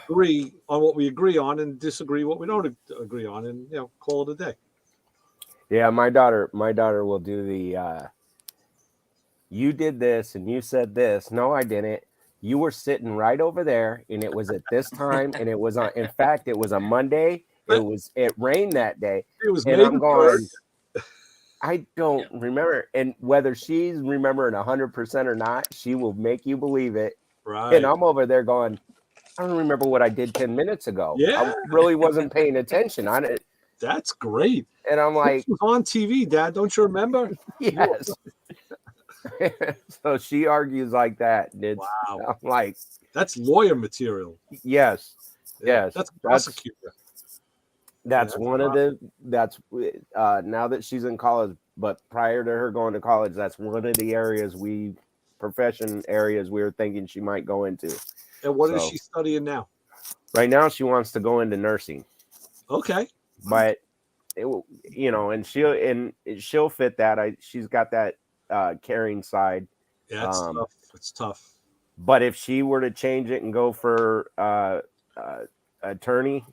agree on what we agree on and disagree what we don't agree on, and call it a day. Yeah, my daughter will do the you did this and you said this. No, I didn't. You were sitting right over there, and it was at this time, and it was on. In fact, it was a Monday. It rained that day. It was and May I'm the going. 3rd. I don't remember, and whether she's remembering 100% or not, she will make you believe it. Right. And I'm over there going, I don't remember what I did 10 minutes ago. Yeah. I really wasn't paying attention on it. That's great. And I'm like, this was on TV, Dad. Don't you remember? Yes. So she argues like that. Wow. I'm like, that's lawyer material. Yes. Yes. That's prosecutor. That's one of the, now that she's in college, but prior to her going to college, that's one of the profession areas we were thinking she might go into. And what is she studying now? Right now, she wants to go into nursing. Okay. But, and she'll fit that. She's got that caring side. Yeah, it's tough. It's tough. But if she were to change it and go for attorney,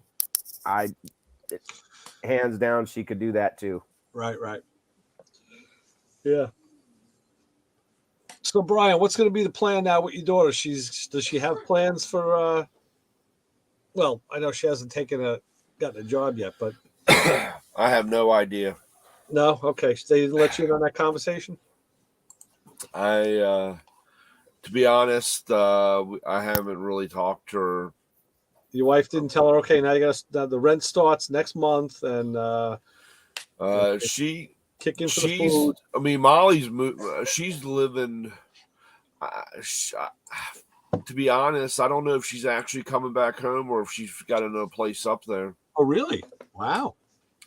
hands down, she could do that too. Right. Yeah. So, Brian, what's going to be the plan now with your daughter? Does she have plans for? Well, I know she hasn't gotten a job yet, but I have no idea. No, okay. They didn't let you in on that conversation. To be honest, I haven't really talked to her. Your wife didn't tell her, okay, now the rent starts next month, and she kick in for the food. I mean, Molly's she's living. To be honest, I don't know if she's actually coming back home or if she's got another place up there. Oh, really? Wow.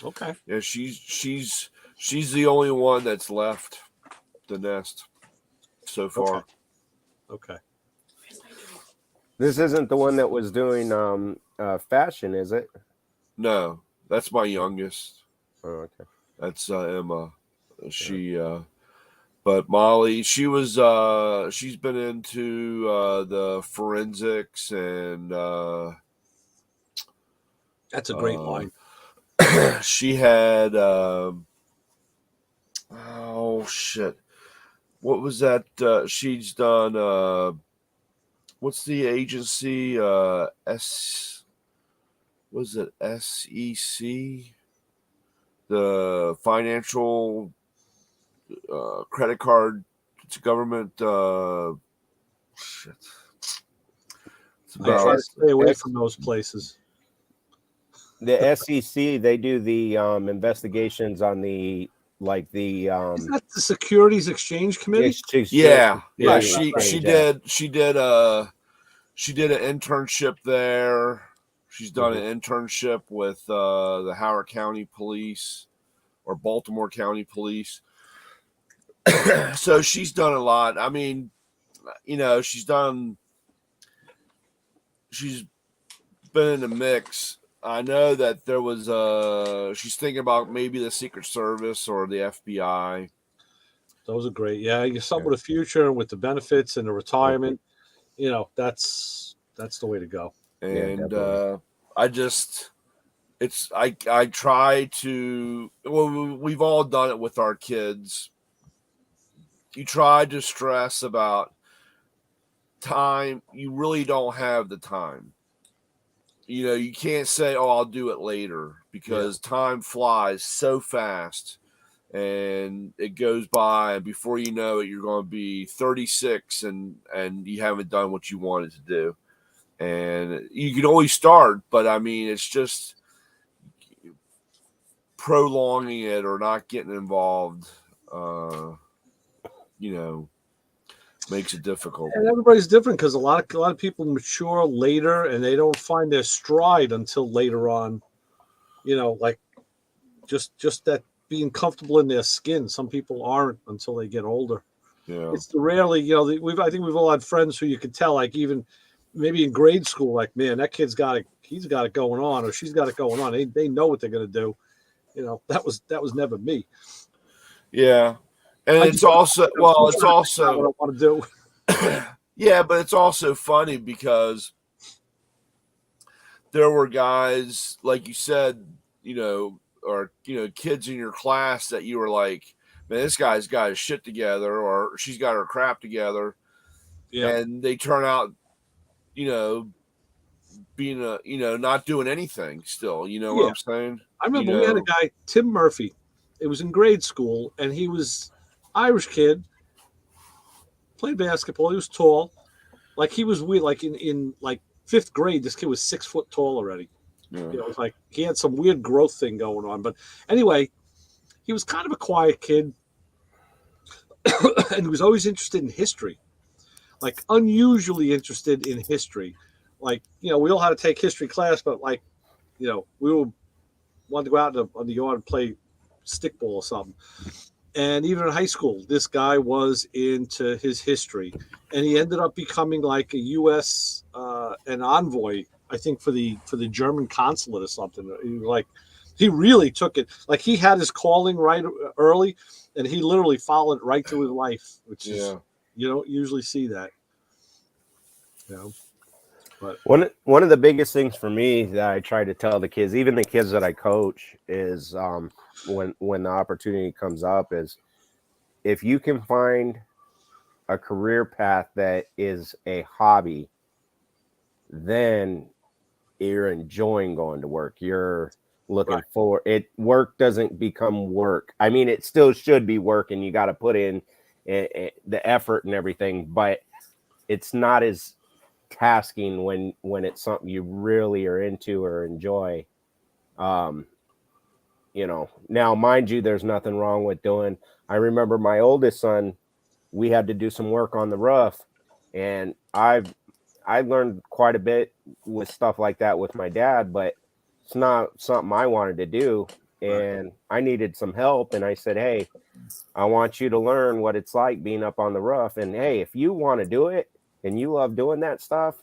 Okay. Yeah, she's the only one that's left the nest so far. Okay. This isn't the one that was doing fashion, is it? No, that's my youngest. Oh, okay. That's Emma. But Molly, she's been into the forensics, and that's a great line. She had what was that? She's done what's the agency? Was it SEC? The financial credit card. It's government. Shit. I try to stay away from those places. The SEC, they do the investigations on the isn't that the Securities Exchange Committee? Yeah. She did an internship there. She's done an internship with the Howard County Police or Baltimore County Police. So she's done a lot. I mean, she's been in the mix. I know that there was she's thinking about maybe the Secret Service or the FBI. Those are great. Yeah, you're some with the future with the benefits and the retirement. That's the way to go. And I try to. Well, we've all done it with our kids. You try to stress about time. You really don't have the time. You can't say, "Oh, I'll do it later," because time flies so fast, and it goes by, and before you know it, you're going to be 36, and you haven't done what you wanted to do. And you can always start, but I mean, it's just prolonging it or not getting involved. Makes it difficult. And everybody's different because a lot of people mature later and they don't find their stride until later on. Like just that being comfortable in their skin. Some people aren't until they get older. Yeah, it's rarely. I think we've all had friends who you could tell, like even maybe in grade school, like, man, that kid's got he's got it going on or she's got it going on. They know what they're going to do. You know, that was never me. Yeah. And it's also what I want to do. Yeah, but it's also funny because there were guys, like you said, you know, or, you know, kids in your class that you were like, man, this guy's got his shit together or she's got her crap together. Yeah. And they turn out, you know, being not doing anything still. You know what I'm saying? I remember we had a guy, Tim Murphy. It was in grade school, and he was Irish kid, played basketball. He was tall. Like he was weird. Like in like 5th grade, this kid was 6 foot tall already. Yeah. You know, it's like he had some weird growth thing going on. But anyway, he was kind of a quiet kid, and he was always interested in history, like unusually interested in history. Like, you know, we all had to take history class, but like, you know, we wanted to go out on the yard and play stickball or something. And even in high school, this guy was into his history, and he ended up becoming like a U.S. An envoy, I think, for the German consulate or something. He really took it. Like he had his calling right early, and he literally followed it right through his life, which is, you don't usually see that. You know, but one of the biggest things for me that I try to tell the kids, even the kids that I coach, is when the opportunity comes up, is if you can find a career path that is a hobby, then you're enjoying going to work. You're looking for it. Work doesn't become work. I mean, it still should be work, and you got to put in the effort and everything, but it's not as tasking when it's something you really are into or enjoy. You know, now mind you, there's nothing wrong with doing. I remember my oldest son, we had to do some work on the roof, and I learned quite a bit with stuff like that with my dad, but it's not something I wanted to do, and I needed some help. And I said, hey, I want you to learn what it's like being up on the roof, and hey, if you want to do it and you love doing that stuff,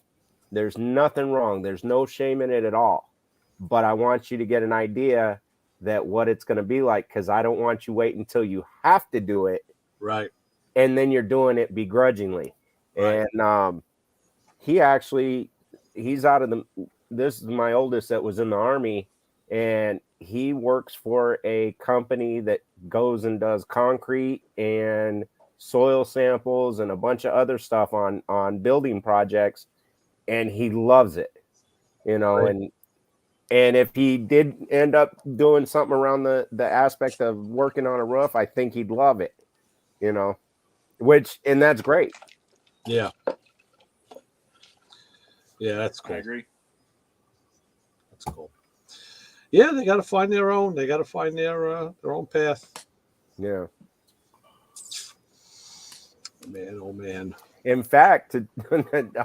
there's nothing wrong. There's no shame in it at all. But I want you to get an idea that what it's going to be like, because I don't want you waiting until you have to do it. Right. And then you're doing it begrudgingly. Right. And he's out of this is my oldest that was in the Army, and he works for a company that goes and does concrete and soil samples and a bunch of other stuff on building projects. And he loves it, you know, right. And if he did end up doing something around the aspect of working on a roof, I think he'd love it, you know, and that's great. Yeah. Yeah, that's cool. I agree. That's cool. Yeah, they got to find their own. They got to find their own path. Yeah. Man, oh man. In fact,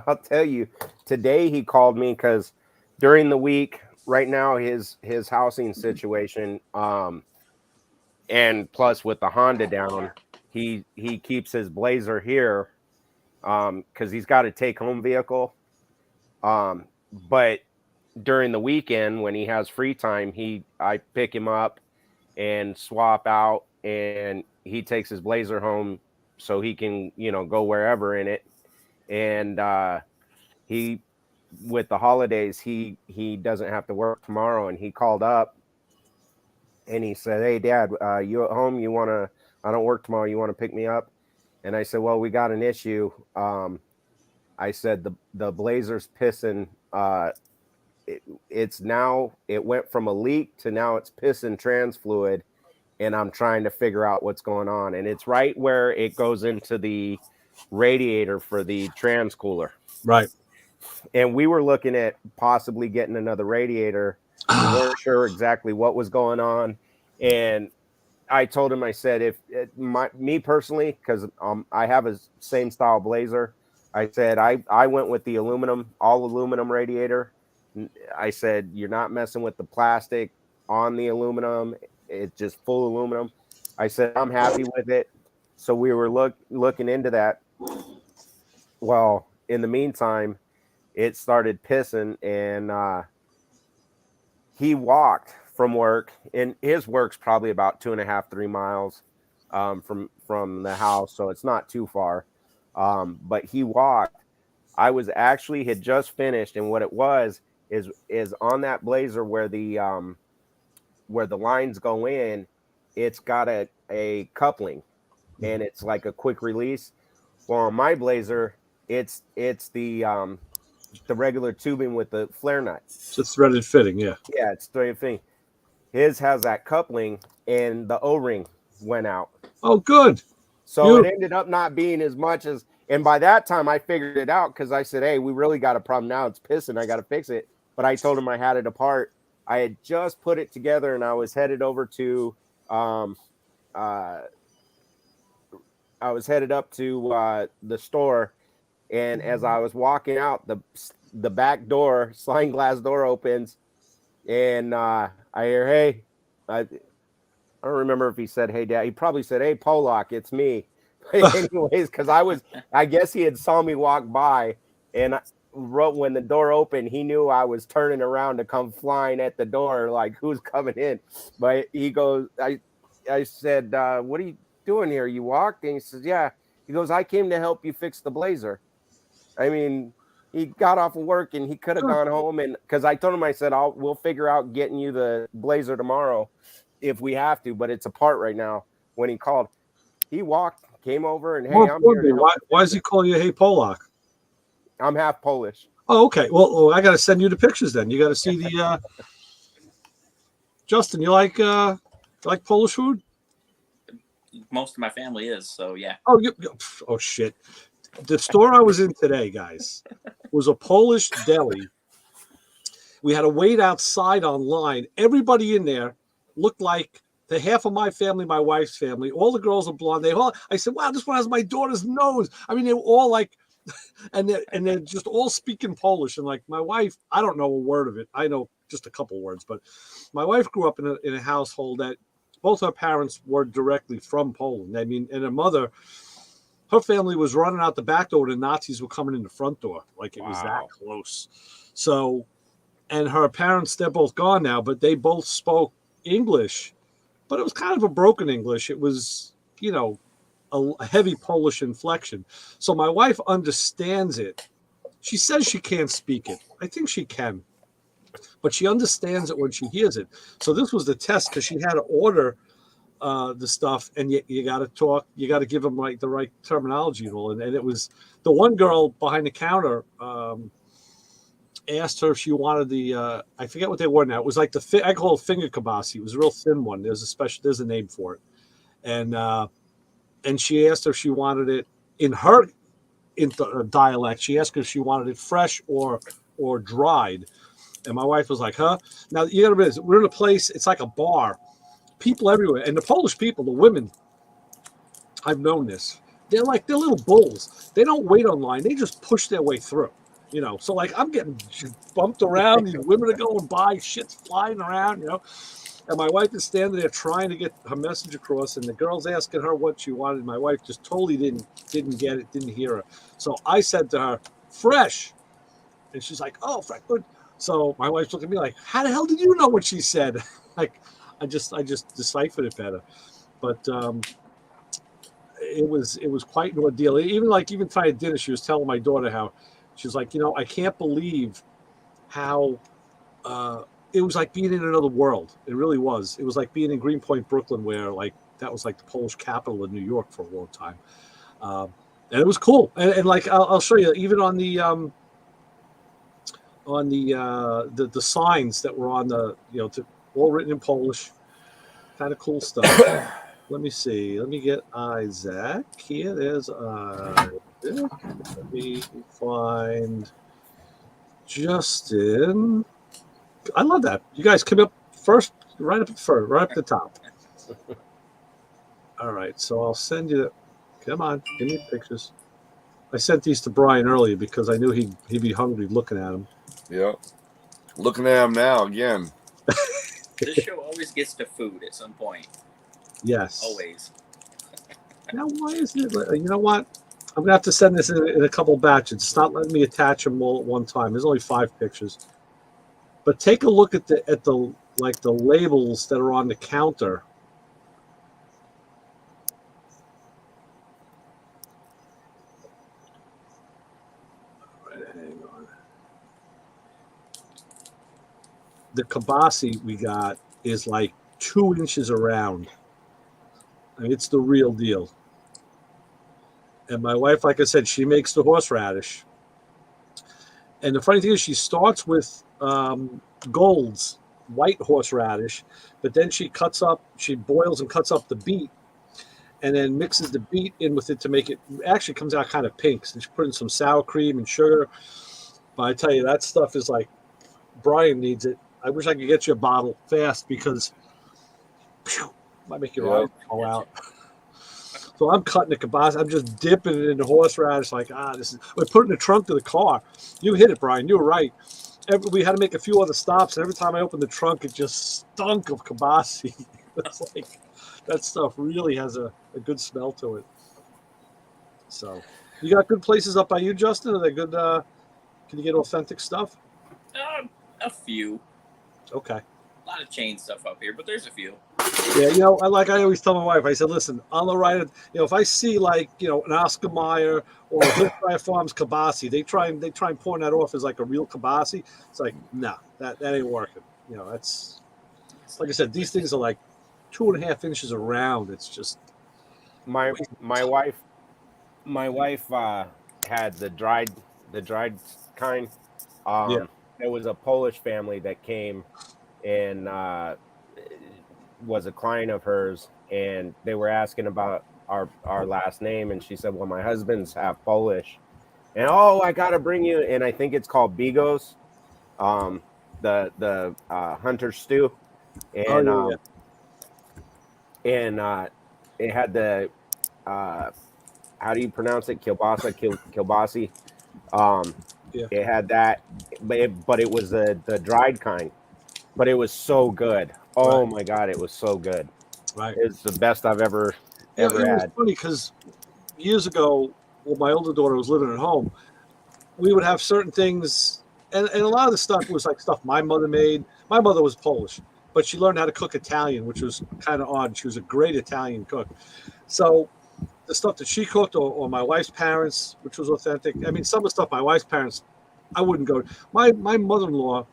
I'll tell you, today he called me because during the week, right now, his housing situation, and plus with the Honda down, he keeps his Blazer here because he's got a take-home vehicle. But during the weekend, when he has free time, I pick him up and swap out, and he takes his Blazer home so he can, you know, go wherever in it. And with the holidays, he doesn't have to work tomorrow. And he called up and he said, hey, Dad, you at home? I don't work tomorrow. You want to pick me up? And I said, well, we got an issue. I said, the Blazer's pissing. It went from a leak to now it's pissing trans fluid. And I'm trying to figure out what's going on. And it's right where it goes into the radiator for the trans cooler. Right. And we were looking at possibly getting another radiator. We weren't sure exactly what was going on. And I told him, I said, me personally, because I have a same style Blazer, I said, I went with the all aluminum radiator. I said, you're not messing with the plastic on the aluminum. It's just full aluminum. I said, I'm happy with it. So we were looking into that. Well, in the meantime, it started pissing, and he walked from work, and his work's probably about 2.5, 3 miles from the house, so it's not too far. But he walked. I was actually had just finished, and what it was is on that Blazer where the lines go in, it's got a coupling, and it's like a quick release. Well, on my Blazer, it's the regular tubing with the flare nut. So it's threaded fitting, yeah. Yeah, it's threaded fitting. His has that coupling, and the O-ring went out. Oh, good. So Beautiful. it ended up not being as much as, and by that time I figured it out because I said, hey, we really got a problem now. It's pissing. I got to fix it. But I told him I had it apart. I had just put it together, and I was headed over to, I was headed up to the store. And as I was walking out, the back door, sliding glass door opens, and I hear, hey, I don't remember if he said, hey, Dad. He probably said, hey, Polak, it's me. Anyways, because I guess he had saw me walk by, and when the door opened, he knew I was turning around to come flying at the door, like, who's coming in? But he goes, I said, what are you doing here? You walked? And he says, yeah. He goes, I came to help you fix the Blazer. I mean, he got off of work and he could have gone home, and because I told him, I said, we'll figure out getting you the Blazer tomorrow if we have to, but it's apart right now. When he called, he walked, came over, and hey, I'm here. Why is he calling you, hey, Polak? I'm half Polish. Oh, okay. Well, I got to send you the pictures then. You got to see the. Justin, you like Polish food? Most of my family is, so yeah. Oh shit. The store I was in today, guys, was a Polish deli. We had to wait outside online. Everybody in there looked like the half of my family, my wife's family. All the girls are blonde. I said, wow, this one has my daughter's nose. I mean, they were all like, and they're just all speaking Polish. And like my wife, I don't know a word of it. I know just a couple words, but my wife grew up in a household that both her parents were directly from Poland. I mean, and her mother, her family was running out the back door. The Nazis were coming in the front door. Like it was that close. So, and her parents, they're both gone now, but they both spoke English, but it was kind of a broken English. It was, a heavy Polish inflection. So my wife understands it. She says she can't speak it. I think she can, but she understands it when she hears it. So this was the test because she had to order the stuff, and you got to talk, you got to give them like the right terminology and all. And it was the one girl behind the counter asked her if she wanted the I forget what they were now. It was like I call it finger kibasi. It was a real thin one. There's a name for it, and she asked her if she wanted it in her dialect. She asked her if she wanted it fresh or dried, and my wife was like, "Huh?" Now you got to realize we're in a place. It's like a bar. People everywhere, and the Polish people, the women, I've known this. They're little bulls. They don't wait online. They just push their way through. So like I'm getting bumped around. These women are going by, shit's flying around. And my wife is standing there trying to get her message across, and the girl's asking her what she wanted. My wife just totally didn't get it, didn't hear her. So I said to her, "Fresh," and she's like, "Oh, fresh, good." So my wife's looking at me like, "How the hell did you know what she said?" Like. I just deciphered it better, but it was quite an ordeal. Even trying to dinner, she was telling my daughter how she was like, I can't believe how it was like being in another world. It really was. It was like being in Greenpoint, Brooklyn, where like that was like the Polish capital of New York for a long time, and it was cool. And like I'll show you, even on the signs that were on the all written in Polish, kind of cool stuff. Let me see. Let me get Isaac here. There's Isaac. Let me find Justin. I love that. You guys come up first, right up at the top. All right, so I'll send you. Come on, give me pictures. I sent these to Brian earlier because I knew he'd be hungry looking at them. Yep, looking at them now again. This show always gets to food at some point. Yes. Always. Now, why is it? You know what? I'm going to have to send this in a couple batches. Stop letting me attach them all at one time. There's only 5 pictures. But take a look at the like the labels that are on the counter. Hang on. The Kabasi we got is like 2 inches around. I mean, it's the real deal. And my wife, like I said, she makes the horseradish. And the funny thing is, she starts with Gold's white horseradish, but then she boils and cuts up the beet, and then mixes the beet in with it to make it actually comes out kind of pink. So she put in some sour cream and sugar. But I tell you, that stuff is like, Brian needs it. I wish I could get you a bottle fast because might make your eyes fall out. So I'm cutting the kibasa. I'm just dipping it in the horseradish like, this is. We put it in the trunk of the car. You hit it, Brian. You were right. We had to make a few other stops, and every time I opened the trunk, it just stunk of kibasi. It's like that stuff really has a good smell to it. So, you got good places up by you, Justin? Are they good? Can you get authentic stuff? A few. Okay. A lot of chain stuff up here, but there's a few. Yeah, I always tell my wife, I said, listen, on the right, if I see like, an Oscar Mayer or Hillfire Farms kibasi, they try and pawn that off as like a real kibasi. It's like, nah, that ain't working. That's like I said, these things are like 2.5 inches around. It's just my wife had the dried kind. There was a Polish family that came and was a client of hers, and they were asking about our last name, and she said, well, my husband's half Polish, and I gotta bring you, and I think it's called Bigos, the hunter stew, and it had the how do you pronounce it, kielbasa. It had that, but it was the dried kind, but it was so good. Oh my God, it was so good. Right. It's the best I've ever It had. was funny because years ago, when my older daughter was living at home, we would have certain things, and a lot of the stuff was like stuff my mother made. My mother was Polish, but she learned how to cook Italian, which was kind of odd. She was a great Italian cook. So the stuff that she cooked, or my wife's parents, which was authentic. I mean, some of the stuff my wife's parents, I wouldn't go. My mother-in-law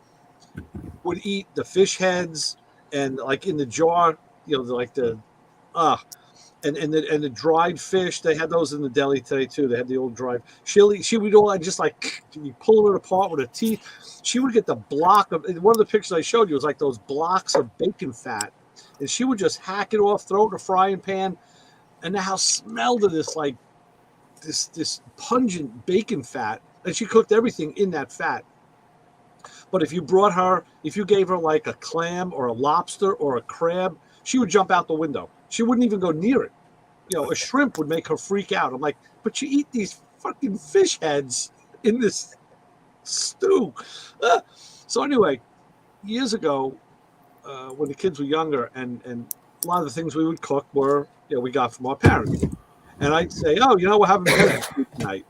would eat the fish heads and like in the jar, like the and the dried fish. They had those in the deli today too. They had the old dried. She would all just like you pull it apart with her teeth. She would get the block of one of the pictures I showed you was like those blocks of bacon fat, and she would just hack it off, throw it in a frying pan, and the house smelled of this like this pungent bacon fat, and she cooked everything in that fat. But if you gave her like a clam or a lobster or a crab, she would jump out the window. She wouldn't even go near it. A shrimp would make her freak out. I'm like, but you eat these fucking fish heads in this stew. So anyway, years ago, when the kids were younger, and a lot of the things we would cook were, we got from our parents. And I'd say, we're having peasant food tonight.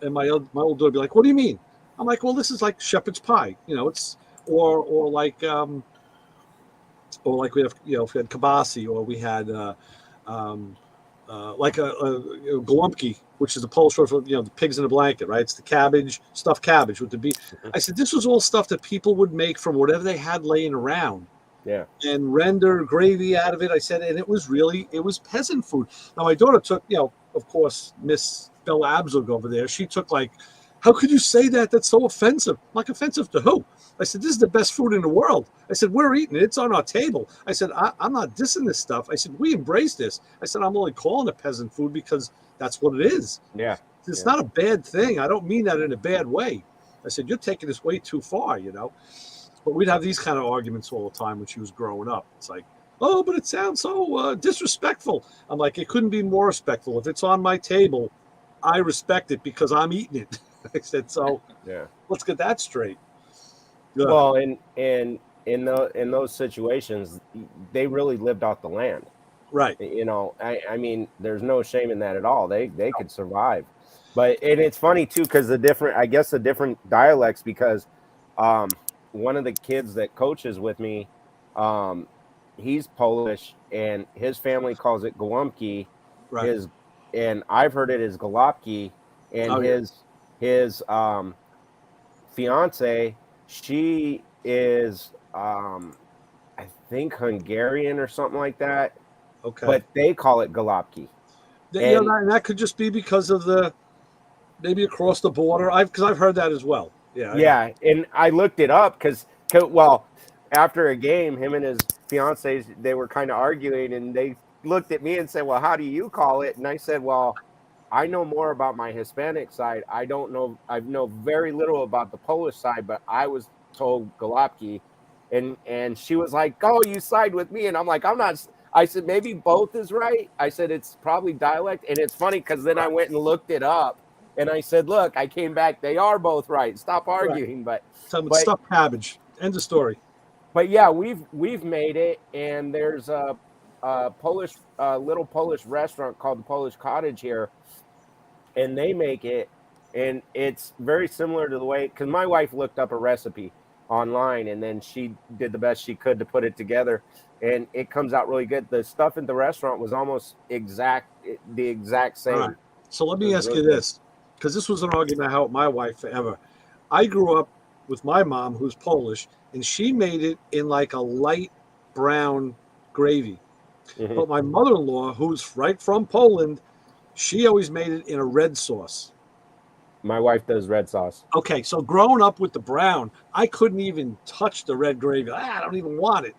And my old daughter would be like, what do you mean? I'm like, well, this is like shepherd's pie. It's or like we have, if we had kibasi, or we had like a gołąbki, which is a Polish word for the pigs in a blanket, right? It's the cabbage, stuffed cabbage with the beef. I said this was all stuff that people would make from whatever they had laying around. Yeah. And render gravy out of it. I said, and it was peasant food. Now my daughter took, of course, Miss Bella Abzug over there. She took like, how could you say that? That's so offensive. I'm like, offensive to who? I said, this is the best food in the world. I said, we're eating it. It's on our table. I said, I'm not dissing this stuff. I said, we embrace this. I said, I'm only calling it peasant food because that's what it is. Yeah. It's not a bad thing. I don't mean that in a bad way. I said, you're taking this way too far, But we'd have these kind of arguments all the time when she was growing up. It's like, oh, but it sounds so disrespectful. I'm like, it couldn't be more respectful. If it's on my table, I respect it because I'm eating it. I said, so let's get that straight. Good. Well, in those situations, they really lived off the land. Right. I mean, there's no shame in that at all. They could survive. But it's funny too, because the different dialects, because one of the kids that coaches with me, he's Polish, and his family calls it gołąbki. Right. And I've heard it as galopki, and his fiance, she is I think Hungarian or something like that. Okay. But they call it galopki. And that could just be because of maybe across the border. Because I've heard that as well. Yeah. Yeah, and I looked it up because after a game, him and his fiance, they were kind of arguing, and they looked at me and said, "Well, how do you call it?" And I said, "Well, I know more about my Hispanic side. I don't know. I know very little about the Polish side, but I was told galopki." And she was like, "Oh, you side with me." And I'm like, "I'm not." I said, "Maybe both is right." I said, "It's probably dialect." And it's funny because then I went and looked it up, and I said, "Look, I came back. They are both right. Stop arguing." Right. But stuffed cabbage. End of story. But yeah, we've made it, and there's a Polish little Polish restaurant called the Polish Cottage here, and they make it, and it's very similar to the way, because my wife looked up a recipe online, and then she did the best she could to put it together, and it comes out really good. The stuff in the restaurant was almost the exact same. All right. So let me ask you this, because this was an argument I had with my wife forever. I grew up with my mom, who's Polish, and she made it in like a light brown gravy. Mm-hmm. But my mother-in-law, who's right from Poland, she always made it in a red sauce. My wife does red sauce. Okay, so growing up with the brown, I couldn't even touch the red gravy. I don't even want it.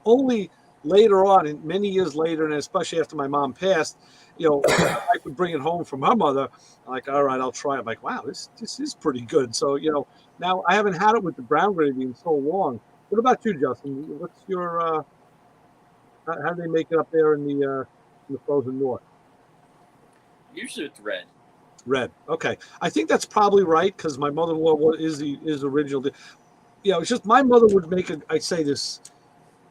Only later on, and many years later, and especially after my mom passed, I could bring it home from her mother. I'm like, all right, I'll try it. I'm like, wow, this is pretty good. So, now I haven't had it with the brown gravy in so long. What about you, Justin? What's your how do they make it up there in the frozen north? Usually with red. Red. Okay. I think that's probably right because my mother-in-law is the original. It's just my mother would make it. I say this,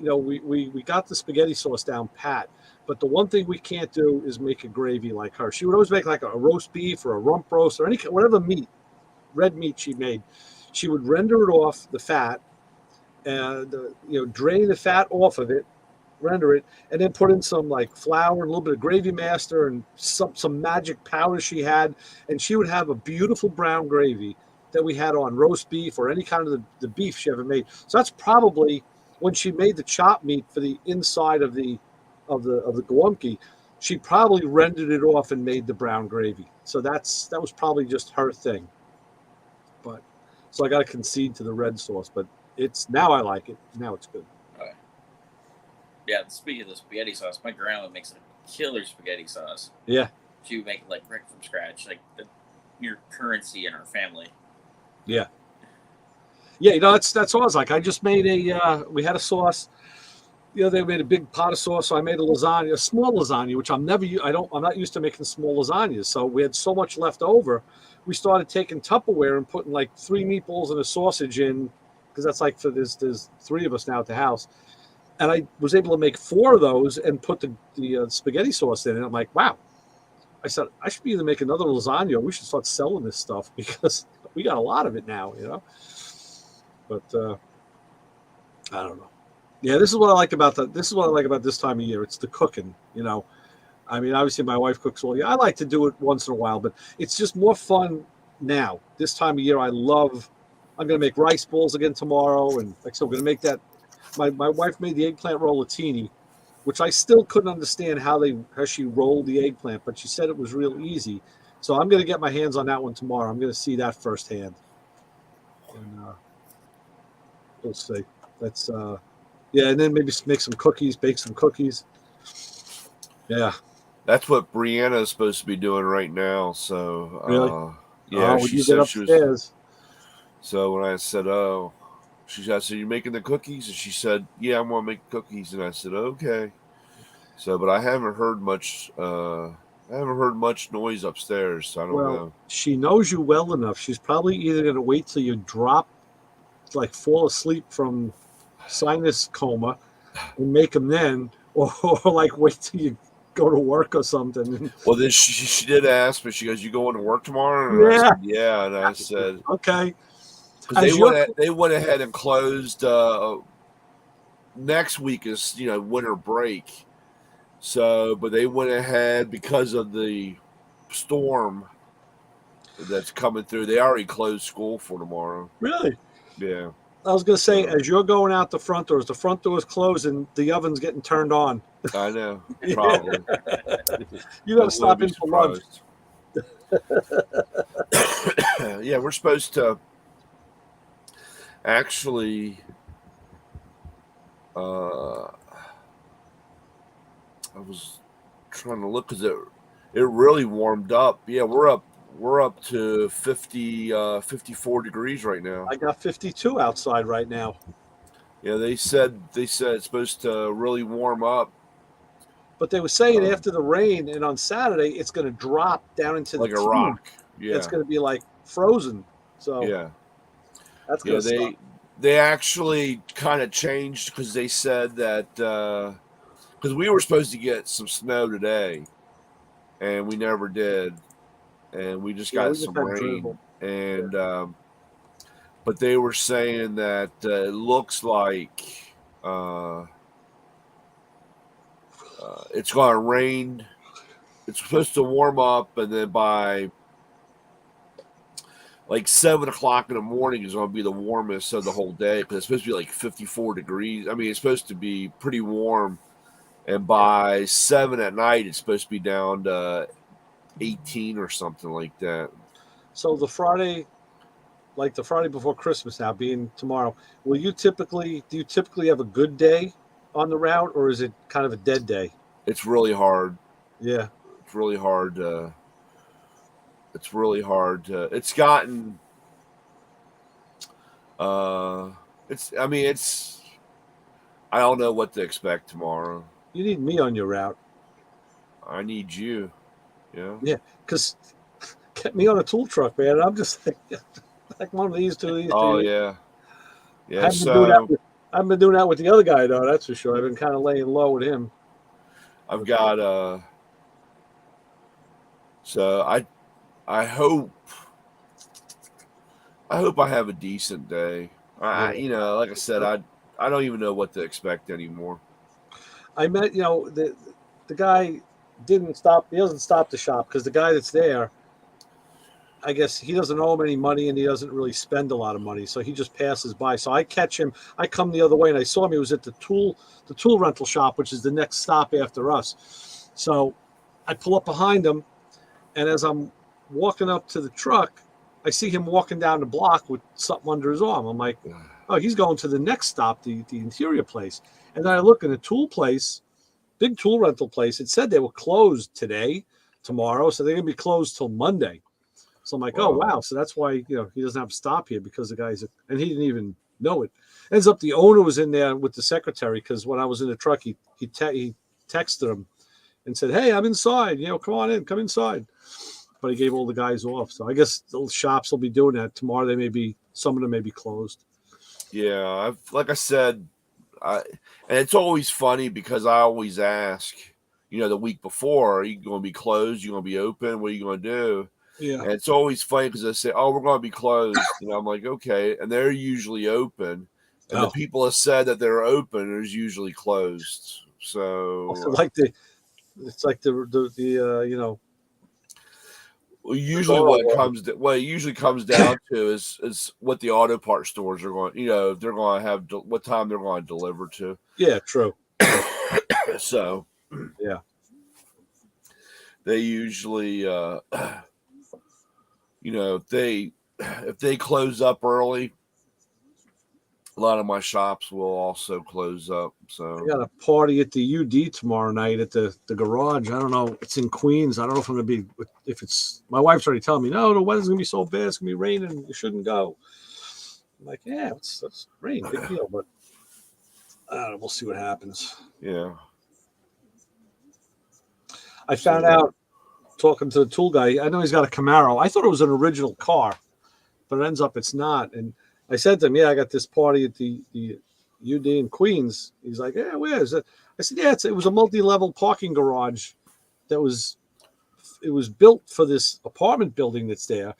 we got the spaghetti sauce down pat, but the one thing we can't do is make a gravy like her. She would always make like a roast beef or a rump roast or whatever meat, red meat she made. She would render it off the fat and, drain the fat off of it, render it, and then put in some like flour and a little bit of gravy master and some magic powder she had, and she would have a beautiful brown gravy that we had on roast beef or any kind of the beef she ever made. So that's probably when she made the chopped meat for the inside of the gołąbki, she probably rendered it off and made the brown gravy. So that was probably just her thing. But so I got to concede to the red sauce, but now I like it. Now it's good. Yeah, speaking of the spaghetti sauce, my grandma makes a killer spaghetti sauce. Yeah. She would make it like right from scratch, like the near currency in our family. Yeah. Yeah, that's all I was like. I just made we had a sauce. They made a big pot of sauce, so I made a small lasagna, which I'm not used to making small lasagnas. So we had so much left over, we started taking Tupperware and putting like 3 meatballs and a sausage in, because that's like there's 3 of us now at the house. And I was able to make 4 of those and put the spaghetti sauce in it. I'm like, wow. I said, I should either make another lasagna or we should start selling this stuff because we got a lot of it now, But I don't know. Yeah, this is what I like about this time of year. It's the cooking, I mean, obviously my wife cooks all year. I like to do it once in a while, but it's just more fun now. This time of year, I'm going to make rice balls again tomorrow. And like I said, we're going to make that. My wife made the eggplant rollatini, which I still couldn't understand how she rolled the eggplant, but she said it was real easy. So I'm going to get my hands on that one tomorrow. I'm going to see that firsthand. And we'll see. That's and then maybe make some cookies, bake some cookies. Yeah. That's what Brianna is supposed to be doing right now. So really? Yeah, she said she was. So when I said, I said, "You making the cookies?" And she said, "Yeah, I'm gonna make cookies." And I said, "Okay." So, but I haven't heard much. Noise upstairs. So I don't know. She knows you well enough. She's probably either gonna wait till you drop, like fall asleep from sinus coma, and make them then, or like wait till you go to work or something. Well, then she did ask me. She goes, "You going to work tomorrow?" And Yeah. I said, "Yeah." And I said, "Okay." because they went ahead and closed. Next week is winter break, so but they went ahead because of the storm that's coming through. They already closed school for tomorrow. Really? Yeah. I was going to say, as you're going out the front doors, the front door's closed and the oven's getting turned on. I know. Probably. You got to stop in for lunch. Yeah, we're supposed to actually. I was trying to look because it really warmed up. Yeah, we're up to 54 degrees right now. I got 52 outside right now. Yeah, they said it's supposed to really warm up. But they were saying after the rain and on Saturday it's going to drop down into like the a rock. Yeah, it's going to be like frozen. So yeah, that's going to they actually kind of changed because they said that because we were supposed to get some snow today, and we never did, and we just got some rain, and but they were saying that it looks like it's going to rain. It's supposed to warm up, and then by like 7 o'clock in the morning is going to be the warmest of the whole day because it's supposed to be like 54 degrees. I mean, it's supposed to be pretty warm. And by 7 at night, it's supposed to be down to 18 or something like that. So the Friday before Christmas now being tomorrow, do you typically have a good day on the route, or is it kind of a dead day? It's really hard. Yeah. It's really hard. It's gotten I don't know what to expect tomorrow. You need me on your route. I need you. Yeah. Yeah, because get me on a tool truck, man. I'm just like one of these two. Oh yeah. Yeah. I haven't been doing that with the other guy though. That's for sure. I've been kind of laying low with him. I've got so I hope I have a decent day. Like I said, I don't even know what to expect anymore. I met, the guy didn't stop. He doesn't stop the shop because the guy that's there, I guess he doesn't owe him any money and he doesn't really spend a lot of money. So he just passes by. So I catch him. I come the other way and I saw him. He was at the tool rental shop, which is the next stop after us. So I pull up behind him, and as I'm walking up to the truck, I see him walking down the block with something under his arm. I'm like, oh, he's going to the next stop, the interior place. And then I look in the tool place, big tool rental place. It said they were closed tomorrow. So they're going to be closed till Monday. So I'm like, oh, wow. So that's why, he doesn't have to stop here because the guy's, and he didn't even know it. Ends up the owner was in there with the secretary because when I was in the truck, he texted him and said, hey, I'm inside, come on in, come inside. But he gave all the guys off. So I guess the shops will be doing that tomorrow. Some of them may be closed. Yeah. Like I said, and it's always funny because I always ask, the week before, are you going to be closed? You going to be open? What are you going to do? Yeah. And it's always funny because they say, oh, we're going to be closed. I'm like, okay. And they're usually open. And the people have said that they're open is usually closed. So it's like the usually what it usually comes down to is what the auto parts stores are going, they're going to have what time they're going to deliver to. Yeah, true. So, yeah, they usually, if they close up early, a lot of my shops will also close up. So I got a party at the UD tomorrow night at the garage. I don't know. It's in Queens. I don't know if I'm going to be, if it's, my wife's already telling me, no, the weather's going to be so bad. It's going to be raining. You shouldn't go. I'm like, yeah, it's rain. Big deal. But I don't know. We'll see what happens. Yeah. I found out talking to the tool guy. I know he's got a Camaro. I thought it was an original car, but it ends up it's not. And I said to him, yeah, I got this party at the UD in Queens. He's like, yeah, where is it? I said, yeah, it was a multi-level parking garage that was it was built for this apartment building that's there,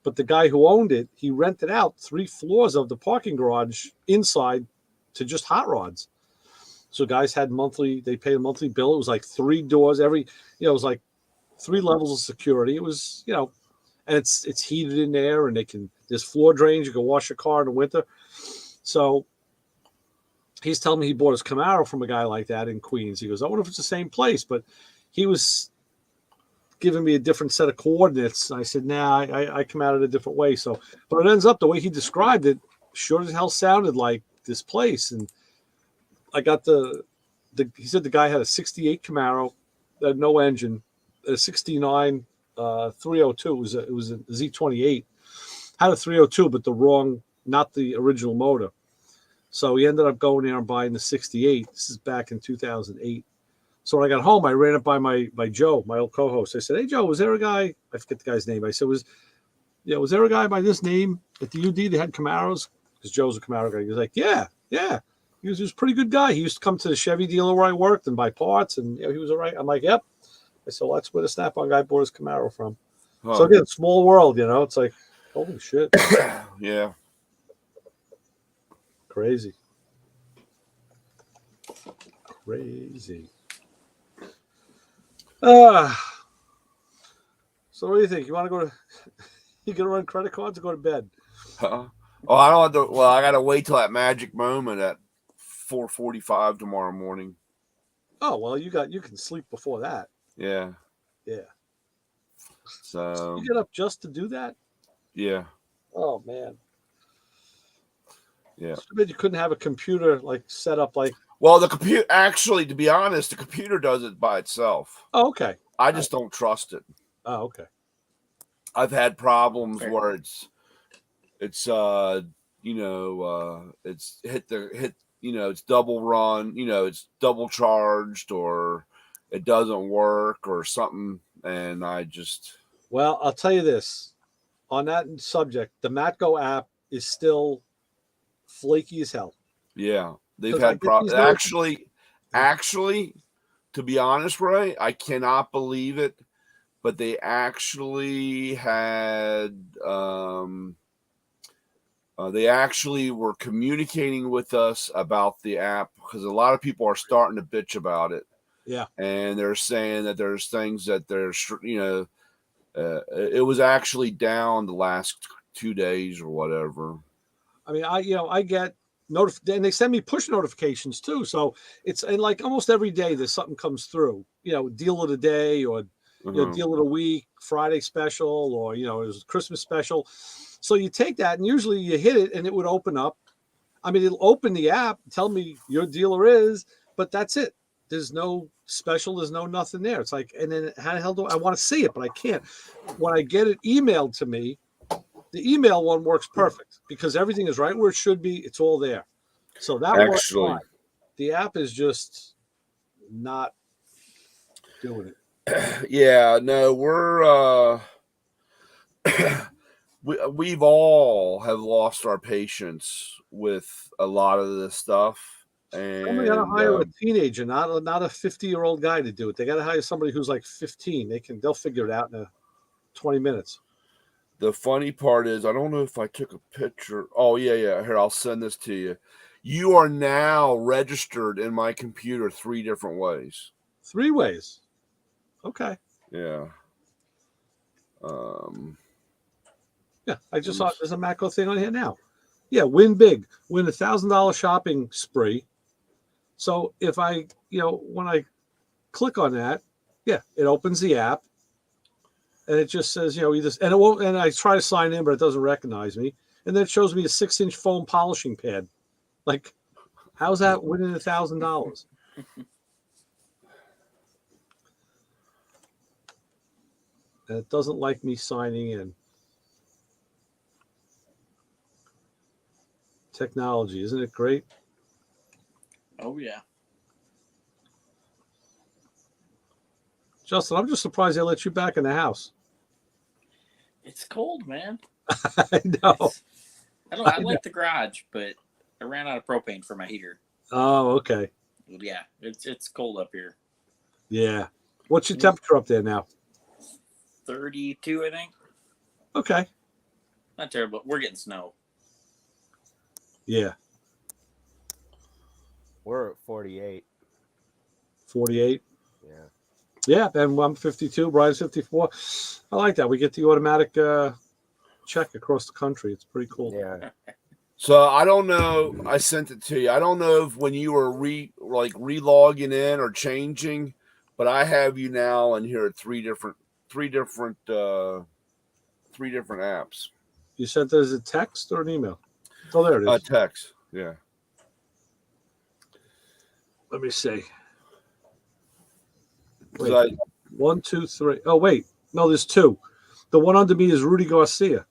but the guy who owned it, he rented out 3 floors of the parking garage inside to just hot rods. So guys had they paid a monthly bill. It was like 3 doors, it was like 3 levels of security. It was, and it's heated in there, and there's floor drains. You can wash your car in the winter. So he's telling me he bought his Camaro from a guy like that in Queens. He goes, I wonder if it's the same place, but he was giving me a different set of coordinates. I said, nah, I come at it a different way. So, but it ends up the way he described it, sure as hell sounded like this place. And I got he said the guy had a 68 Camaro, had no engine, a 69 302. It was a Z28. Had a 302, but not the original motor. So he ended up going there and buying the 68. This is back in 2008. So when I got home, I ran up by my Joe, my old co-host. I said, "Hey Joe, was there a guy?" I forget the guy's name. I said, "Was there a guy by this name at the UD that had Camaros?" Because Joe's a Camaro guy. He was like, "Yeah." He was a pretty good guy. He used to come to the Chevy dealer where I worked and buy parts, and he was all right. I'm like, "Yep." I said, "Well, that's where the Snap-on guy bought his Camaro from." Huh. So again, small world, It's like, holy shit. Yeah. Crazy. So what do you think? You want to go to? You gonna run credit cards or go to bed? Oh, I don't have to. Well, I gotta wait till that magic moment at 4:45 tomorrow morning. Oh well, you can sleep before that. Yeah. So you get up just to do that? Yeah. Oh man. Yeah. I bet you couldn't have a computer set up like. Well, the computer actually, to be honest, the computer does it by itself. Oh, okay. I just don't trust it. Oh, okay. I've had problems where it's it's it's double run, it's double charged, or it doesn't work or something, and I just. Well, I'll tell you this, on that subject, the Matco app is still flaky as hell. Yeah, they've had problems. Actually, to be honest, Ray, I cannot believe it, but they actually had. They actually were communicating with us about the app because a lot of people are starting to bitch about it. Yeah, and they're saying that there's things that there's it was actually down the last 2 days or whatever. I mean, I get and they send me push notifications too. So and like almost every day there's something comes through. Deal of the day or deal of the week, Friday special, or it was Christmas special. So you take that and usually you hit it and it would open up. I mean, it'll open the app, tell me your dealer is, but that's it. There's no special. There's no nothing there. It's like, and then how the hell do I want to see it, but I can't. When I get it emailed to me, the email one works perfect because everything is right where it should be. It's all there. So that works fine. The app is just not doing it. Yeah, no, we're we've all have lost our patience with a lot of this stuff. And somebody got to hire a teenager, not a 50-year-old guy to do it. They got to hire somebody who's like 15. They'll figure it out in 20 minutes. The funny part is, I don't know if I took a picture. Oh yeah. Here, I'll send this to you. You are now registered in my computer 3 different ways. 3 ways. Okay. Yeah. Yeah, I just saw there's a Matco thing on here now. Yeah, win big, win $1,000 shopping spree. So if I, when I click on that, yeah, it opens the app, and it just says, either, and it won't. And I try to sign in, but it doesn't recognize me, and then it shows me a 6-inch foam polishing pad. Like, how's that winning $1,000? And it doesn't like me signing in. Technology, isn't it great? Oh yeah. Justin, I'm just surprised they let you back in the house. It's cold, man. I know. I like the garage, but I ran out of propane for my heater. Oh, okay. Yeah, it's cold up here. Yeah. What's your temperature up there now? 32, I think. Okay. Not terrible. We're getting snow. Yeah. We're at 48. 48. Yeah. Yeah, and I'm 52. Brian's 54. I like that. We get the automatic check across the country. It's pretty cool. Yeah. So I don't know. I sent it to you. I don't know if when you were re-logging in or changing, but I have you now in here at three different apps. You sent it as a text or an email? Oh, there it is. Text. Yeah. Let me see. 'Cause Wait, 1, 2, 3. Oh, wait. No, there's 2. The one under me is Rudy Garcia.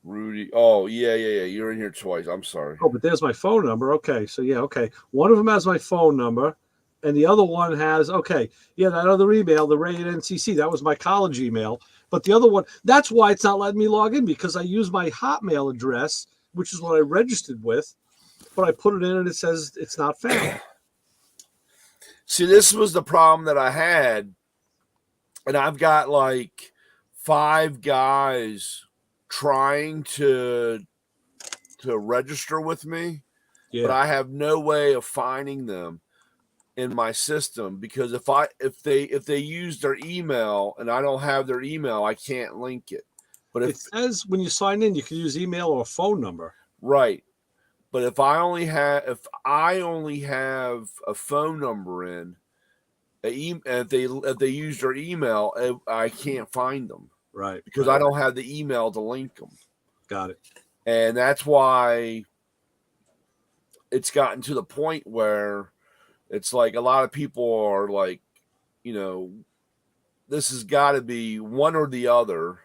Rudy. Oh, yeah. You're in here twice. I'm sorry. Oh, but there's my phone number. Okay. So, yeah, okay. One of them has my phone number, and the other one has, okay, yeah, that other email, the Ray at NCC, that was my college email. But the other one, that's why it's not letting me log in, because I use my Hotmail address, which is what I registered with, but I put it in and it says it's not found. See, this was the problem that I had, and I've got like 5 guys trying to register with me, but I have no way of finding them in my system, because if they use their email and I don't have their email, I can't link it. But if it says when you sign in, you can use email or a phone number. Right. But if I only have a phone number in, if they use their email, I can't find them. Right. Because I don't have the email to link them. Got it. And that's why it's gotten to the point where it's like a lot of people are like, this has got to be one or the other,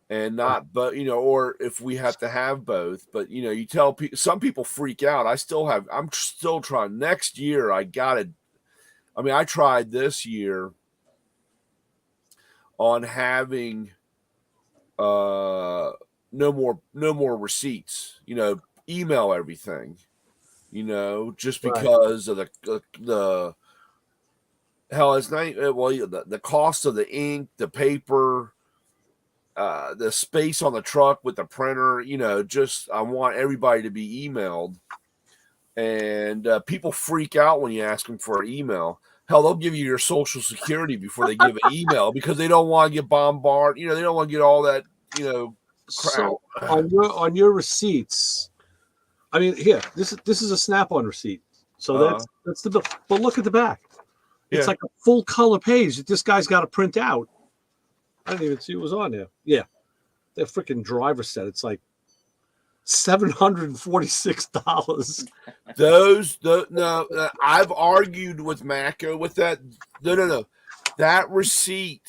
and not, but or if we have to have both. But you tell people, some people freak out. I'm still trying. Next year, I tried this year on having no more receipts. Email everything. Just because of the hell, it's not the cost of the ink, the paper, the space on the truck with the printer. I want everybody to be emailed, and people freak out when you ask them for an email. Hell, they'll give you your social security before they give an email, because they don't want to get bombarded. They don't want to get all that crap. So on your receipts, I mean, here, this is a Snap-on receipt. So that's the bill. But look at the back. It's like a full color page that this guy's got to print out. I didn't even see it was on there. Yeah. The freaking driver set. It's like $746. No, I've argued with Mako with that. No. That receipt.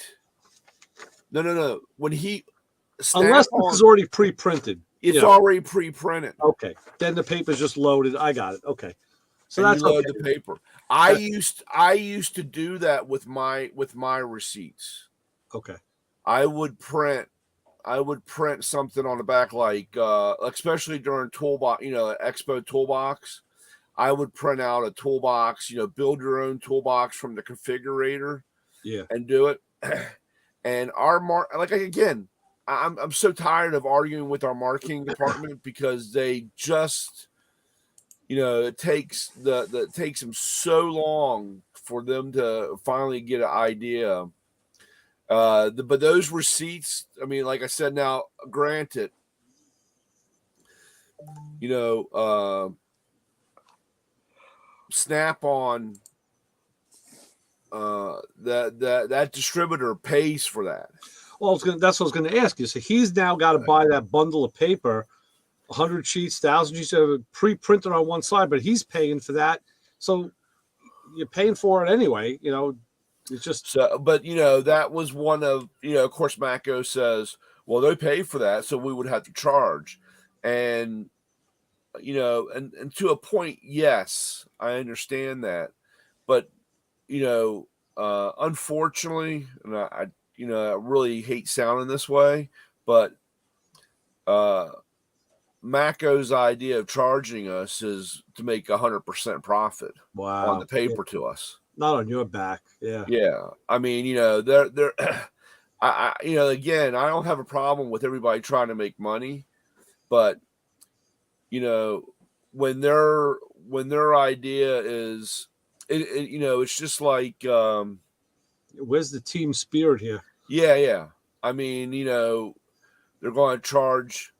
No. When unless this is already pre-printed. It's already pre-printed. Okay. Then the paper's just loaded. I got it. Okay. So and that's you load the paper. I used to do that with my receipts. Okay. I would print something on the back, like especially during toolbox, Expo Toolbox. I would print out a toolbox, build your own toolbox from the configurator. Yeah. And do it. And I'm so tired of arguing with our marketing department, because they just, it takes them so long for them to finally get an idea. But those receipts, I mean, like I said, now granted, Snap-on, that distributor pays for that. Well, that's what I was going to ask you. So he's now got to buy that bundle of paper, 100 sheets, 1,000 sheets, pre-printed on one side, but he's paying for that. So you're paying for it anyway. It's just so. But that was one of Of course, Mako says, well, they pay for that, so we would have to charge, and and to a point, yes, I understand that, but unfortunately, and I really hate sounding this way, but Mako's idea of charging us is to make 100% profit on the paper to us. Not on your back. Yeah. Yeah. I mean, they're again, I don't have a problem with everybody trying to make money, but when their idea is it's just like where's the team spirit here? Yeah. I mean, they're going to charge.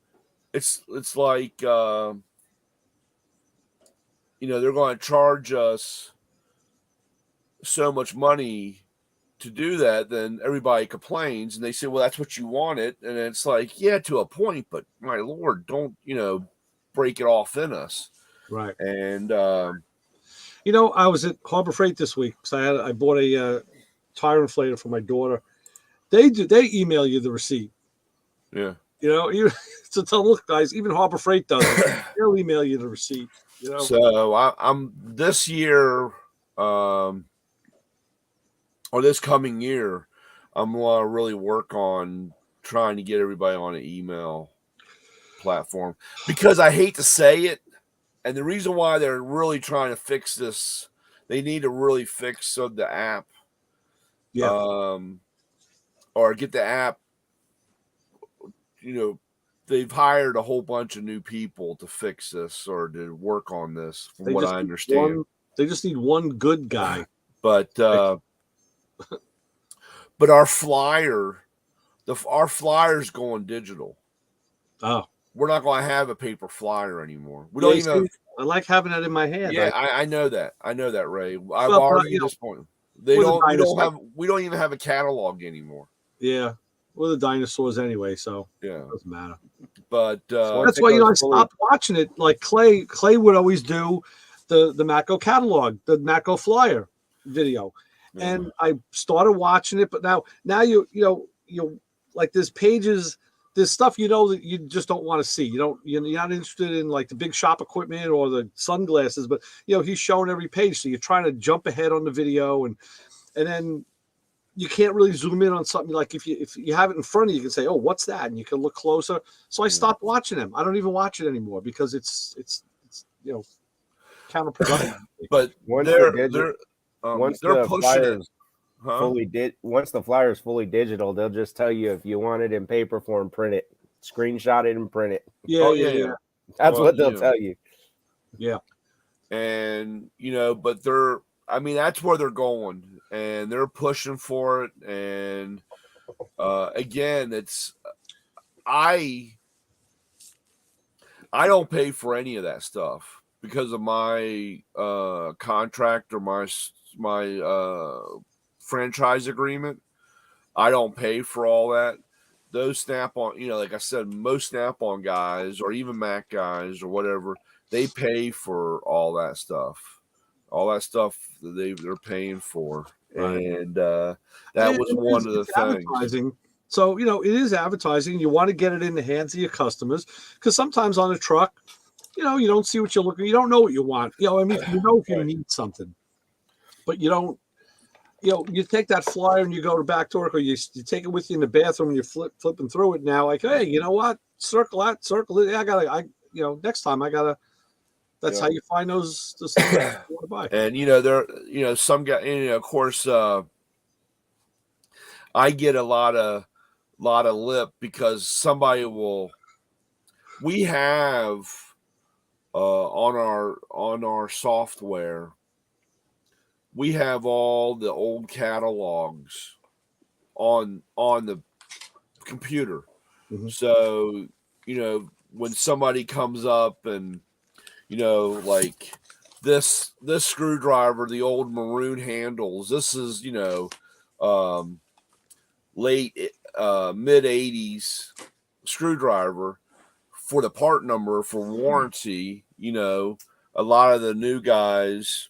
It's like they're going to charge us so much money to do that. Then everybody complains, and they say, "Well, that's what you wanted," and it's like, yeah, to a point, but my Lord, don't break it off in us, right? And I was at Harbor Freight this week because I bought a tire inflator for my daughter. They email you the receipt. Yeah. So tell them, look, guys, even Harbor Freight does it. They'll email you the receipt. So I'm this year, or this coming year, I'm going to really work on trying to get everybody on an email platform, because I hate to say it, and the reason why they're really trying to fix this, they need to really fix the app, or get the app. They've hired a whole bunch of new people to fix this or to work on this, from what I understand. They just need one good guy. But our flyer, our flyer's going digital. Oh, we're not going to have a paper flyer anymore. We don't even. I like having that in my hand. Yeah, I know that. I know that, Ray. I've argued this point. We don't even have a catalog anymore. Yeah. We're the dinosaurs anyway, so yeah, it doesn't matter. But that's why I stopped watching it. Like Clay would always do the Matco catalog, the Matco flyer video, and I started watching it. But now you like there's pages, there's stuff that you just don't want to see. You're not interested in like the big shop equipment or the sunglasses, but he's showing every page, so you're trying to jump ahead on the video, and then you can't really zoom in on something. Like if you have it in front of you, you can say, "Oh, what's that?" and you can look closer. So I stopped watching them. I don't even watch it anymore because it's counterproductive. But once the flyer's fully digital, they'll just tell you if you want it in paper form, print it, screenshot it, and print it. Yeah. That's what they'll tell you. Yeah, and but that's where they're going, and they're pushing for it. And again, I don't pay for any of that stuff because of my contract or my franchise agreement. I don't pay for all that. Those Snap-on, like I said, most Snap-on guys or even Mac guys or whatever, they pay for all that stuff. All that stuff that they're paying for, right. And that was one of the things. So it is advertising. You want to get it in the hands of your customers, because sometimes on a truck, you don't see what you're looking. You don't know what you want. If you need something, but you don't. You take that flyer and you go to back to work, or you take it with you in the bathroom and you're flipping through it now. Like, hey, you know what? Circle it. Next time I gotta. That's how you find those things you want to buy. And some guy, of course, I get a lot of lip because somebody will. We have on our software, we have all the old catalogs on the computer. Mm-hmm. So when somebody comes up and like this screwdriver, the old maroon handles, this is, late mid 80s screwdriver for the part number for warranty. A lot of the new guys,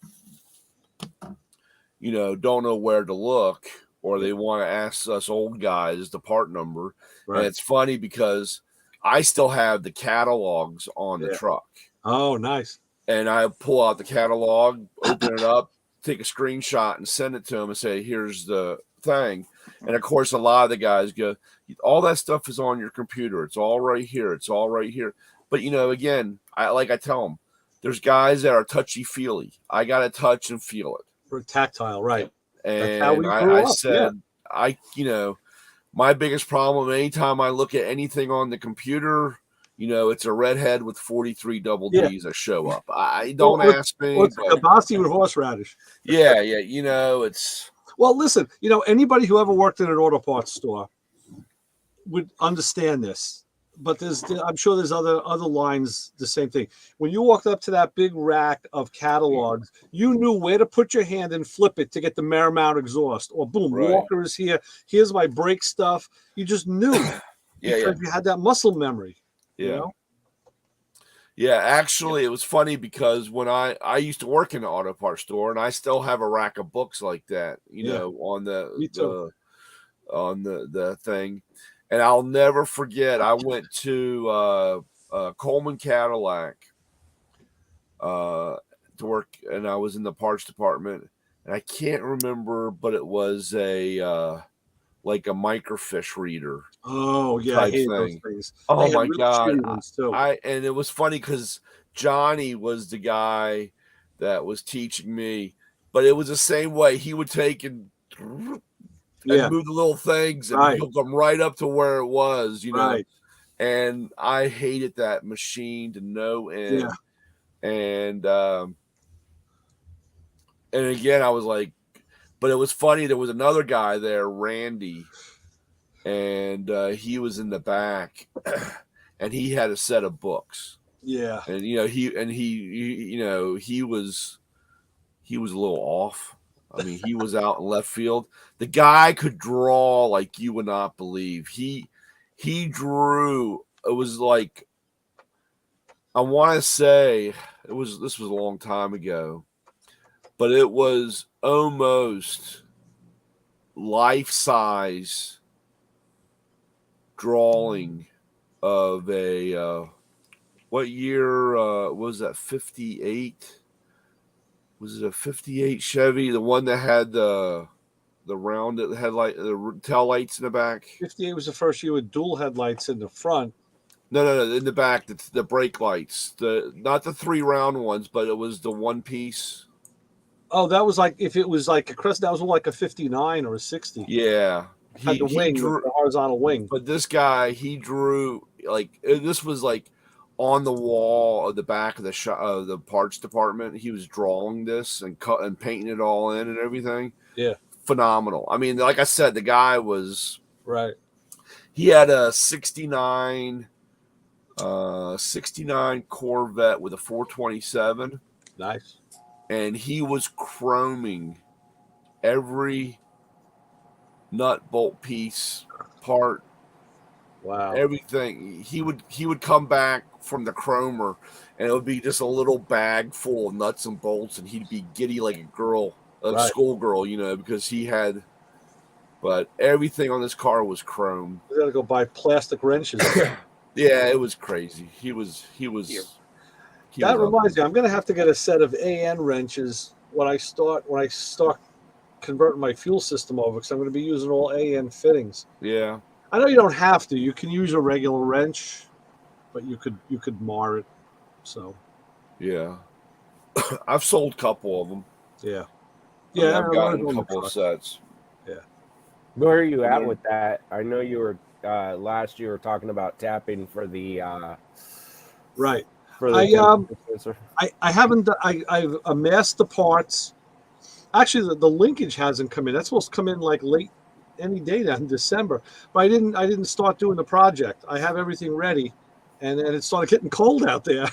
don't know where to look, or they want to ask us old guys the part number. Right. And it's funny because I still have the catalogs on the truck. Oh, nice. And I pull out the catalog, open it up, take a screenshot and send it to them and say, here's the thing. And of course, a lot of the guys go, all that stuff is on your computer. It's all right here. It's all right here. But, again, I tell them, there's guys that are touchy-feely. I got to touch and feel it. For tactile, right? And That's how we grew I up. said, my biggest problem anytime I look at anything on the computer, it's a redhead with 43 double Ds that show up. I don't ask me. Well, it's a Kabasi with horseradish. Yeah, it's. Well, listen, anybody who ever worked in an auto parts store would understand this. But I'm sure there's other lines the same thing. When you walked up to that big rack of catalogs, you knew where to put your hand and flip it to get the Merrimount exhaust, or boom, Right. Walker is here. Here's my brake stuff. You just knew because you had that muscle memory. Yeah. Yeah, actually, it was funny because when I used to work in an auto parts store, and I still have a rack of books like that, on the thing. And I'll never forget, I went to Coleman Cadillac to work, and I was in the parts department, and I can't remember, but it was like a microfiche reader. Oh yeah, I hate those things. Oh my God! And it was funny because Johnny was the guy that was teaching me, but it was the same way. He would take and move the little things and hook them right up to where it was, Right. And I hated that machine to no end. Yeah. And again, I was like, but it was funny. There was another guy there, Randy, and he was in the back, and he had a set of books. Yeah. And he was a little off. I mean, he was out in left field. The guy could draw like you would not believe. He drew. It was like, I want to say this was a long time ago, but it was almost life-size drawing of a what year was that? 58? Was it a 58 Chevy? The one that had the rounded headlight, the tail lights in the back. 58 was the first year with dual headlights in the front. No, in the back, the brake lights, not the 3 round ones, but it was the one piece. Oh, that was like, if it was like a crest, that was like a 59 or a 60. Yeah, had the wing, the horizontal wing. But this guy, he drew this was like on the wall of the back of the parts department. He was drawing this and painting it all in and everything. Yeah, phenomenal. I mean, like I said, the guy was right. He had a 69 Corvette with a 427. Nice. And he was chroming every nut, bolt, piece, part. Wow. Everything. He would come back from the chromer, and it would be just a little bag full of nuts and bolts, and he'd be giddy like a girl, schoolgirl, because he had. But everything on this car was chrome. We gotta go buy plastic wrenches. Yeah, it was crazy. He was. That reminds me, I'm gonna have to get a set of AN wrenches when I start converting my fuel system over, because I'm gonna be using all AN fittings. Yeah. I know you don't have to. You can use a regular wrench, but you could mar it. So. Yeah. I've sold a couple of them. Yeah. Yeah, I've gotten a couple of sets. Yeah. Where are you at with that? I know you were last year talking about tapping for the right. For the I haven't. I've amassed the parts. Actually, the linkage hasn't come in. That's supposed to come in like late any day in December. But I didn't start doing the project. I have everything ready, and it started getting cold out there.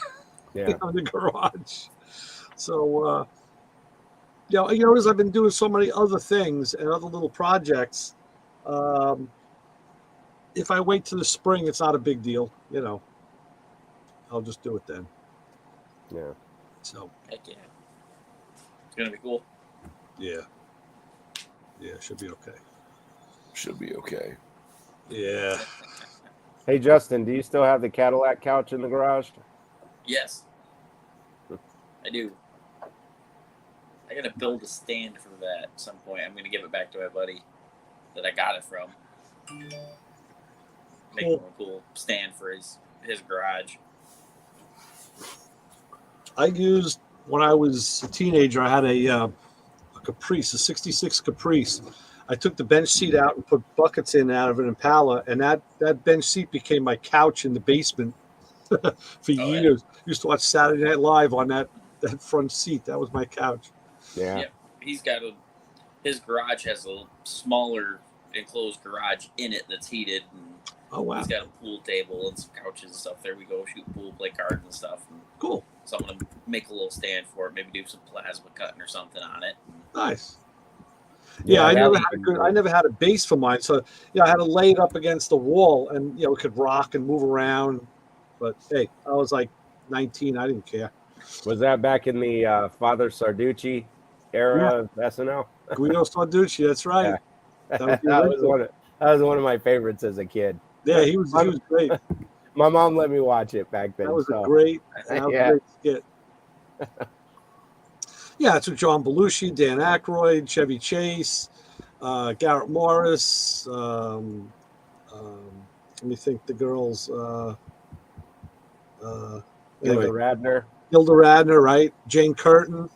Yeah. In the garage. So as I've been doing so many other things and other little projects. If I wait till the spring, it's not a big deal. I'll just do it then. Yeah. So. Heck yeah. It's gonna be cool. Yeah. Yeah, should be okay. Should be okay. Yeah. Hey, Justin, do you still have the Cadillac couch in the garage? Yes. I do. I gotta build a stand for that at some point. I'm gonna give it back to my buddy that I got it from. Make him a cool stand for his garage. I used, when I was a teenager, I had a Caprice, a '66 Caprice. I took the bench seat out and put buckets in out of an Impala, and that bench seat became my couch in the basement for years. Used to watch Saturday Night Live on that front seat. That was my couch. Yeah. He's got his garage has a smaller enclosed garage in it that's heated. And oh wow! He's got a pool table and some couches and stuff. There we go, shoot pool, play cards and stuff. And cool. So I'm gonna make a little stand for it. Maybe do some plasma cutting or something on it. Nice. Yeah, I never had a base for mine, so I had to lay it up against the wall, and it could rock and move around. But hey, I was like 19. I didn't care. Was that back in the Father Sarducci era of SNL? Guido Sarducci, that's right. Yeah. That was one of my favorites as a kid. Yeah, he was great. My mom let me watch it back then. That was a great skit. Yeah, it's with John Belushi, Dan Aykroyd, Chevy Chase, Garrett Morris. Let me think. The girls. Hilda Radner. Hilda Radner, right? Jane Curtin.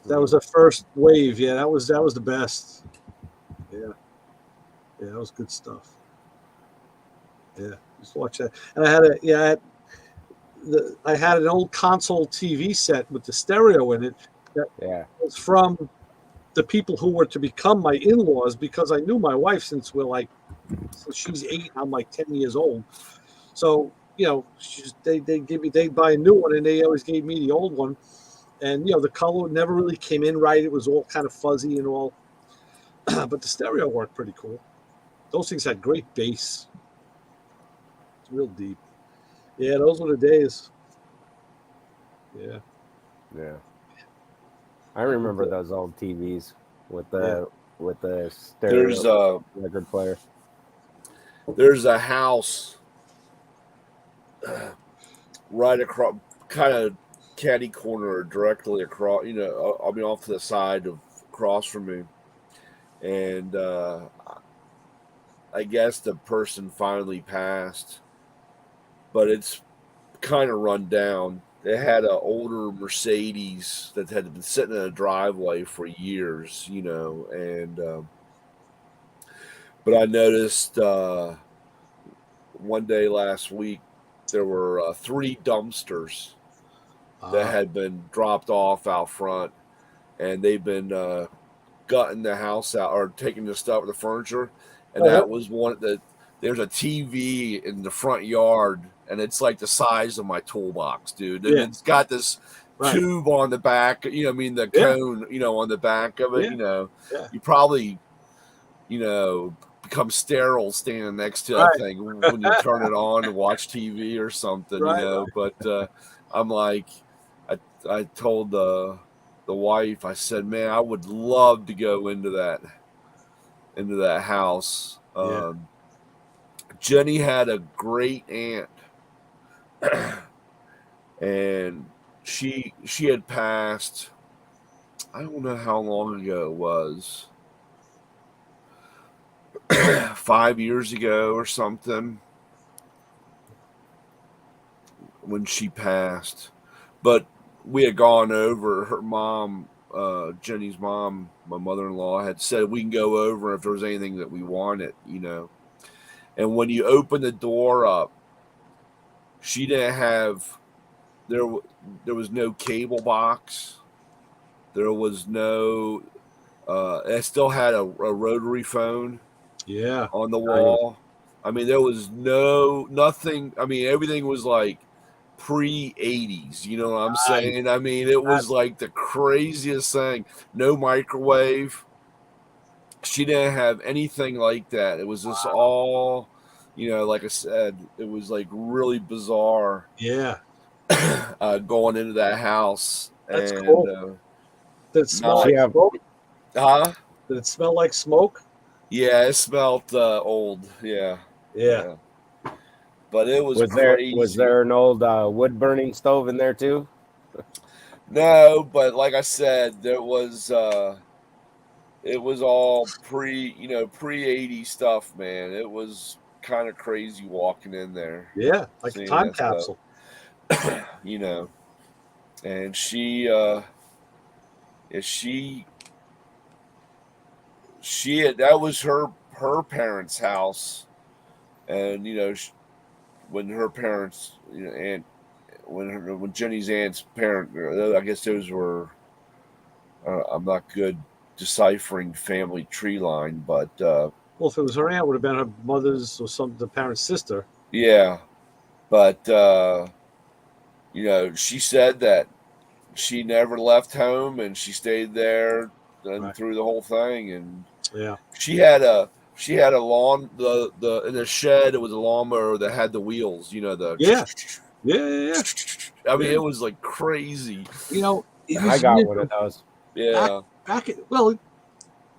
That was the first wave. Yeah, that was the best. Yeah, that was good stuff. Yeah, just watch that. And I had an old console TV set with the stereo in it. That was from the people who were to become my in-laws, because I knew my wife since she's 8, I'm like 10 years old. So they'd buy a new one, and they always gave me the old one. And the color never really came in right. It was all kind of fuzzy and all, but the stereo worked pretty cool. Those things had great bass. It's real deep. Yeah, those were the days. Yeah. I remember those old TVs with the stereo record player. There's a house right across, kind of catty corner, directly across. Off to the side of across from me, and I guess the person finally passed, but it's kind of run down. They had an older Mercedes that had been sitting in a driveway for years, and but I noticed one day last week there were 3 dumpsters that had been dropped off out front, and they've been gutting the house out or taking the stuff, the furniture, and that was one that. There's a TV in the front yard, and it's like the size of my toolbox, dude. And it's got this tube on the back, the cone, on the back of it, You probably, become sterile standing next to that thing when you turn it on to watch TV or something, But I'm like, I told the wife, I said, man, I would love to go into that house. Jenny had a great aunt, and she had passed. I don't know how long ago it was, 5 years ago or something, when she passed. But we had gone over. Her mom, Jenny's mom, my mother-in-law, had said we can go over if there was anything that we wanted, And when you open the door up, she didn't have, there was no cable box. There was no, it still had a rotary phone on the wall. I mean, there was nothing. I mean, everything was like pre-80s, you know what I'm saying? I mean, it was like the craziest thing. No microwave. She didn't have anything like that. It was just all, like I said, it was like really bizarre. Yeah. Going into that house. That's cool. Did it smell like smoke? Huh? Did it smell like smoke? Yeah, it smelled old. Yeah. But it was crazy. Was there an old wood burning stove in there too? No, but like I said, there was. It was all pre-80 stuff, man. It was kind of crazy walking in there. Yeah, like a time capsule. And she that was her parents' house, and when her parents, when Jenny's aunt's parent, I guess those were. I'm not good deciphering family tree line, but well, if it was her aunt, it would have been her mother's or the parent's sister. yeah, but she said that she never left home and she stayed there and through the whole thing, and yeah, she had a lawn the in the shed. It was a lawnmower that had the wheels. yeah. I mean, it was like crazy. I got one of those. Yeah. Back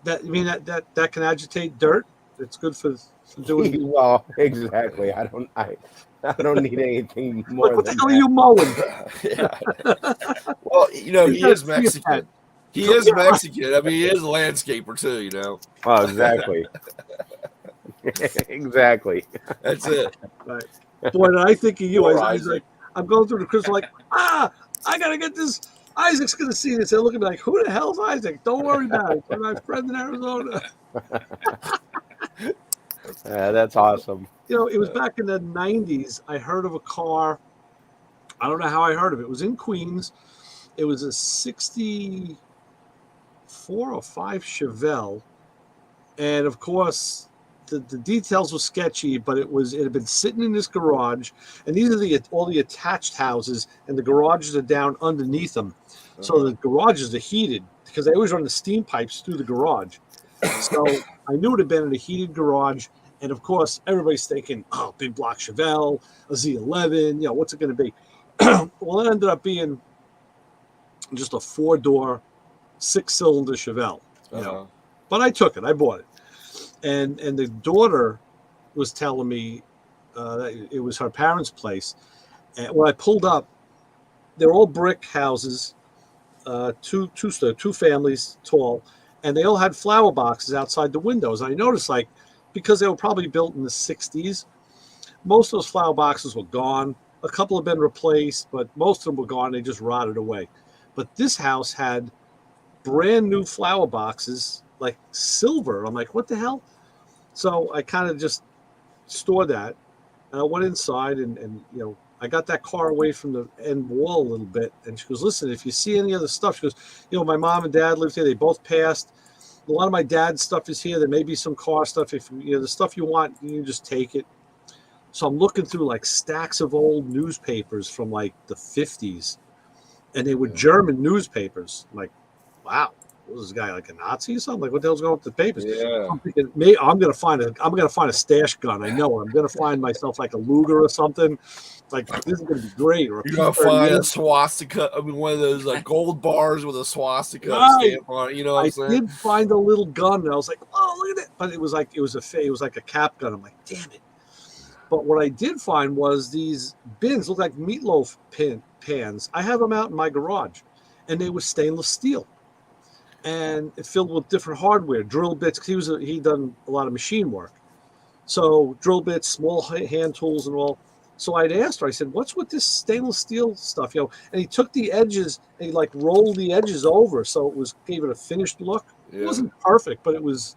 that can agitate dirt. It's good for doing. Well, exactly. I don't need anything more. Like, what the hell are you mowing? Well, he is Mexican. He is Mexican. I mean, he is a landscaper too. Oh, exactly. Exactly. That's it. Right. Boy, did I think of you. I was like, I'm going through the crystal like, I gotta get this. Isaac's gonna see this. They're looking at me like, who the hell's Isaac? Don't worry about it. My friend in Arizona. Yeah, that's awesome. It was back in the 90s. I heard of a car. I don't know how I heard of it. It was in Queens. It was a 64 or 5 Chevelle. And of course, the details were sketchy, but it had been sitting in this garage. And these are all the attached houses, and the garages are down underneath them. So the garages are heated because they always run the steam pipes through the garage. So I knew it had been in a heated garage. And of course, everybody's thinking, oh, big block Chevelle, a Z11, what's it going to be? Well, it ended up being just a 4-door, 6-cylinder Chevelle, But I took it. I bought it. And the daughter was telling me that it was her parents' place. And when I pulled up, they're all brick houses, two families tall, and they all had flower boxes outside the windows. And I noticed, because they were probably built in the 60s, most of those flower boxes were gone. A couple have been replaced, but most of them were gone. They just rotted away. But this house had brand new flower boxes, like silver. I'm like, what the hell? So I kind of just stored that. And I went inside and I got that car away from the end wall a little bit. And she goes, listen, if you see any other stuff, she goes, my mom and dad lived here. They both passed. A lot of my dad's stuff is here. There may be some car stuff. If the stuff you want, you just take it. So I'm looking through stacks of old newspapers from the 50s, and they were German newspapers. I'm like, wow, was this guy like a Nazi or something? Like, what the hell's going with the papers? Yeah. I'm thinking, I'm gonna find a stash gun. I know I'm gonna find myself like a Luger or something. Like, this is gonna be great. Or you're gonna find a swastika. I mean, one of those gold bars with a swastika stamp on it. You know what I'm saying? I did find a little gun, and I was like, oh, look at it. But it was like a cap gun. I'm like, damn it. But what I did find was these bins look like meatloaf pans. I have them out in my garage, and they were stainless steel, and it filled with different hardware, drill bits. Because he'd done a lot of machine work, so drill bits, small hand tools, and all. So I'd asked her. I said, "What's with this stainless steel stuff?" And he took the edges and he rolled the edges over, so gave it a finished look. Yeah. It wasn't perfect, but it was,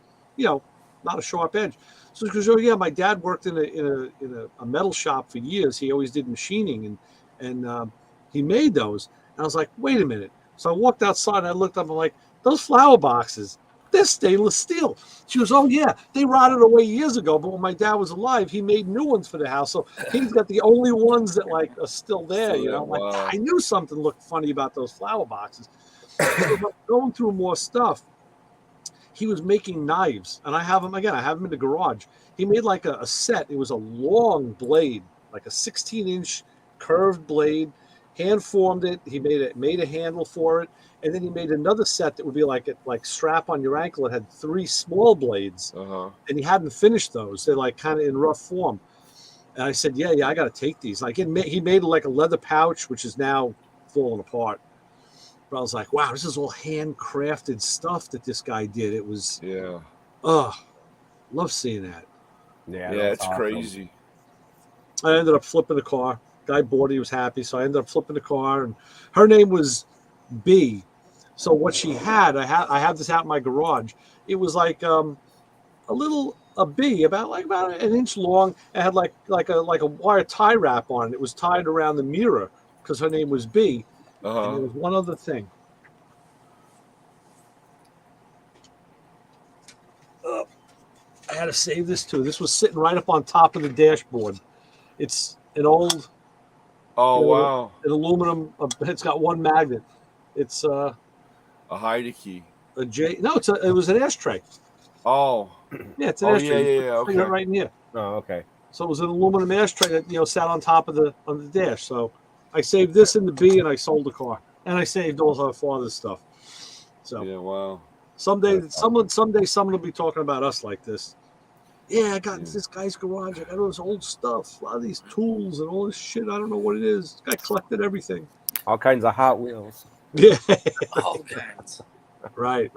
not a sharp edge. So she goes, oh yeah, my dad worked in a metal shop for years. He always did machining, and he made those. And I was like, wait a minute. So I walked outside and I looked up. I'm like, those flower boxes, they're stainless steel. She goes, oh yeah, they rotted away years ago. But when my dad was alive, he made new ones for the house. So he's got the only ones that are still there. I'm like, I knew something looked funny about those flower boxes. So going through more stuff. He was making knives, and I have them in the garage. He made a set. It was a long blade, like a 16-inch curved blade, hand formed it. He made a handle for it, and then he made another set that would be like strap on your ankle. It had 3 small blades, and he hadn't finished those. They're kind of in rough form. And I said, yeah, I got to take these. He made a leather pouch, which is now falling apart. But I was like, wow, this is all handcrafted stuff that this guy did. It was, love seeing that. Yeah, it's awesome. Crazy. I ended up flipping the car. Guy bought it. He was happy. So I ended up flipping the car. And her name was B. So what she had, I have this out in my garage. It was like a bee about an inch long. It had like a wire tie wrap on it. It was tied around the mirror because her name was Bee. And there was one other thing. I had to save this too. This was sitting right up on top of the dashboard. It's an old. Oh wow! An aluminum. It's got one magnet. It's a Heide key. A J. No, it was an ashtray. Oh. Yeah, it's an ashtray. Yeah. Okay. Right in here. Oh, okay. So it was an aluminum ashtray that sat on top of the dash. So I saved this in the B and I sold the car, and I saved all her father's stuff. So yeah, wow. Someday someone will be talking about us like this. Yeah, I got this guy's garage. I got all this old stuff, a lot of these tools and all this shit. I don't know what it is. This guy collected everything. All kinds of Hot Wheels. Yeah. All kinds. Right.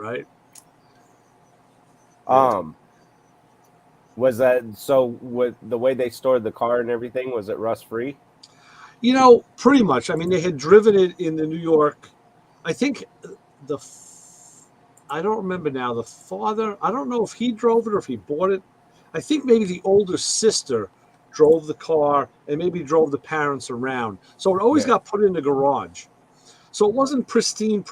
Was that so? With the way they stored the car and everything, was it rust free? Pretty much. I mean, they had driven it in the New York. I think I don't remember now. The father, I don't know if he drove it or if he bought it. I think maybe the older sister drove the car and maybe drove the parents around. So it always got put in the garage. So it wasn't pristine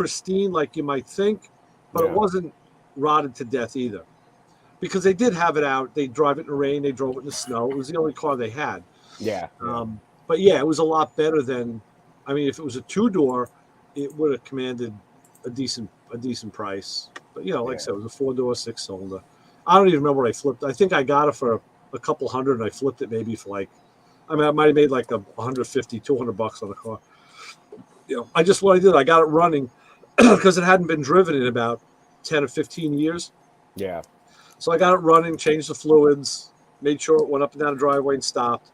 like you might think, but it wasn't rotted to death either. Because they did have it out. They drive it in the rain. They drove it in the snow. It was the only car they had. Yeah. But yeah, it was a lot better than. I mean, if it was a 2-door, it would have commanded a decent price. But like I said, it was a 4-door, 6-cylinder. I don't even remember what I flipped. I think I got it for a couple hundred, and I flipped it maybe for I might have made like $150, $200 on the car. What I did, I got it running because it hadn't been driven in about 10 or 15 years. Yeah. So I got it running, changed the fluids, made sure it went up and down the driveway and stopped.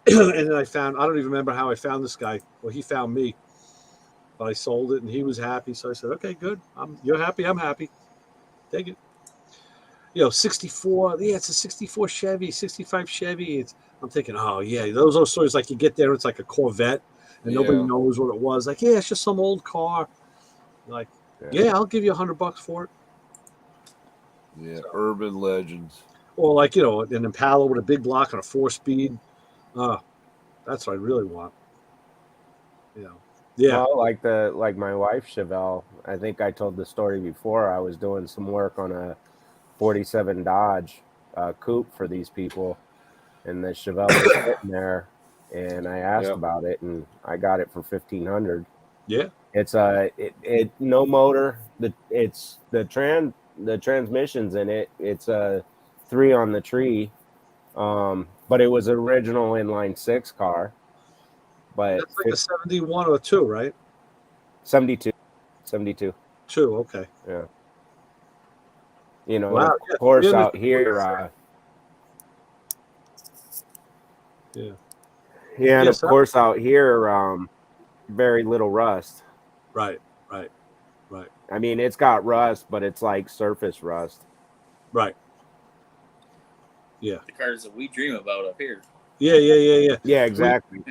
And then I don't even remember how I found this guy. Well, he found me. But I sold it and he was happy. So I said, okay, good. You're happy. I'm happy. Take it. 64. Yeah, it's a 64 Chevy, 65 Chevy. I'm thinking, oh, yeah, those are stories like you get there, it's like a Corvette and nobody knows what it was. Like, yeah, it's just some old car. Like, I'll give you $100 for it. Yeah, so, urban legends. Or like, an Impala with a big block and a 4-speed. That's what I really want. Yeah. Well, like my wife Chevelle, I think I told the story before. I was doing some work on a 47 Dodge coupe for these people, and the Chevelle was sitting there, and I asked about it, and I got it for $1,500. Yeah. It's no motor. The transmission's in it. It's a 3 on the tree, but it was an original inline 6 car. But that's like a 71 or 2, right? 72. 2, okay. Yeah. Of course out here. And of course out here, very little rust. Right. I mean, it's got rust, but it's like surface rust. Right. Yeah. The cars that we dream about up here. Yeah. Yeah, exactly.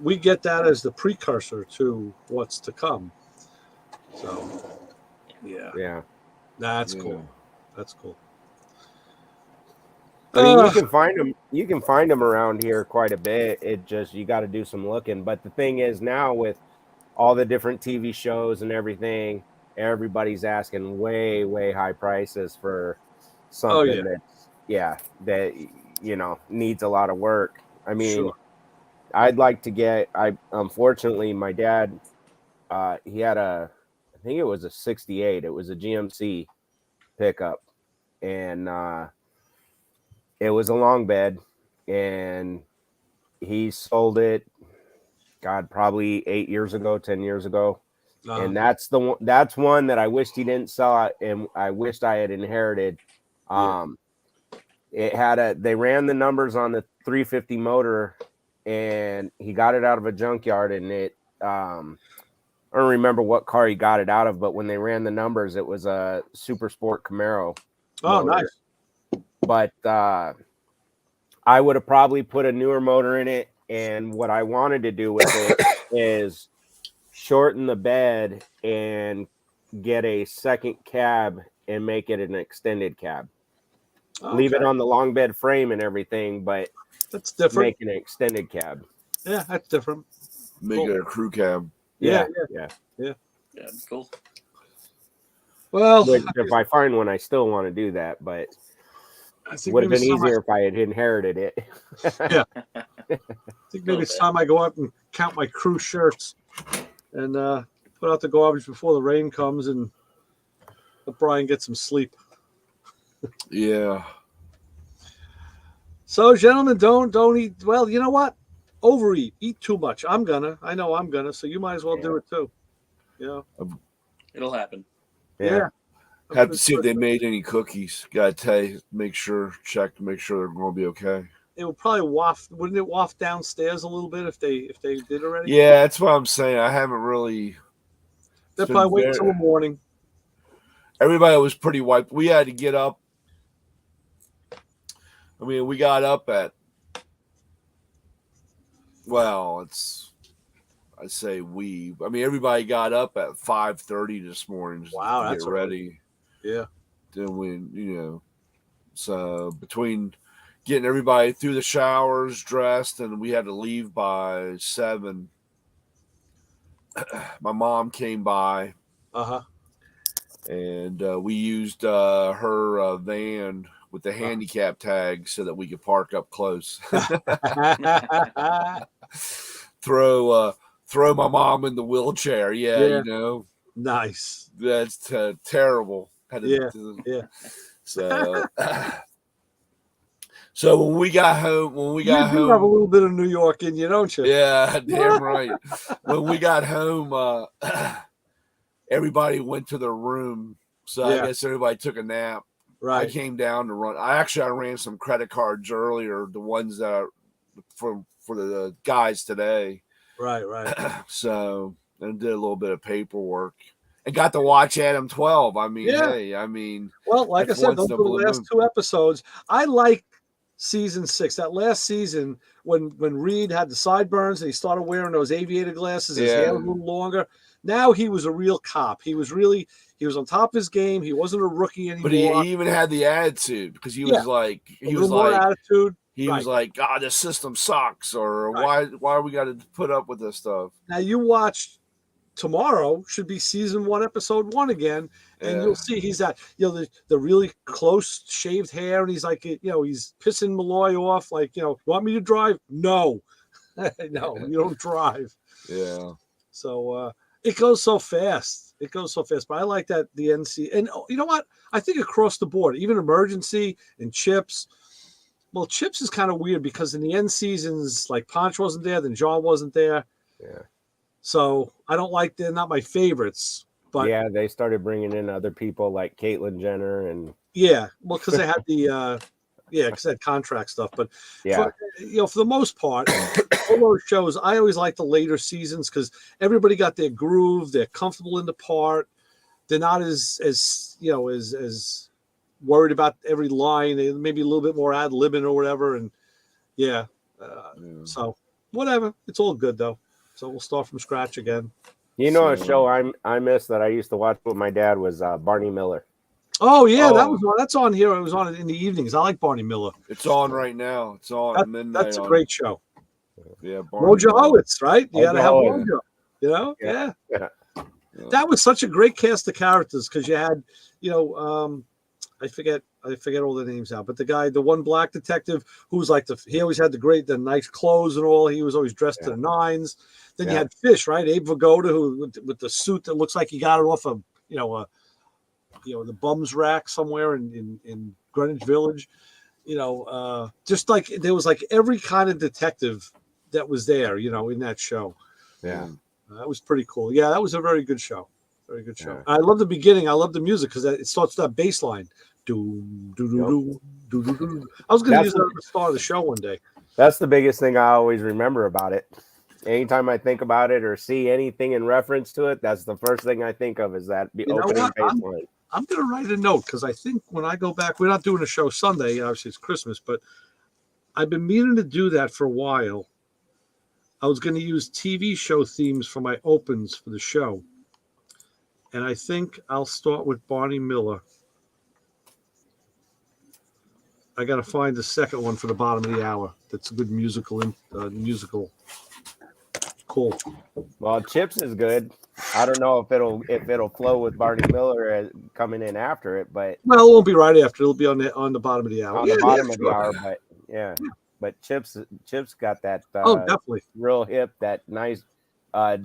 We get that as the precursor to what's to come. So, yeah, that's cool. That's cool. I mean, you can find them around here quite a bit. It just, you got to do some looking. But the thing is, now with all the different TV shows and everything, everybody's asking way high prices for something that needs a lot of work. I mean, I'd like to get. Unfortunately, my dad, he had I think it was a 68. It was a GMC pickup, and it was a long bed, and he sold it. God, probably 8 years ago, 10 years ago, and that's the one. That's one that I wished he didn't sell, and I wished I had inherited. It had they ran the numbers on the 350 motor. And he got it out of a junkyard, and I don't remember what car he got it out of, but when they ran the numbers, it was a Super Sport Camaro. Oh, motor. Nice. But I would have probably put a newer motor in it, and what I wanted to do with it is shorten the bed and get a second cab and make it an extended cab. Okay. Leave it on the long bed frame and everything, but that's different. Make an extended cab. Yeah, that's different. Make it a crew cab. Yeah. Cool. Well, if I find one, I still want to do that, but it would have been easier if I had inherited it. Yeah. I think maybe it's time I go out and count my crew shirts and put out the garbage before the rain comes and let Brian get some sleep. Yeah. So, gentlemen, don't eat. Well, you know what? Overeat. Eat too much. I know I'm gonna. So you might as well do it too. Yeah. It'll happen. Yeah. Have to see if they made any cookies. Gotta tell you, check to make sure they're going to be okay. It would probably waft. Wouldn't it waft downstairs a little bit if they did already? Yeah, that's what I'm saying. I haven't really. They'll probably wait until the morning. Everybody was pretty wiped. We had to get up. I mean, we got up at. Well, I say we. I mean, everybody got up at 5:30 this morning. Wow, to that's get ready. Yeah. Then so between getting everybody through the showers, dressed, and we had to leave by 7. My mom came by. And we used her van with the handicap tag so that we could park up close. Throw my mom in the wheelchair. Yeah. Nice. That's terrible. Yeah. So when we got home, you have a little bit of New York in you, don't you? Yeah, damn right. When we got home, everybody went to their room. So I guess everybody took a nap. Right. I came down to run. I ran some credit cards earlier, the ones that are for the guys today. Right. So and did a little bit of paperwork and got to watch Adam 12. I mean, well, like I said, those were the last 2 episodes. I like season 6. That last season when Reed had the sideburns and he started wearing those aviator glasses, his hair was a little longer. Now he was a real cop. He was on top of his game. He wasn't a rookie anymore. But he even had the attitude because he was like attitude. He was like, God, this system sucks, or why we got to put up with this stuff. Now you watch tomorrow should be season 1, episode 1 again, and you'll see he's at the really close shaved hair, and he's like he's pissing Malloy off like you want me to drive? No, no, you don't drive. Yeah. So it goes so fast. But I like that the NC, and you know what? I think across the board, even Emergency and Chips. Well, Chips is kind of weird because in the end seasons, like Ponch wasn't there, then John wasn't there. Yeah. So I don't like, they're not my favorites. But yeah, they started bringing in other people like Caitlyn Jenner and. Yeah, well, because they had the, because they had contract stuff. But for the most part, all those shows, I always like the later seasons because everybody got their groove. They're comfortable in the part. They're not as worried about every line. They maybe a little bit more ad-libbing or whatever. And so whatever. It's all good though. So we'll start from scratch again. A show I missed that I used to watch with my dad was Barney Miller. Oh yeah, that's on here. It was on in the evenings. I like Barney Miller. It's on right now. It's on at midnight. That's a great show. Yeah, Mojo Howitz, right? You gotta have Mojo. Yeah. That was such a great cast of characters because you had, I forget all the names now, but the one black detective who was like he always had the nice clothes and all. He was always dressed to the nines. Then you had Fish, right? Abe Vigoda, who with the suit that looks like he got it off of, the bums rack somewhere in Greenwich Village. Just like there was like every kind of detective that was there, in that show. Yeah. That was pretty cool. Yeah, that was a very good show. Very good show. Yeah. I love the beginning. I love the music because it starts that bass line. I was going to use that at the start of the show one day. That's the biggest thing I always remember about it. Anytime I think about it or see anything in reference to it, that's the first thing I think of is that opening bass line. I'm going to write a note because I think when I go back, we're not doing a show Sunday. Obviously, it's Christmas, but I've been meaning to do that for a while. I was going to use TV show themes for my opens for the show. And I think I'll start with Barney Miller. I got to find the second one for the bottom of the hour. That's a good musical. Cool. Well, Chips is good. I don't know if it'll flow with Barney Miller coming in after it, but Well, it won't be right after. It'll be on the bottom of the hour. on the bottom of the hour. But yeah, but Chips got that definitely real hip, that nice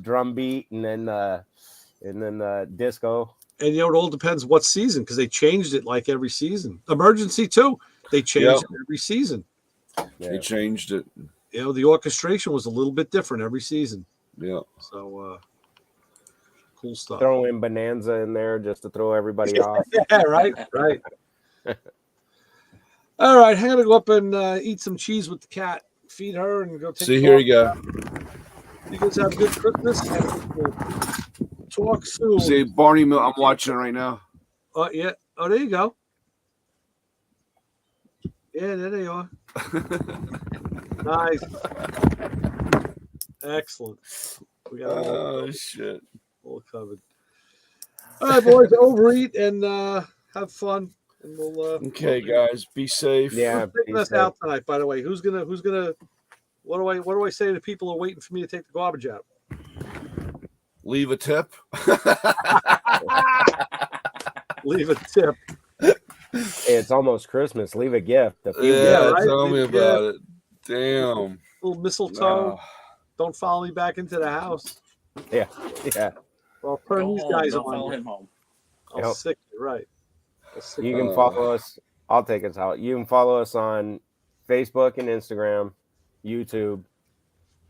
drum beat, and then the disco. And it all depends what season, because they changed it like every season. Emergency too. They changed it every season. Yeah. They changed it. The orchestration was a little bit different every season. Yeah. So cool stuff. Throw in Bonanza in there just to throw everybody off. Yeah, right. All right, I'm gonna go up and eat some cheese with the cat. Feed her and go take. See, here you go. You guys have a good Christmas. And we'll talk soon. See, Barney Miller. I'm watching it right now. Oh yeah. Oh, there you go. Yeah, there they are. Nice. Excellent. We got shit. All covered. All right, boys, overeat and have fun. And we'll okay, guys, be safe. Yeah, who's taking us out tonight, by the way? Who's gonna what do I say to people who are waiting for me to take the garbage out? Leave a tip. Leave a tip. Hey, it's almost Christmas. Leave a gift. Right? Tell me about it. Damn. Little mistletoe. Wow. Don't follow me back into the house. Yeah. Well, turn these guys Don't on. follow him home. I'll sick you, right. You can follow us. I'll take us out. You can follow us on Facebook and Instagram, YouTube.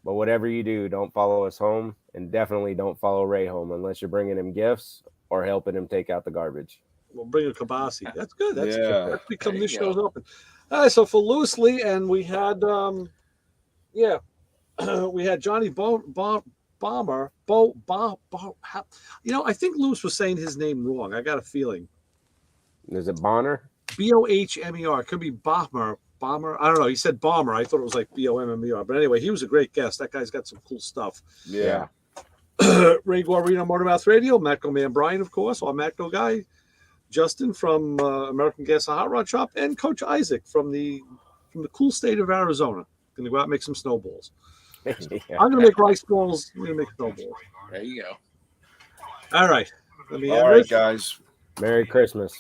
But whatever you do, don't follow us home, and definitely don't follow Ray home unless you're bringing him gifts or helping him take out the garbage. We'll bring a kabasi. That's good. That's Yeah. good. That's become this show's open. All right, so for Lewis Lee, and we had we had Johnny Bohmer. I think Lewis was saying his name wrong. I got a feeling. Is it Bonner? Bohmer. It could be Bohmer. I don't know. He said Bomber. I thought it was like Bommer. But anyway, he was a great guest. That guy's got some cool stuff. Yeah. Ray Guarino, Motormouth Radio, Matco Man Brian, of course, our Matco guy, Justin from American Gas and Hot Rod Shop, and Coach Isaac from the cool state of Arizona. Going to go out and make some snowballs. Yeah. I'm going to make rice balls. I'm going to make snowballs. There you go. All right. Let me All right, guys. Merry Christmas.